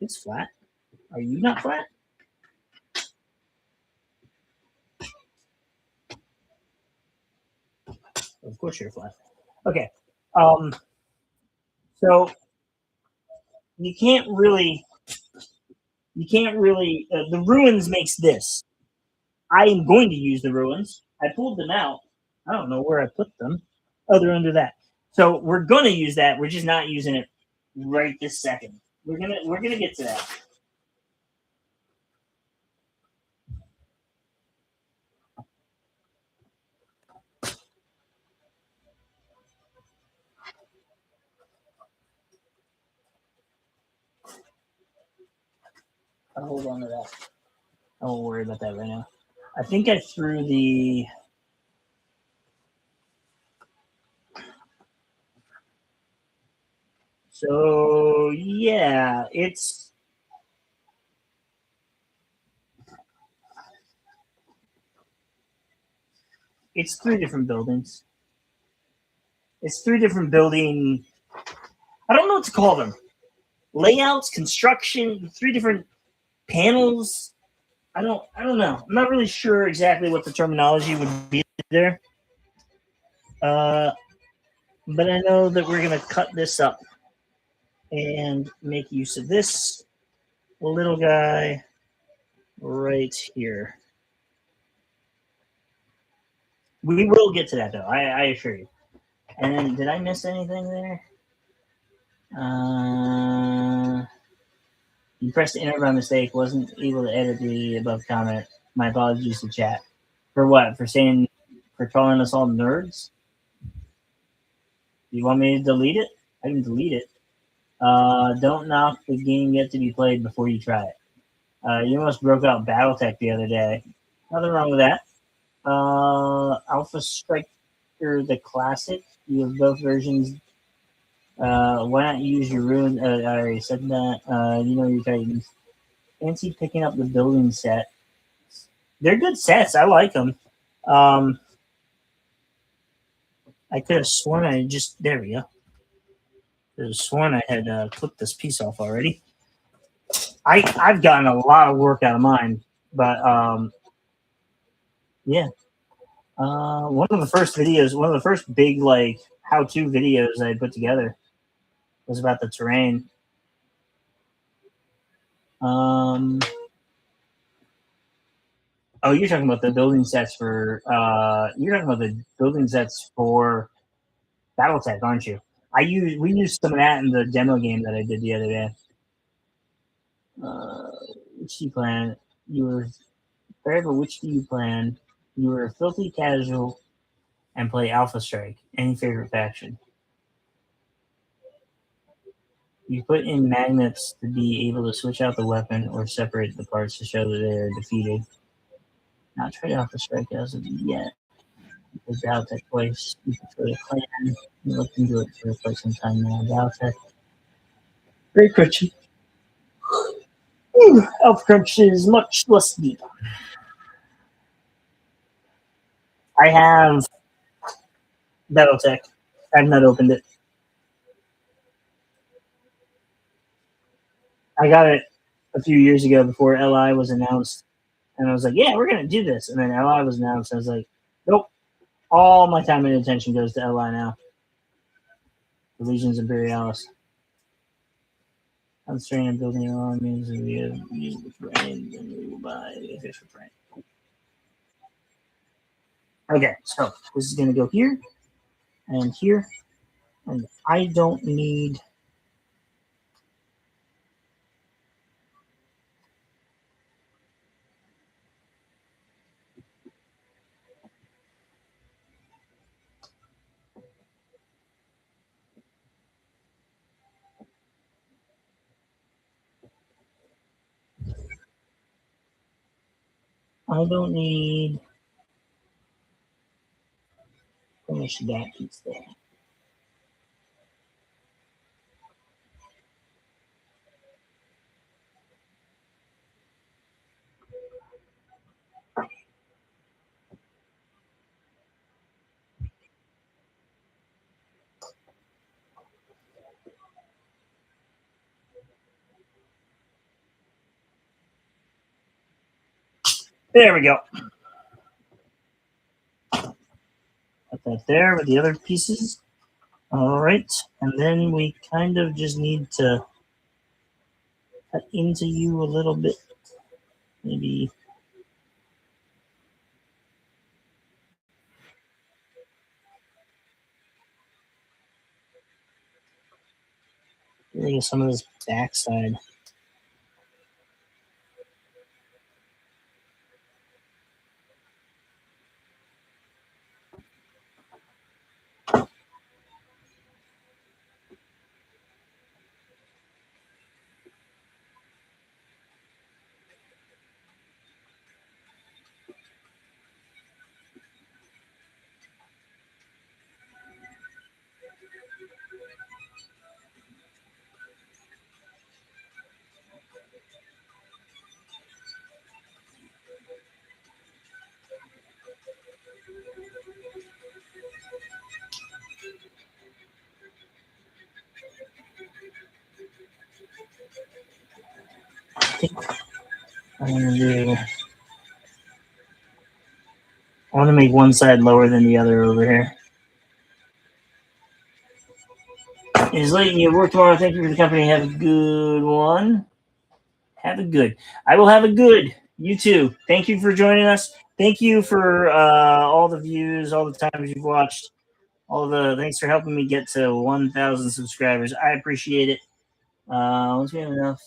It's flat. Are you not flat? Of course you're flat. Okay. So you can't really, the ruins makes this. I am going to use the ruins. I pulled them out. I don't know where I put them. Oh, they're under that. So we're going to use that. We're just not using it right this second. We're gonna get to that. I'll hold on to that. I won't worry about that right now. I think I threw the. So yeah, it's three different buildings. It's three different building. I don't know what to call them. Layouts, construction, three different panels. I don't know. I'm not really sure exactly what the terminology would be there. But I know that we're gonna cut this up and make use of this little guy right here. We will get to that though, I assure you. And then, did I miss anything there? You pressed enter by mistake. Wasn't able to edit the above comment. My apologies to chat. For what? For calling us all nerds? You want me to delete it? I can delete it. Don't knock the game yet to be played before you try it. You almost broke out BattleTech the other day. Nothing wrong with that. Alpha Striker, the classic. You have both versions. Why not use your ruin? I already said that. You know your Titans. Fancy picking up the building set. They're good sets. I like them. I could have sworn I just. There we go. I could have sworn I had clipped this piece off already. I've gotten a lot of work out of mine, but yeah. One of the first big like how-to videos I put together was about the terrain. Oh, you're talking about the building sets for BattleTech, aren't you? We used some of that in the demo game that I did the other day. Which do you plan? You were forever. Which do you plan? You were filthy casual and play Alpha Strike. Any favorite faction? You put in magnets to be able to switch out the weapon or separate the parts to show that they are defeated. Not tried Alpha Strike as of yet. Because BattleTech twice. You prefer the clan. You looked into it for quite some time now. BattleTech. Great question. Elf Crunch is much less deep. I have BattleTech. I've not opened it. I got it a few years ago before LI was announced. And I was like, yeah, we're going to do this. And then LI was announced. I was like, nope. All my time and attention goes to LI now. The Legions Imperialis. Concentrating on building your armies and we have used the terrain, then we will buy the official terrain. Okay, so this is going to go here and here, and I don't need. I don't need. Finish that piece there. There we go. Put that there with the other pieces. All right, and then we kind of just need to cut into you a little bit. Maybe. Getting some of this backside. I think I'm gonna do. I want to make one side lower than the other over here. Is letting you work tomorrow. Thank you for the company. Have a good one. Have a good. I will have a good. You too. Thank you for joining us. Thank you for all the views, all the times you've watched, all the. Thanks for helping me get to 1,000 subscribers. I appreciate it. Once we have enough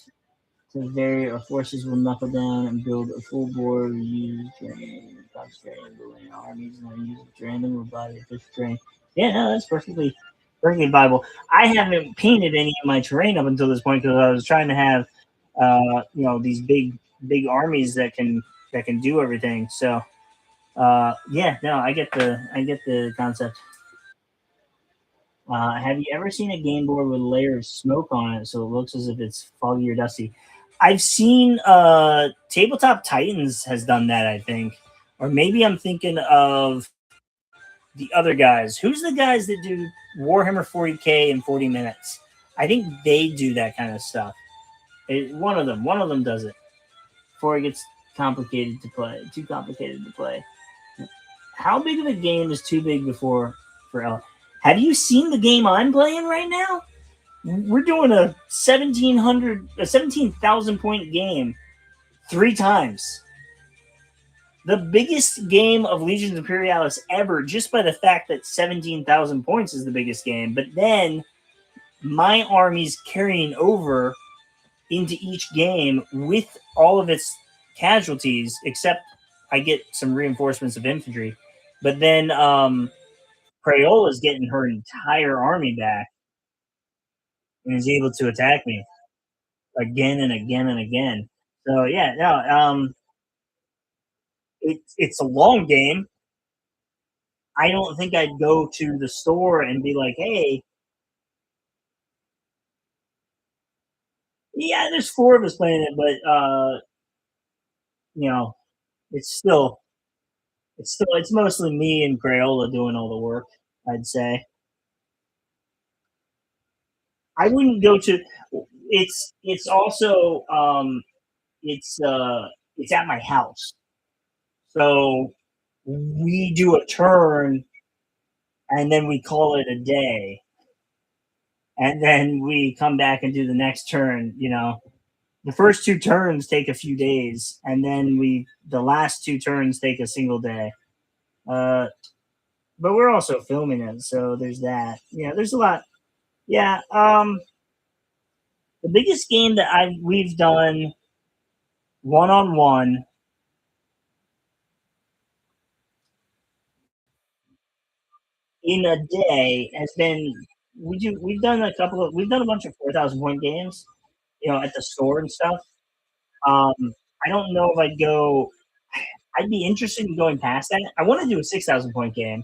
to vary, our forces will knuckle down and build a full board. We use terrain, concentrating, building armies, and then use the terrain. Then we'll buy the official terrain. Yeah, no, that's perfectly viable. I haven't painted any of my terrain up until this point because I was trying to have, these big armies that can do everything. So, yeah, no, I get the concept. Have you ever seen a game board with a layer of smoke on it so it looks as if it's foggy or dusty? I've seen Tabletop Titans has done that, I think. Or maybe I'm thinking of the other guys. Who's the guys that do Warhammer 40K in 40 minutes? I think they do that kind of stuff. One of them does it before it gets complicated to play. Too complicated to play. How big of a game is too big for Ella? Have you seen the game I'm playing right now? We're doing a 17,000 point game 3 times. The biggest game of Legions Imperialis ever, just by the fact that 17,000 points is the biggest game. But then my army's carrying over into each game with all of its casualties, except I get some reinforcements of infantry. But then Crayola's getting her entire army back and is able to attack me again and again and again. So yeah, no, it's a long game. I don't think I'd go to the store and be like, hey, yeah, there's 4 of us playing it, but it's it's mostly me and Crayola doing all the work, I'd say. I wouldn't go to it's also it's at my house. So we do a turn and then we call it a day. and then we come back and do the next turn. The first 2 turns take a few days, and then the last 2 turns take a single day. But we're also filming it, so there's that. There's a lot. Yeah. The biggest game that we've done one-on-one in a day has been we've done a bunch of 4,000 point games, at the store and stuff. I don't know if I'd be interested in going past that. I want to do a 6,000 point game.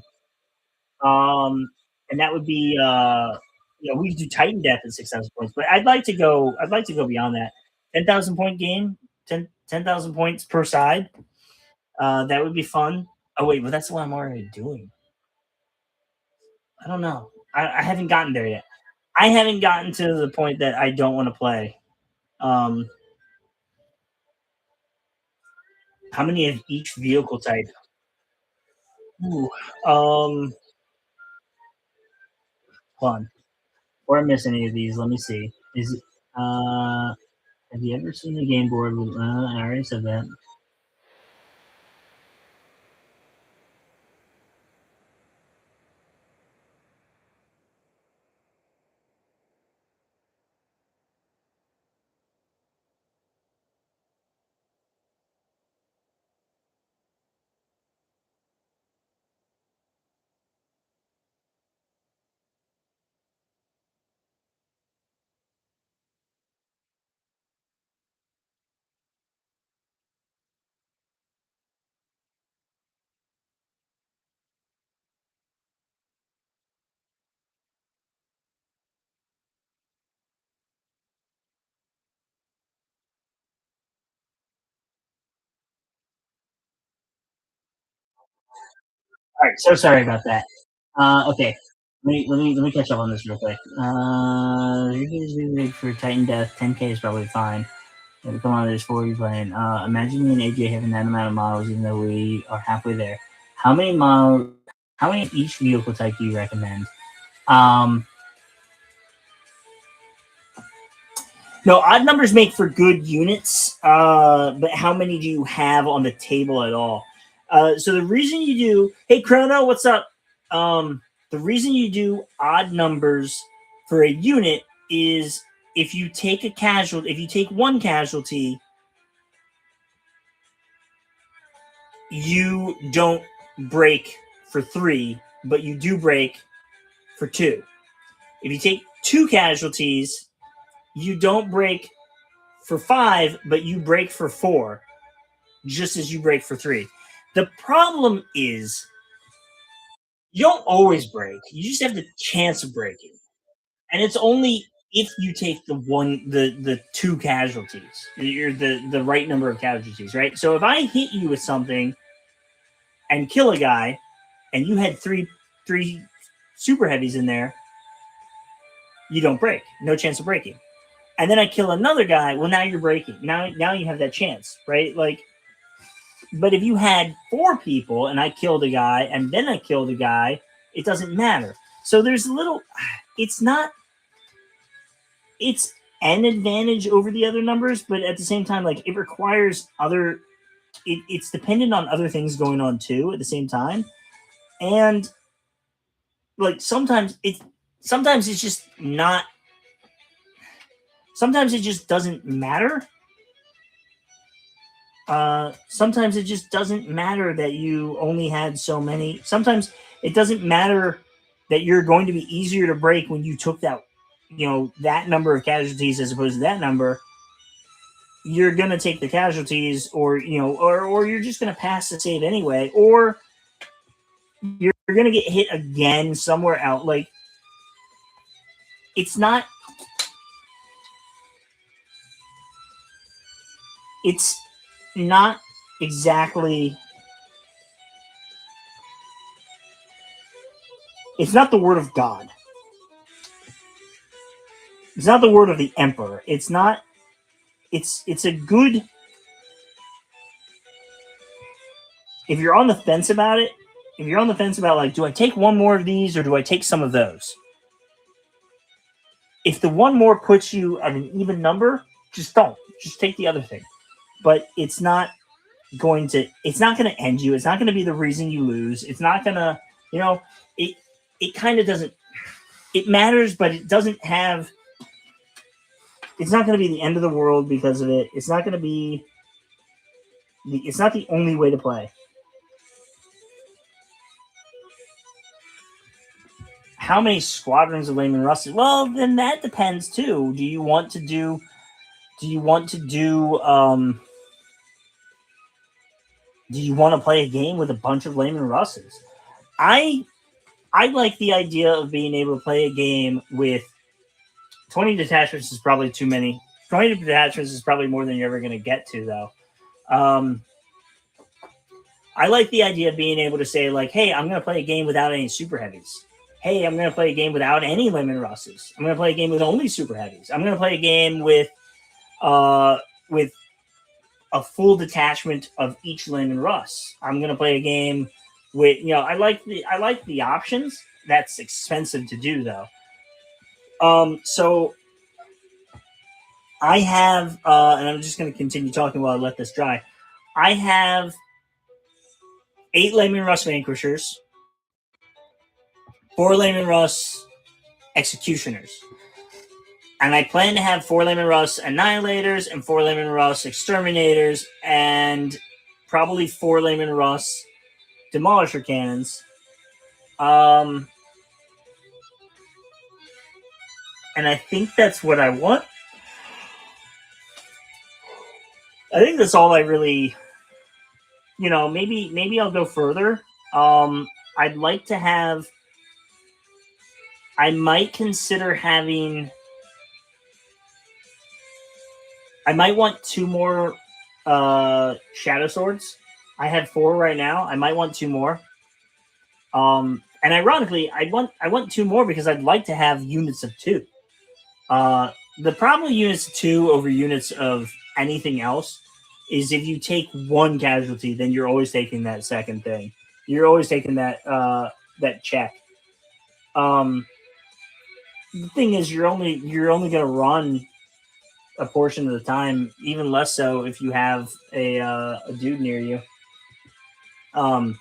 And that would be we do Titan Death at 6,000 points, but I'd like to go beyond that. 10,000 point game, 10,000 points per side. That would be fun. Oh wait, but that's what I'm already doing. I don't know. I haven't gotten there yet. I haven't gotten to the point that I don't want to play. How many of each vehicle type? Ooh, hold on. Or I miss any of these? Let me see. Is it? Have you ever seen a game board with? I already said that. All right, so sorry about that. Okay, let me catch up on this real quick. For Titan Death, 10K is probably fine. Come on, there's 4 of you playing. Imagine me and AJ having that amount of models, even though we are halfway there. How many models? How many each vehicle type do you recommend? No, odd numbers make for good units, but how many do you have on the table at all? So the reason you do, hey Chrono, what's up? The reason you do odd numbers for a unit is if you take one casualty, you don't break for 3, but you do break for 2. If you take 2 casualties, you don't break for 5, but you break for 4, just as you break for 3. The problem is you don't always break. You just have the chance of breaking. And it's only if you take the 2 casualties, you're the right number of casualties, right? So if I hit you with something and kill a guy, and you had three super heavies in there, you don't break. No chance of breaking. And then I kill another guy. Well, now you're breaking. Now you have that chance, right? But if you had 4 people and I killed a guy and then I killed a guy, it doesn't matter. So there's it's an advantage over the other numbers, but at the same time, it requires it's dependent on other things going on too at the same time. And sometimes it's just not, sometimes it just doesn't matter. Sometimes it just doesn't matter that you only had so many. Sometimes it doesn't matter that you're going to be easier to break when you took that number of casualties as opposed to that number. You're going to take the casualties, or you're just going to pass the save anyway, or you're going to get hit again somewhere out. It's not exactly, it's not the word of God. It's not the word of the emperor. It's not, it's a good, if you're on the fence about it, do I take one more of these or do I take some of those? if the one more puts you at an even number, just don't. Just take the other thing. But it's not going to end you. It's not going to be the reason you lose. It's not going to, it kind of doesn't, it matters, but it doesn't have, it's not going to be the end of the world because of it. It's not going to be, it's not the only way to play. How many squadrons of Layman Rusted? Well, then that depends too. Do you want to do do you want to play a game with a bunch of Layman Russes? I like the idea of being able to play a game with 20 detachments is probably too many. 20 detachments is probably more than you're ever going to get to, though. I like the idea of being able to say, like, hey, I'm going to play a game without any super heavies. Hey, I'm going to play a game without any Layman Russes. I'm going to play a game with only super heavies. I'm going to play a game with a full detachment of each Layman Russ. I'm going to play a game with, I like the options. That's expensive to do, though. So I have, and I'm just going to continue talking while I let this dry. I have 8 Layman Russ Vanquishers, 4 Layman Russ Executioners. And I plan to have 4 Layman Russ Annihilators and 4 Layman Russ Exterminators and probably 4 Layman Russ Demolisher Cannons. And I think that's what I want. I think that's all I really, maybe I'll go further. I'd like to have, I might consider having, I might want 2 more Shadow Swords. I have 4 right now. I might want 2 more. And ironically, I want 2 more because I'd like to have units of 2. The problem with units of 2 over units of anything else is if you take 1 casualty, then you're always taking that second thing. You're always taking that that check. The thing is, you're only going to run a portion of the time, even less so if you have a dude near you. But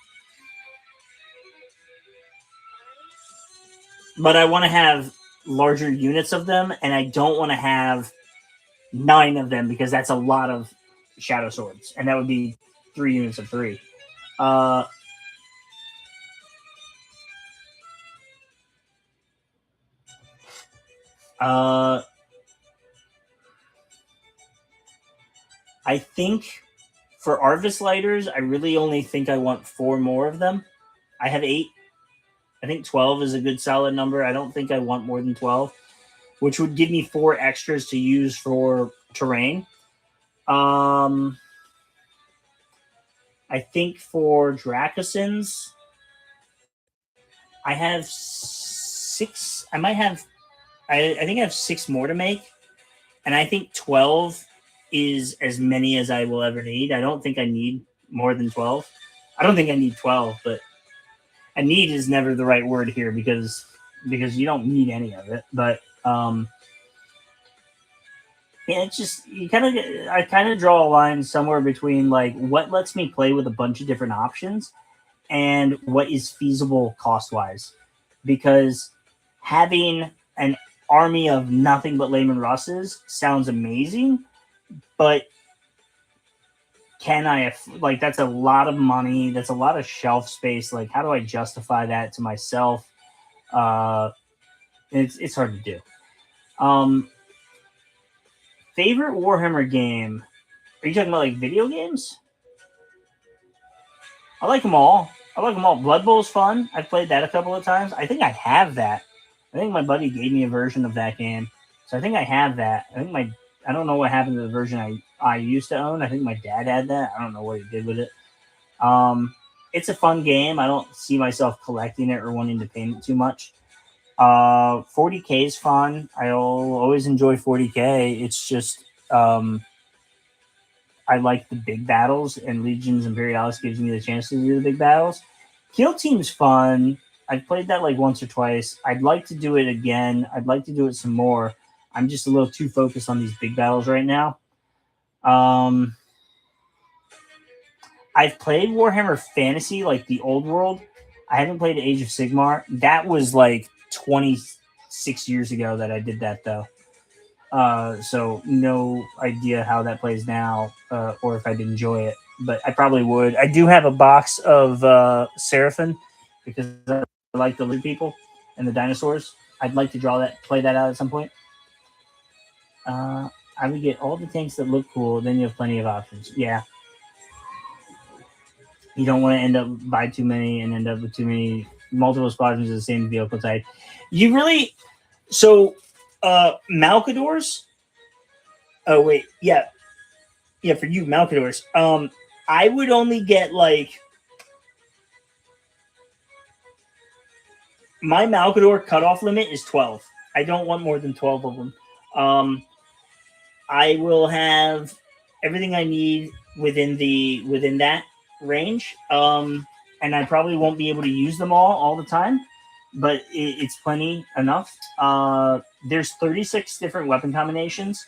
I want to have larger units of them, and I don't want to have 9 of them because that's a lot of Shadow Swords, and that would be 3 units of 3. I think for Arvis Lighters, I really only think I want 4 more of them. I have 8. I think 12 is a good solid number. I don't think I want more than 12, which would give me 4 extras to use for terrain. I think for Dracosins, I have 6. I might have, I think I have 6 more to make. And I think 12 is as many as I will ever need. I don't think I need more than 12. I don't think I need 12, but a need is never the right word here because you don't need any of it. But it's just I kind of draw a line somewhere between like what lets me play with a bunch of different options and what is feasible cost wise, because having an army of nothing but Layman Russes sounds amazing, but can I, like, that's a lot of money. That's a lot of shelf space. Like, how do I justify that to myself? It's hard to do. Favorite Warhammer game? Are you talking about, like, video games? I like them all. Blood Bowl's fun. I've played that a couple of times. I think I have that. I think my buddy gave me a version of that game. So I think I have that. I don't know what happened to the version I used to own. I think my dad had that. I don't know what he did with it. It's a fun game. I don't see myself collecting it or wanting to paint it too much. 40K is fun. I'll always enjoy 40K. It's just I like the big battles, and Legions Imperialis gives me the chance to do the big battles. Kill Team's fun. I've played that like once or twice. I'd like to do it again. I'd like to do it some more. I'm just a little too focused on these big battles right now. I've played Warhammer Fantasy, like the old world. I haven't played Age of Sigmar. That was like 26 years ago that I did that, though. So no idea how that plays now, or if I'd enjoy it. But I probably would. I do have a box of Seraphim because I like the lizard people and the dinosaurs. I'd like to play that out at some point. I would get all the tanks that look cool. Then you have plenty of options. Yeah. You don't want to end up buy too many and end up with too many multiple squadrons of the same vehicle type. You really Malcadors. Oh wait, yeah, for you Malcadors. I would only get like my Malcador cutoff limit is 12. I don't want more than 12 of them. I will have everything I need within that range. And I probably won't be able to use them all the time, but it's plenty enough. There's 36 different weapon combinations.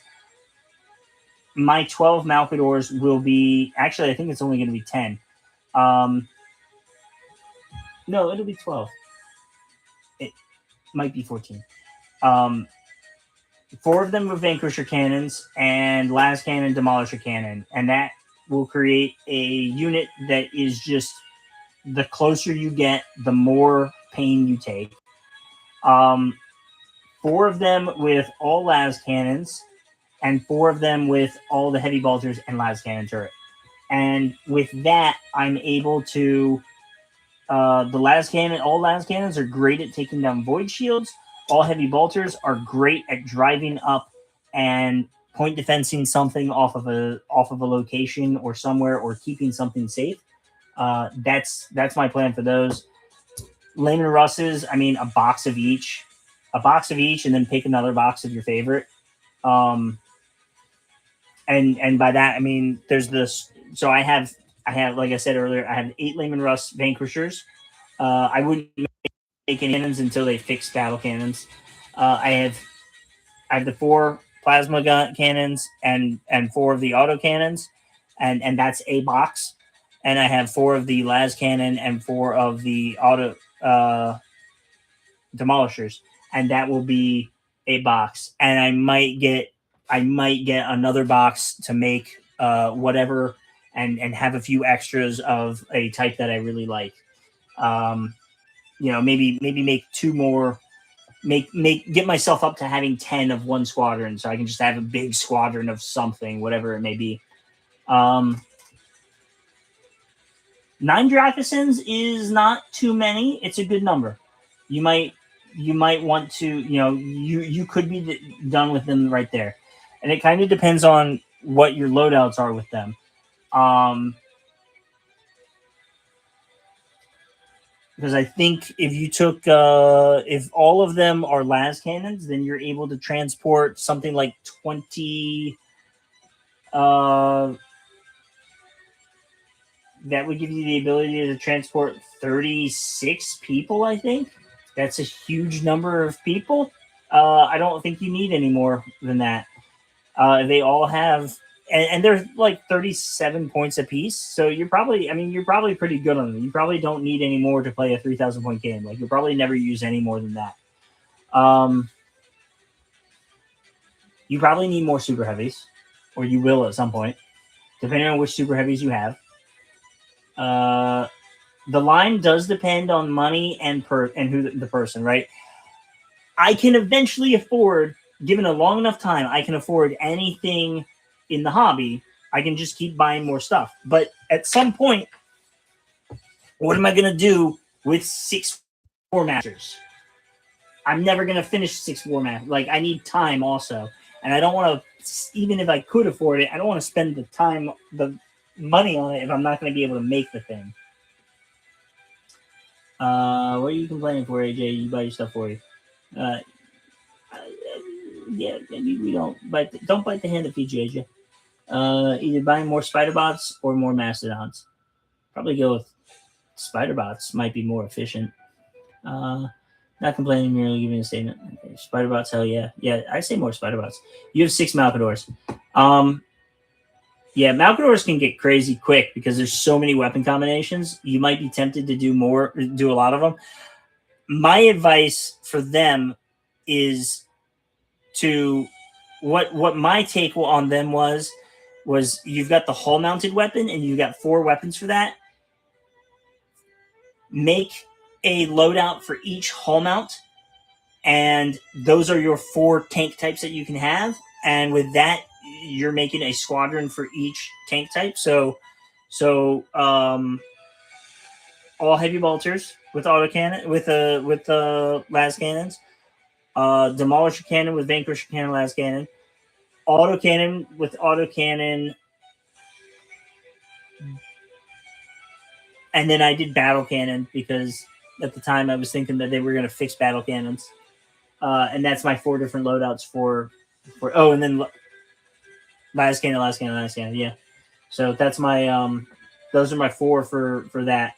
My 12 Malcadors will be actually, I think it's only going to be 10. No, it'll be 12. It might be 14. 4 of them are Vanquisher cannons and Las Cannon, Demolisher cannon, and that will create a unit that is just the closer you get, the more pain you take. 4 of them with all Las cannons, and 4 of them with all the heavy bolters and Las cannon turret. And with that, I'm able to all Las cannons are great at taking down void shields. All heavy bolters are great at driving up and point defensing something off of a location or somewhere, or keeping something safe. That's my plan for those. Layman Russes, I mean, a box of each, and then pick another box of your favorite. And by that I mean there's this. So I have like I said earlier, I have 8 Layman Russ Vanquishers. I wouldn't make any cannons until they fix battle cannons. I have the 4 plasma gun cannons and 4 of the auto cannons, and that's a box. And I have 4 of the las cannon and 4 of the auto demolishers, and that will be a box. And I might get another box to make whatever, and have a few extras of a type that I really like. Maybe make 2 more. Get myself up to having 10 of one squadron, so I can just have a big squadron of something, whatever it may be. 9 Dracosins is not too many. It's a good number. You might want to, you could be done with them right there. And it kind of depends on what your loadouts are with them. Because I think if you took, if all of them are las cannons, then you're able to transport something like 20. That would give you the ability to transport 36 people, I think. That's a huge number of people. I don't think you need any more than that. They all have, and they're like 37 points apiece. So you're probably pretty good on them. You probably don't need any more to play a 3,000 point game. Like, you'll probably never use any more than that. You probably need more super heavies, or you will at some point, depending on which super heavies you have. The line does depend on money and who the person, right? I can eventually afford, given a long enough time, I can afford anything in the hobby. I can just keep buying more stuff. But at some point, what am I going to do with 6 War Masters? I'm never going to finish 6 War Masters. Like, I need time also. And I don't want to, even if I could afford it, I don't want to spend the money on it if I'm not going to be able to make the thing. What are you complaining for, AJ? You buy your stuff for you. Yeah, we don't bite the hand that feeds you, AJ. Either buying more spider bots or more mastodons. Probably go with spider bots. Might be more efficient. Not complaining, merely giving a statement. Okay. Spider bots, hell yeah. Yeah, I say more spider bots. You have 6 Malcadors. Yeah, Malcadors can get crazy quick because there's so many weapon combinations. You might be tempted to do a lot of them. My advice for them is to what my take on them was you've got the hull mounted weapon and you've got 4 weapons for that. Make a loadout for each hull mount, and those are your 4 tank types that you can have. And with that, you're making a squadron for each tank type. So all heavy bolters with autocannon with the las cannons, demolisher cannon with vanquisher cannon, las cannon, autocannon with autocannon, and then I did battle cannon because at the time I was thinking that they were going to fix battle cannons, and that's my 4 different loadouts for and then las cannon, yeah. So that's my those are my 4 for that.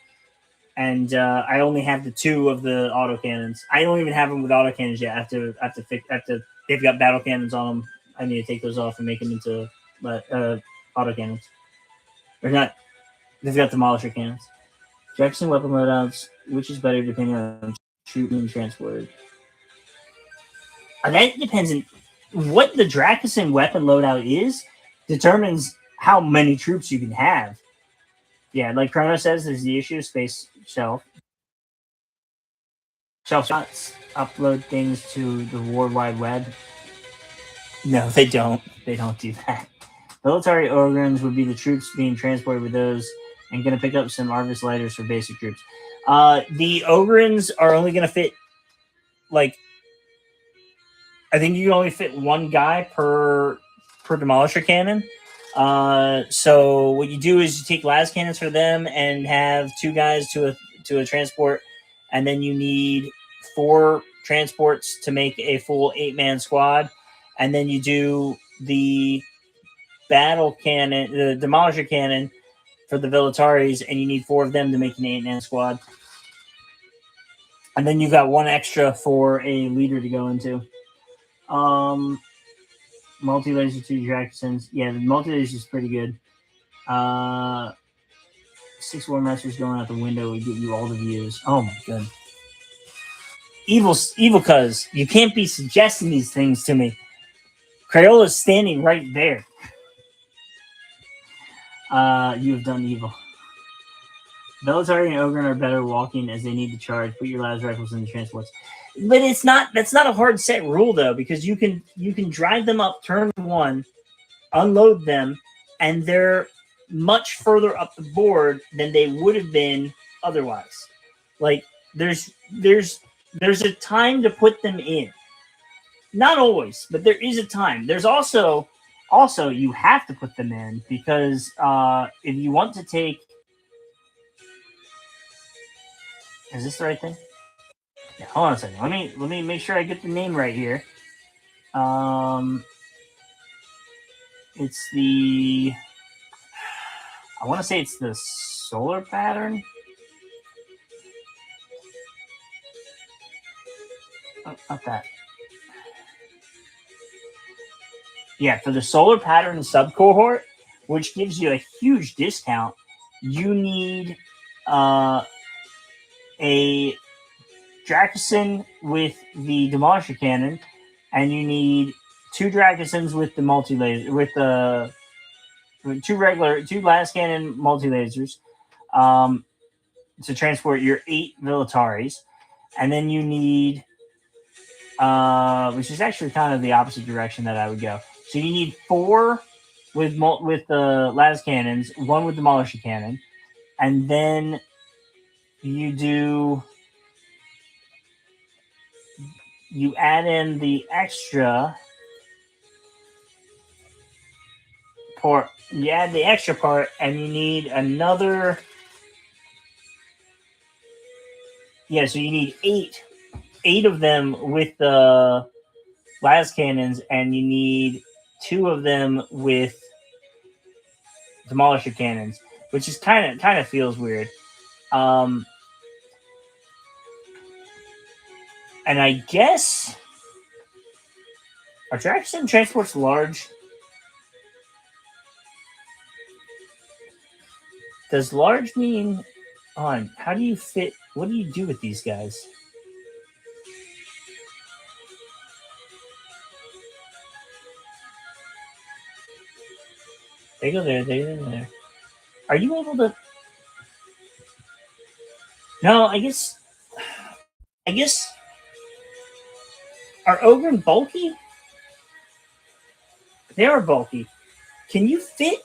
And I only have the 2 of the autocannons. I don't even have them with autocannons yet. After they've got battle cannons on them, I need to take those off and make them into autocannons. Or not, they've got demolisher cannons. Jackson weapon loadouts, which is better depending on troop being transported. That depends on what the Dracusin weapon loadout is, determines how many troops you can have. Yeah, like Chrono says, there's the issue of space shelf. Shelf shots upload things to the World Wide Web. No, they don't. They don't do that. Military Ogrins would be the troops being transported with those, and going to pick up some Arvis lighters for basic troops. The Ogrins are only going to fit, like, I think you can only fit 1 guy per demolisher cannon. So what you do is you take las cannons for them and have 2 guys to a transport, and then you need 4 transports to make a full 8-man squad, and then you do the battle cannon, the demolisher cannon for the Velataris, and you need 4 of them to make an 8-man squad. And then you've got 1 extra for a leader to go into. Multi-laser 2 Draxons. Yeah, the multi-laser is pretty good. 6 War Masters going out the window would get you all the views. Oh my god. Evil cuz. You can't be suggesting these things to me. Crayola's standing right there. You have done evil. Bellatori and Ogren are better walking as they need to charge. Put your las rifles in the transports. But that's not a hard set rule though, because you can drive them up turn 1, unload them, and they're much further up the board than they would have been otherwise. Like there's a time to put them in. Not always, but there is a time. There's also you have to put them in because if you want to take, is this the right thing? Yeah, hold on a second. Let me make sure I get the name right here. It's the, I want to say it's the solar pattern. Oh, not that. Yeah, for the solar pattern subcohort, which gives you a huge discount, you need a Dracusin with the Demolisher Cannon, and you need 2 Dracusins with the multi-laser, with the 2 las cannon multi-lasers to transport your 8 Velataris, and then you need, which is actually kind of the opposite direction that I would go. So you need 4 with the las cannons, 1 with Demolisher Cannon, and then you add in the extra part. You add the extra part, and you need another. Yeah, so you need 8 of them with the las cannons, and you need 2 of them with Demolisher cannons, which is kind of feels weird. And I guess are traction transports large? Does large mean on? How do you fit? What do you do with these guys? They go there. They go there. Are you able to? No, I guess. I guess. Are Ogre bulky? They are bulky. Can you fit?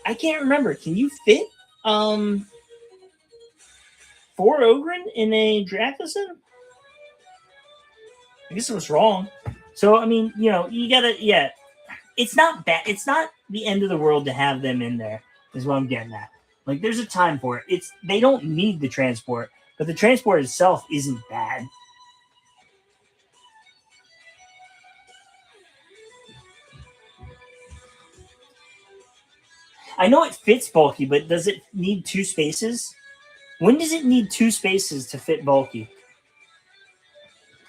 I can't remember. Can you fit? 4 Ogren in a Dracosan? I guess it was wrong. So I mean, you gotta. Yeah, it's not bad. It's not the end of the world to have them in there. Is what I'm getting at. Like, there's a time for it. They don't need the transport, but the transport itself isn't bad. I know it fits bulky, but does it need 2 spaces? When does it need 2 spaces to fit bulky?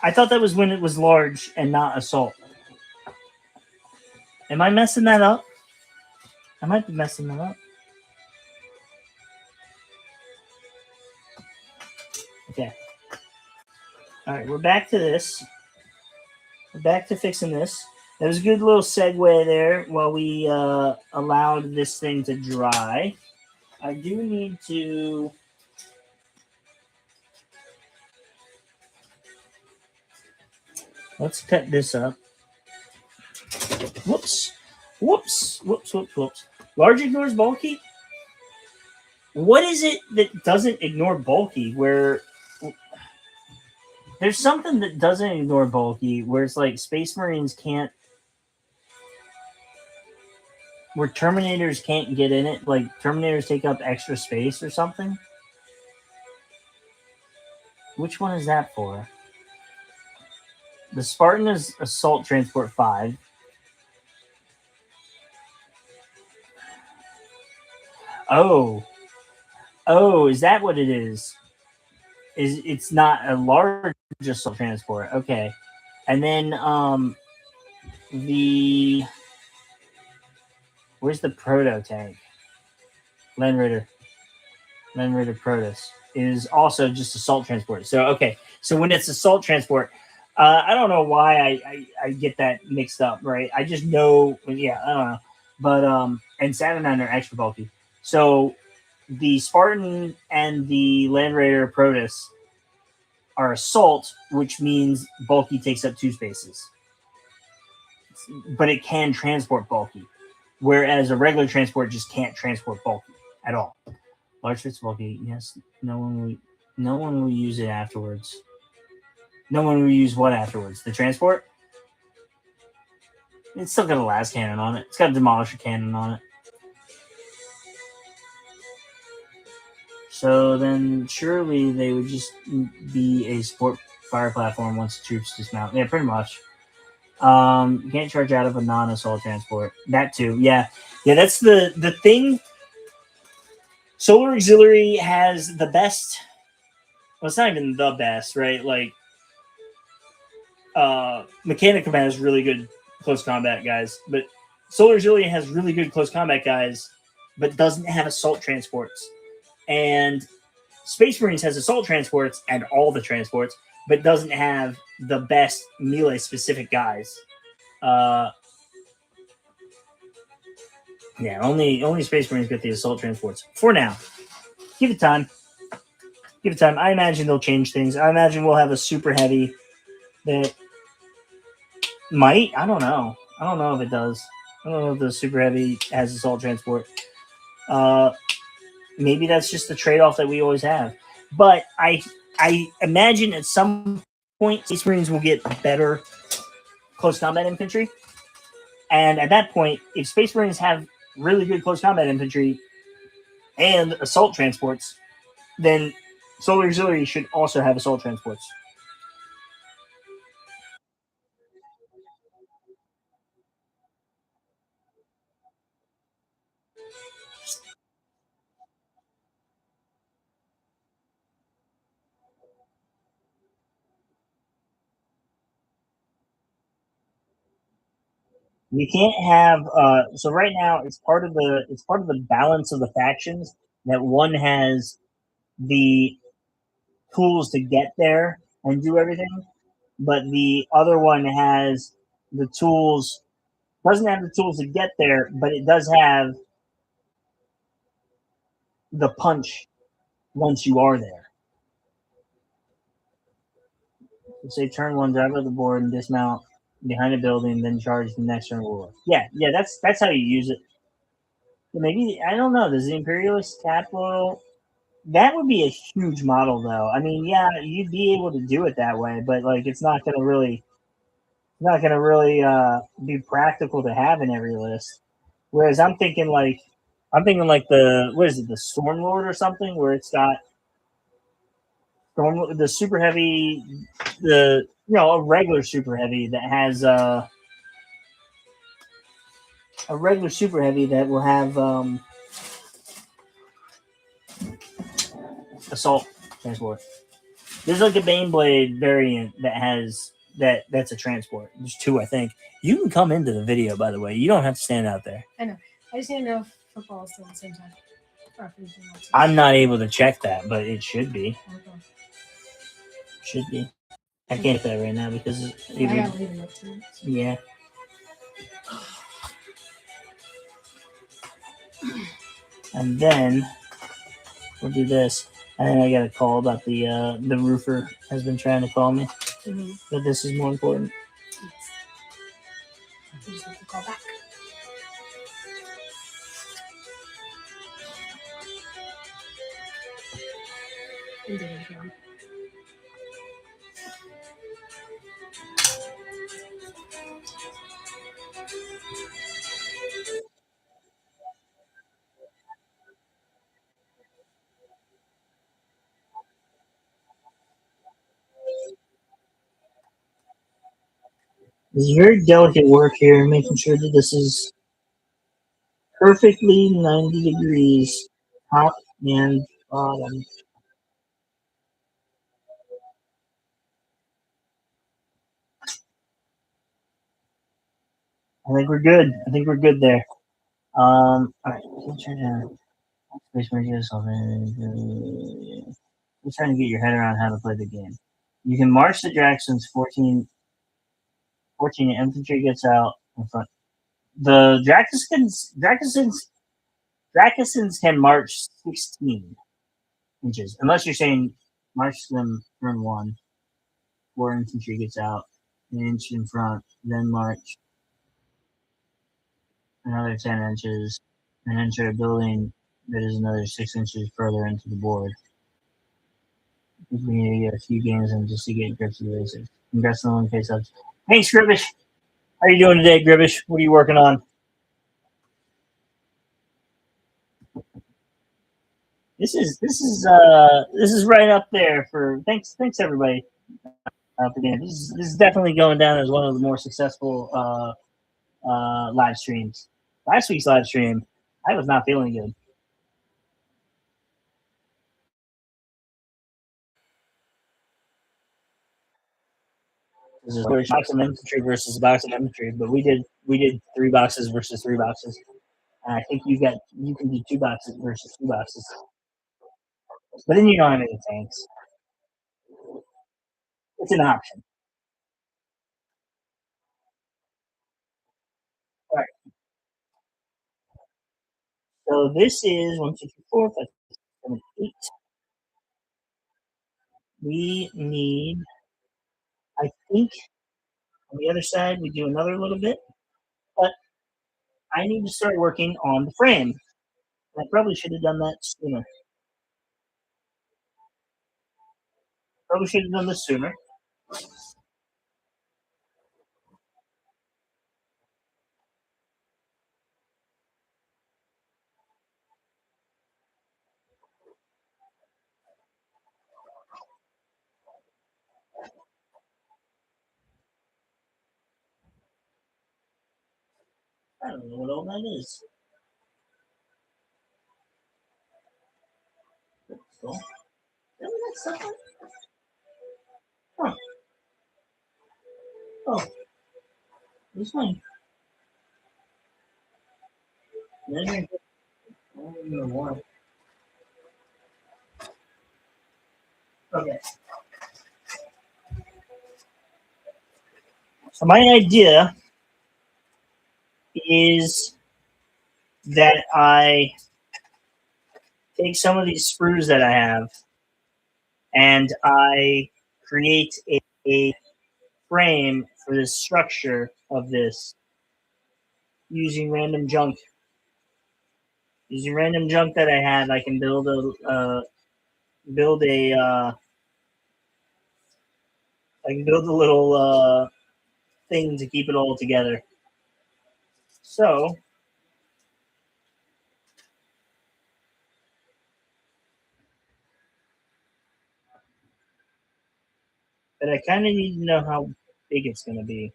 I thought that was when it was large and not assault. Am I messing that up? I might be messing that up. Okay. All right, we're back to this. We're back to fixing this. That was a good little segue there while we allowed this thing to dry. I do need to... Let's cut this up. Whoops. Whoops. Whoops, whoops, whoops. Large ignores bulky? What is it that doesn't ignore bulky where... There's something that doesn't ignore bulky where it's like Space Marines can't... Where Terminators can't get in it. Like, Terminators take up extra space or something? Which one is that for? The Spartan is Assault Transport 5. Oh. Oh, is that what it is? It's not a large assault transport. Okay. And then where's the proto tank? Land Raider Protus is also just assault transport. So okay. So when it's assault transport, I don't know why I get that mixed up, right? I just know, yeah, I don't know. But and Saturnine are extra bulky. So the Spartan and the Land Raider Protus are assault, which means bulky takes up 2 spaces. But it can transport bulky, whereas a regular transport just can't transport bulky at all. Large fits bulky, yes. No one will use it afterwards. No one will use what afterwards? The transport? It's still got a las cannon on it. It's got a demolisher cannon on it. So then surely they would just be a support fire platform once the troops dismount. Yeah, pretty much. You can't charge out of a non-assault transport. That too. Yeah. Yeah, that's the thing. Solar Auxiliary has the best. Well, it's not even the best, right? Like, Mechanicum has really good close combat guys, but Solar Auxiliary has really good close combat guys, but doesn't have assault transports. And Space Marines has assault transports and all the transports, but doesn't have the best melee specific guys. Yeah, only Space Marines get the assault transports for now. Give it time. Give it time. I imagine they'll change things. I imagine we'll have a super heavy that might. I don't know. I don't know if it does. I don't know if the super heavy has assault transport. Maybe that's just the trade-off that we always have. But I imagine at some point Space Marines will get better close combat infantry. And at that point, if Space Marines have really good close combat infantry and assault transports, then Solar Auxiliary should also have assault transports. You can't have so right now it's part of the balance of the factions that one has the tools to get there and do everything, but the other one has the tools doesn't have the tools to get there, but it does have the punch once you are there. So say turn one, drive up the board and dismount behind a building, then charge the next turn war. Yeah, that's how you use it. Maybe I don't know. Does the Imperialist capital? That would be a huge model, though. I mean, yeah, you'd be able to do it that way, but like, it's not gonna really be practical to have in every list. Whereas I'm thinking like the what is it, the Stormlord or something, where it's got the super heavy, a regular super heavy that has a regular super heavy that will have assault transport. There's like a Baneblade variant that has that's a transport. There's two, I think. You can come into the video, by the way. You don't have to stand out there.
I know. I just need to know if football is still at the same time. Or if anything else is.
I'm not able to check that, but it should be.
Okay.
Should be. I can't get that right now because
I gotta leave it up to you.
yeah. And then we'll do this. And then I got a call about the roofer has been trying to call me, but this is more important.
Yes. I just have to call back. Indeed, yeah.
It's very delicate work here, making sure that this is perfectly 90 degrees, top and bottom. I think we're good. I think we're good there. All right. Let's try to space merge something. Just trying to get your head around how to play the game. You can march the Jacksons 14 infantry gets out in front. The Dracassins can march 16 inches, unless you're saying march them turn one. 4 infantry gets out an inch in front, then march another 10 inches, and enter a building that is another 6 inches further into the board. We need to get a few games in just to get grips of the basics. Congrats on the 1K subs. Thanks, Gribbish. How are you doing today, Gribbish? What are you working on? This is right up there for thanks everybody for being. This is definitely going down as one of the more successful live streams. Last week's live stream, I was not feeling good. This is a box of infantry versus a box of infantry, but we did 3 boxes versus 3 boxes, and I think you can do 2 boxes versus 2 boxes, but then you don't have any tanks. It's an option. All right. So this is 1, 2, 3, 4, 5, 6, 7, 8. We need, I think, on the other side, we do another little bit, but I need to start working on the frame. I probably should have done that sooner. Probably should have done this sooner. I don't know what all that is. Cool. Huh. Oh. This one. I don't know why. Okay. So my idea is that I take some of these sprues that I have and I create a frame for the structure of this using random junk. Using random junk that I have, I can build a little thing to keep it all together. So but I kind of need to know how big it's going to be.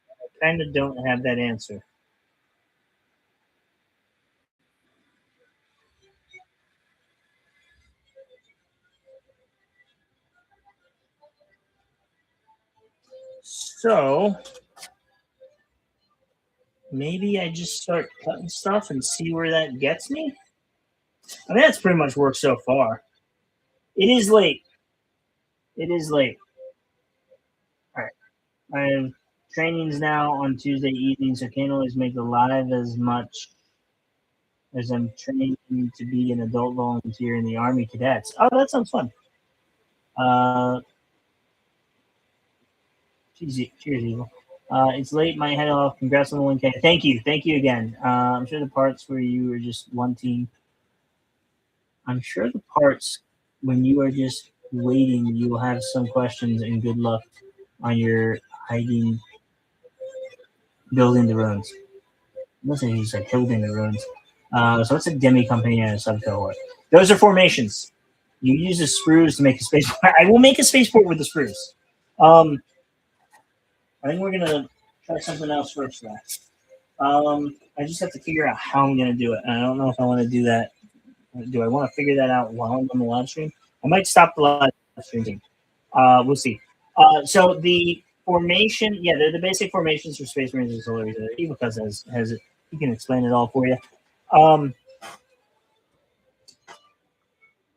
I kind of don't have that answer. So maybe I just start cutting stuff and see where that gets me. I mean, that's pretty much worked so far. It is late. It is late. All right. I have trainings now on Tuesday evening, so can't always make the live as much as I'm training to be an adult volunteer in the Army Cadets. Oh, that sounds fun. Cheers, Evil. It's late. My head off. Congrats on the 1K. Thank you. Thank you again. I'm sure the parts where you are just one team. I'm sure the parts when you are just waiting, you will have some questions and good luck on your hiding, building the ruins. Listen, he's like building the ruins. So it's a demi company and a sub cohort. Those are formations. You use the sprues to make a spaceport. I will make a spaceport with the sprues. I think we're gonna try something else first, though. I just have to figure out how I'm gonna do it, and I don't know if I want to do that. Do I want to figure that out while I'm on the live stream? I might stop the live stream. We'll see. So the formation, yeah, they're the basic formations for Space Marines and Solar Reserve. Evil Cuz has it. He can explain it all for you. I'll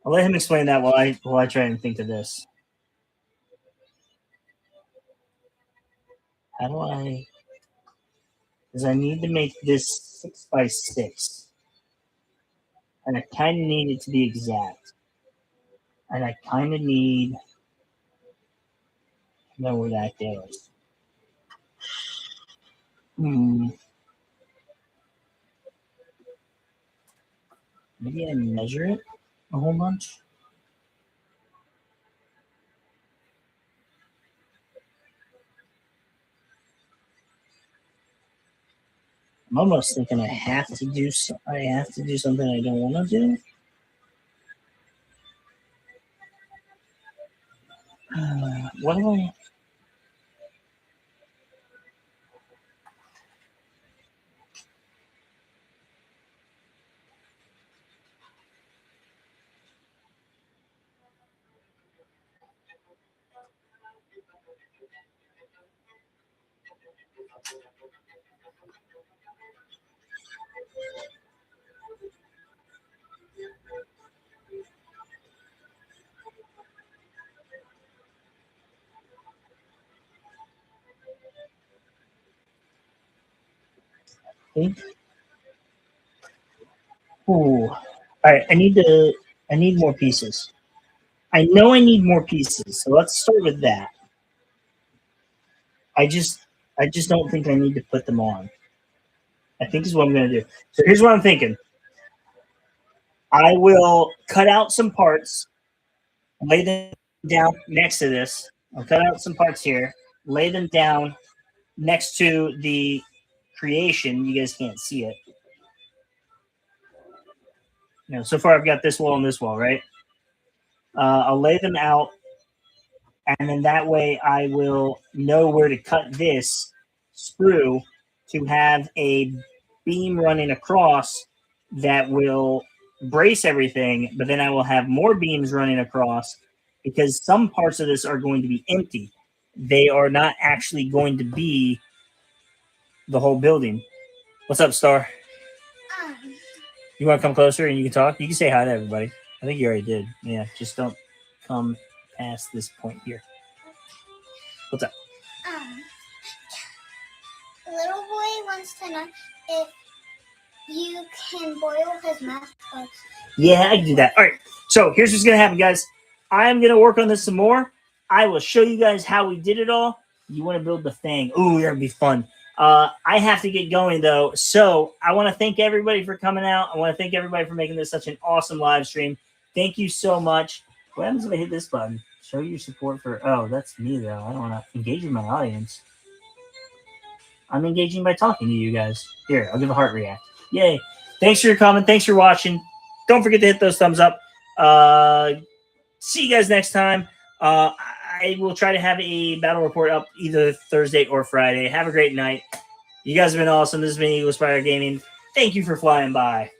let him explain that while I try and think of this. How do I? Because I need to make this 6x6, and I kind of need it to be exact, and I kind of need to know where that goes. Maybe I measure it a whole bunch. I'm almost thinking I have to do something I don't want to do. What do I? Ooh. All right, I need more pieces. I know I need more pieces, so let's start with that. I just don't think I need to put them on. I think is what I'm going to do. So here's what I'm thinking. I will cut out some parts, lay them down next to this. I'll cut out some parts here, lay them down next to the creation. You guys can't see it. You know, so far I've got this wall and this wall, right? I'll lay them out, and then that way I will know where to cut this sprue to have a beam running across that will brace everything, but then I will have more beams running across because some parts of this are going to be empty. They are not actually going to be the whole building. What's up, Star? You want to come closer and you can talk? You can say hi to everybody. I think you already did. Yeah, just don't come past this point here. What's up?
Little boy wants to know if you can boil his mascots.
Yeah, I can do that. All right. So here's what's going to happen, guys. I'm going to work on this some more. I will show you guys how we did it all. You want to build the thing. Ooh, that'd be fun. I have to get going, though. So I want to thank everybody for coming out. I want to thank everybody for making this such an awesome live stream. Thank you so much. What happens if I hit this button? Show your support for... Oh, that's me, though. I don't want to engage with my audience. I'm engaging by talking to you guys. Here, I'll give a heart react. Yay. Thanks for your comment. Thanks for watching. Don't forget to hit those thumbs up. See you guys next time. I will try to have a battle report up either Thursday or Friday. Have a great night. You guys have been awesome. This has been Spire Gaming. Thank you for flying by.